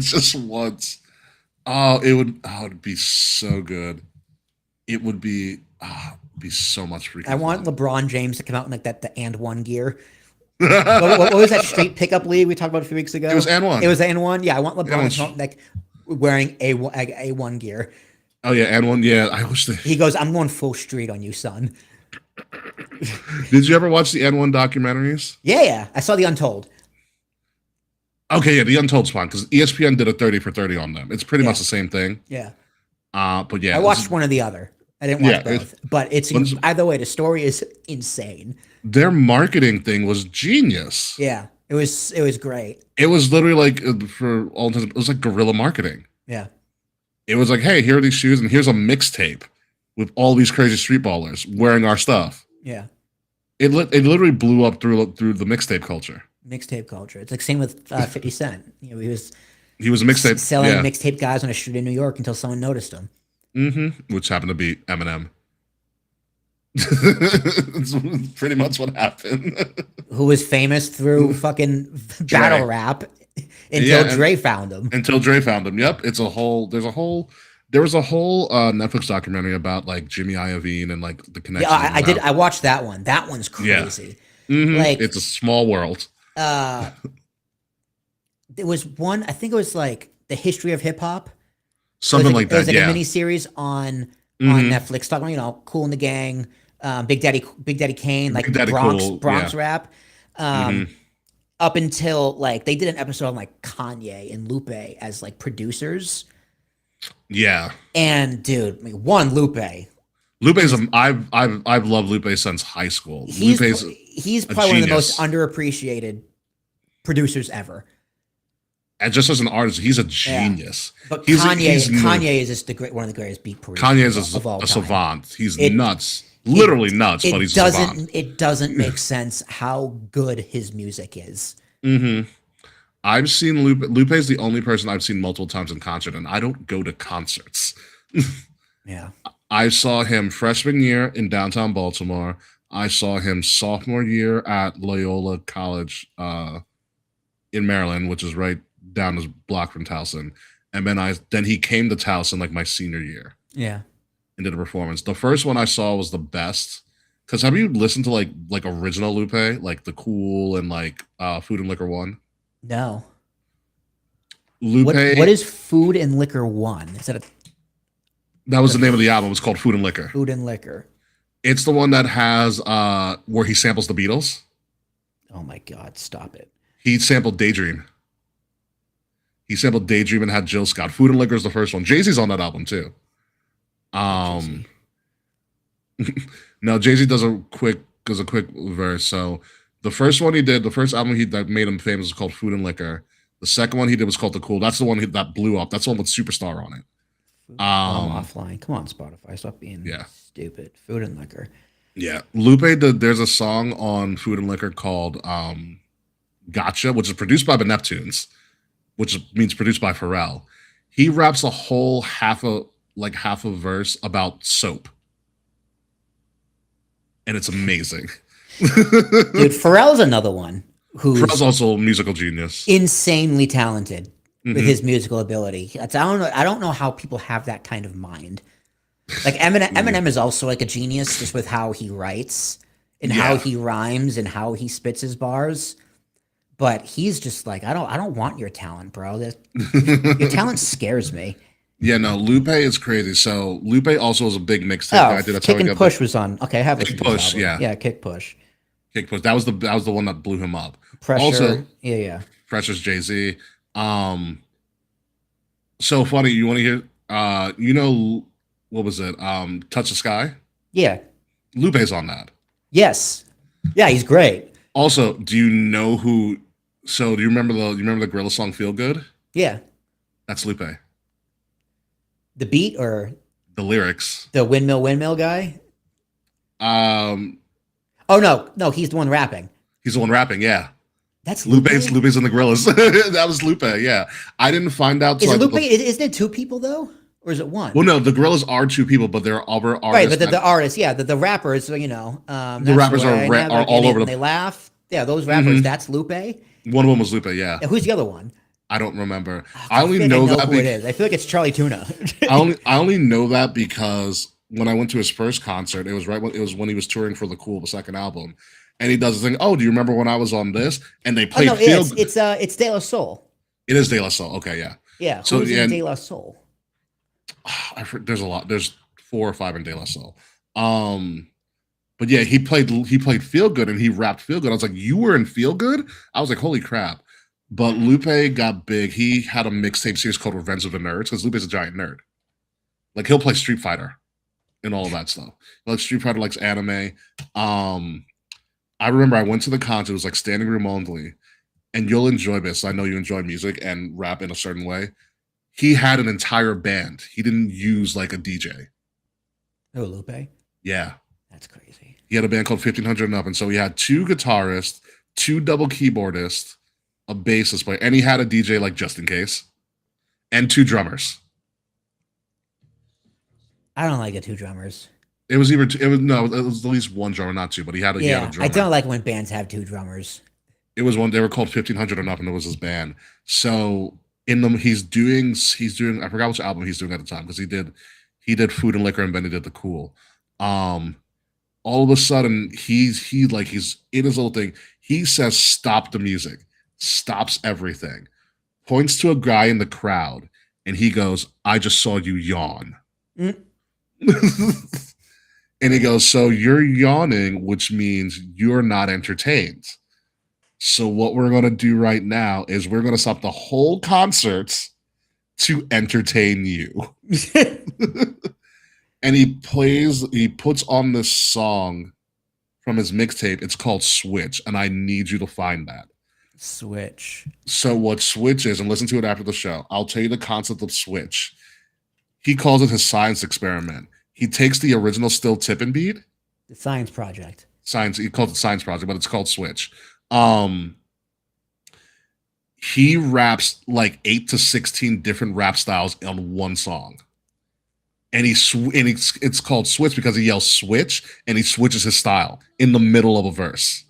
S1: Just once. Oh, it would. Oh, it'd be so good. It would be. Be so much freaking.
S2: I want
S1: fun.
S2: LeBron James to come out in like that the and one gear. What was that street pickup league we talked about a few weeks ago?
S1: It was and one.
S2: It was and one. Yeah, I want LeBron
S1: And
S2: to come out like wearing a one gear.
S1: Oh yeah, and one. Yeah, I wish they.
S2: He goes, "I'm going full street on you, son."
S1: Did you ever watch the N1 documentaries?
S2: Yeah. I saw the Untold.
S1: Okay, yeah, the Untold's fine because ESPN did a 30 for 30 on them. It's pretty
S2: Yeah.
S1: much the same thing.
S2: Yeah.
S1: But yeah,
S2: I watched one or the other. I didn't watch both, but it's either way. The story is insane.
S1: Their marketing thing was genius.
S2: Yeah, it was great.
S1: It was literally like for all intents, it was like guerrilla marketing.
S2: Yeah,
S1: It was like, hey, here are these shoes, and here's a mixtape with all these crazy street ballers wearing our stuff.
S2: yeah.
S1: It literally blew up through the mixtape culture.
S2: Mixtape culture. It's like same with 50 Cent. You know, he was
S1: a mixtape
S2: selling
S1: yeah.
S2: mixtape guys on a street in New York until someone noticed him.
S1: Which happened to be Eminem. It's pretty much what happened.
S2: Who was famous through fucking battle rap until Dre found him.
S1: Until Dre found him. Yep. There was a whole Netflix documentary about like Jimmy Iovine and like the connection.
S2: Yeah, I did. I watched that one. That one's crazy.
S1: Yeah.
S2: Like
S1: it's a small world.
S2: There was one. I think it was like the history of hip hop.
S1: Something like that.
S2: It was like
S1: yeah.
S2: a mini series on Netflix talking about Cool and the Gang, Big Daddy Kane, like Bronx rap. Up until like they did an episode on like Kanye and Lupe as like producers.
S1: Yeah.
S2: And dude, I mean, Lupe.
S1: I've loved Lupe since high school.
S2: He's probably one of the most underappreciated producers ever.
S1: And just as an artist, he's a genius.
S2: Yeah. But Kanye is just one of the greatest beat producers.
S1: Kanye is
S2: of all time.
S1: Savant. He's nuts. Literally nuts, but he's a savant.
S2: It doesn't make sense how good his music is.
S1: I've seen Lupe. Lupe is the only person I've seen multiple times in concert, and I don't go to concerts.
S2: Yeah.
S1: I saw him freshman year in downtown Baltimore. I saw him sophomore year at Loyola College in Maryland, which is right down this block from Towson. And then he came to Towson like my senior year.
S2: Yeah.
S1: And did a performance. The first one I saw was the best. Because have you listened to like original Lupe, like the Cool and like Food and Liquor One?
S2: No.
S1: Lupe.
S2: What is Food and Liquor One? Is that
S1: that was the name of the album. It was called Food and Liquor.
S2: Food and Liquor.
S1: It's the one that has where he samples the Beatles.
S2: Oh my God! Stop it.
S1: He sampled Daydream. He sampled Daydream and had Jill Scott. Food and Liquor is the first one. Jay-Z's on that album too. No, Jay-Z does a quick verse. So the first one he did, the first album that made him famous was called Food and Liquor. The second one he did was called The Cool. That's the one that blew up. That's the one with Superstar on it.
S2: I'm offline. Come on, Spotify. Stop being stupid. Food and Liquor.
S1: Yeah. Lupe, there's a song on Food and Liquor called Gotcha, which is produced by the Neptunes, which means produced by Pharrell. He raps a whole half a verse about soap. And it's amazing.
S2: Dude, Pharrell's another one
S1: Pharrell's also a musical genius.
S2: Insanely talented with his musical ability. I don't know how people have that kind of mind. Like Eminem is also like a genius just with how he writes and how he rhymes and how he spits his bars. But he's just like, I don't want your talent, bro. Your talent scares me.
S1: Yeah, no, Lupe is crazy. So Lupe also was a big mixtape guy.
S2: Kick and Push was on. Okay, I have
S1: Kick Push. Yeah,
S2: Kick Push.
S1: Kick Push. That was the one that blew him up.
S2: Pressure.
S1: Also,
S2: yeah.
S1: Pressure's Jay-Z. So funny. You want to hear? What was it? Touch the Sky.
S2: Yeah.
S1: Lupe's on that.
S2: Yes. Yeah, he's great.
S1: Also, do you know who? So do you remember the Gorilla song "Feel Good"?
S2: Yeah.
S1: That's Lupe.
S2: The beat or
S1: the lyrics?
S2: The windmill guy.
S1: Oh
S2: no, he's the one rapping.
S1: He's the one rapping. Yeah.
S2: That's Lupe.
S1: Lupe's in the Gorillas. That was Lupe. Yeah, I didn't find out.
S2: Is it Lupe? Isn't it two people though, or is it one?
S1: Well, no, the Gorillas are two people, but they're other artists.
S2: Right, but the artists, yeah, the rappers, the
S1: rappers are all over.
S2: They laugh. Yeah, those rappers. That's Lupe.
S1: One of them was Lupe. Yeah.
S2: Who's the other one?
S1: I don't remember. I only know that
S2: who it is. I feel like it's Charlie Tuna.
S1: I only know that because when I went to his first concert, it was when he was touring for the the second album, and he does the thing. Oh, do you remember when I was on this? And they played.
S2: It's De La Soul.
S1: It is De La Soul. Okay, yeah.
S2: Yeah. So who's in De La Soul?
S1: There's a lot. There's 4 or 5 in De La Soul. But yeah, he played Feel Good and he rapped Feel Good. I was like, you were in Feel Good? I was like, holy crap. But Lupe got big. He had a mixtape series called Revenge of the Nerds because Lupe's a giant nerd. Like he'll play Street Fighter and all of that stuff. Like Street Fighter, likes anime. I remember I went to the concert. It was like standing room only, and you'll enjoy this. I know you enjoy music and rap in a certain way. He had an entire band. He didn't use like a DJ.
S2: Oh, Lupe?
S1: Yeah.
S2: That's crazy.
S1: He had a band called 1500 and Up, and so he had 2 guitarists, 2 double keyboardists, a bassist player, and he had a DJ like just in case, and 2 drummers.
S2: I don't like it 2 drummers.
S1: It was at least 1 drummer, not 2, but he had a drummer.
S2: I don't like when bands have 2 drummers.
S1: It was one. They were called 1500 and Up, and it was his band. So in them, he's doing. I forgot which album he's doing at the time because he did Food and Liquor, and then he did The Cool. All of a sudden, he's in his little thing. He says, "Stop the music," stops everything, points to a guy in the crowd, and he goes, "I just saw you yawn." And he goes, "So you're yawning, which means you're not entertained. So what we're going to do right now is we're going to stop the whole concert to entertain you." And he puts on this song from his mixtape. It's called Switch, and I need you to find that.
S2: Switch.
S1: So what Switch is, and listen to it after the show, I'll tell you the concept of Switch. He calls it his science experiment. He takes the original Still Tippin' beat.
S2: The Science Project.
S1: He calls it Science Project, but it's called Switch. He raps like 8 to 16 different rap styles on one song. And it's called Switch because he yells switch and he switches his style in the middle of a verse.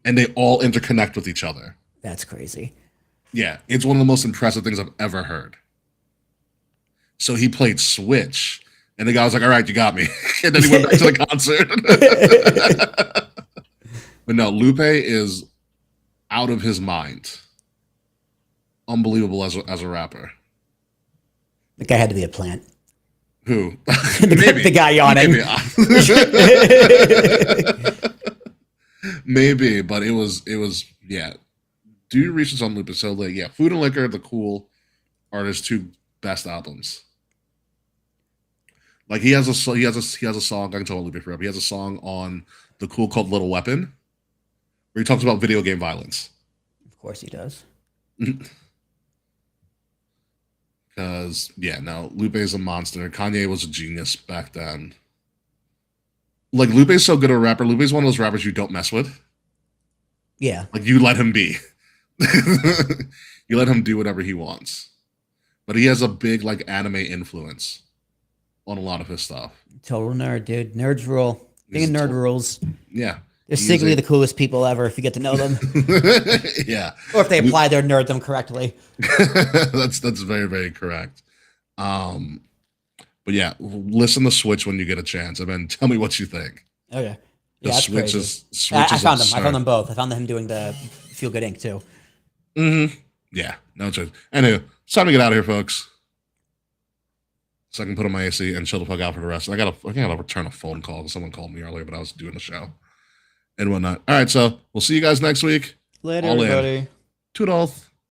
S1: And they all interconnect with each other.
S2: That's crazy.
S1: Yeah, it's one of the most impressive things I've ever heard. So he played Switch, and the guy was like, "All right, you got me." And then he went back to the concert. But no, Lupe is out of his mind. Unbelievable as a rapper.
S2: The guy had to be a plant.
S1: Who?
S2: Maybe. The guy yawning.
S1: Maybe, but it was yeah. Do your research on Lupe. So like, yeah, Food and Liquor, The Cool are his 2 best albums. Like he has a song. I can tell Lupe forever. He has a song on The Cool called Little Weapon, where he talks about video game violence.
S2: Of course he does.
S1: Because Lupe is a monster. Kanye was a genius back then. Like Lupe's so good a rapper. Lupe's one of those rappers you don't mess with.
S2: Yeah.
S1: Like you let him be. You let him do whatever he wants. But he has a big like anime influence on a lot of his stuff.
S2: Total nerd, dude. Nerds rule. Being nerd rules.
S1: Yeah.
S2: They're secretly the coolest people ever if you get to know them.
S1: Yeah.
S2: Or if they apply their nerddom correctly.
S1: That's very, very correct. But yeah, listen to Switch when you get a chance and then tell me what you think.
S2: Okay.
S1: Yeah,
S2: Switch
S1: is
S2: I found them. I found them both. I found him doing the Feel Good Inc. too.
S1: Mm-hmm. Yeah, no choice. Anyway, it's time to get out of here, folks. So I can put on my AC and chill the fuck out for the rest. I gotta return a phone call. Someone called me earlier, but I was doing the show and whatnot. All right, so we'll see you guys next week.
S2: Later, everybody.
S1: Toodles.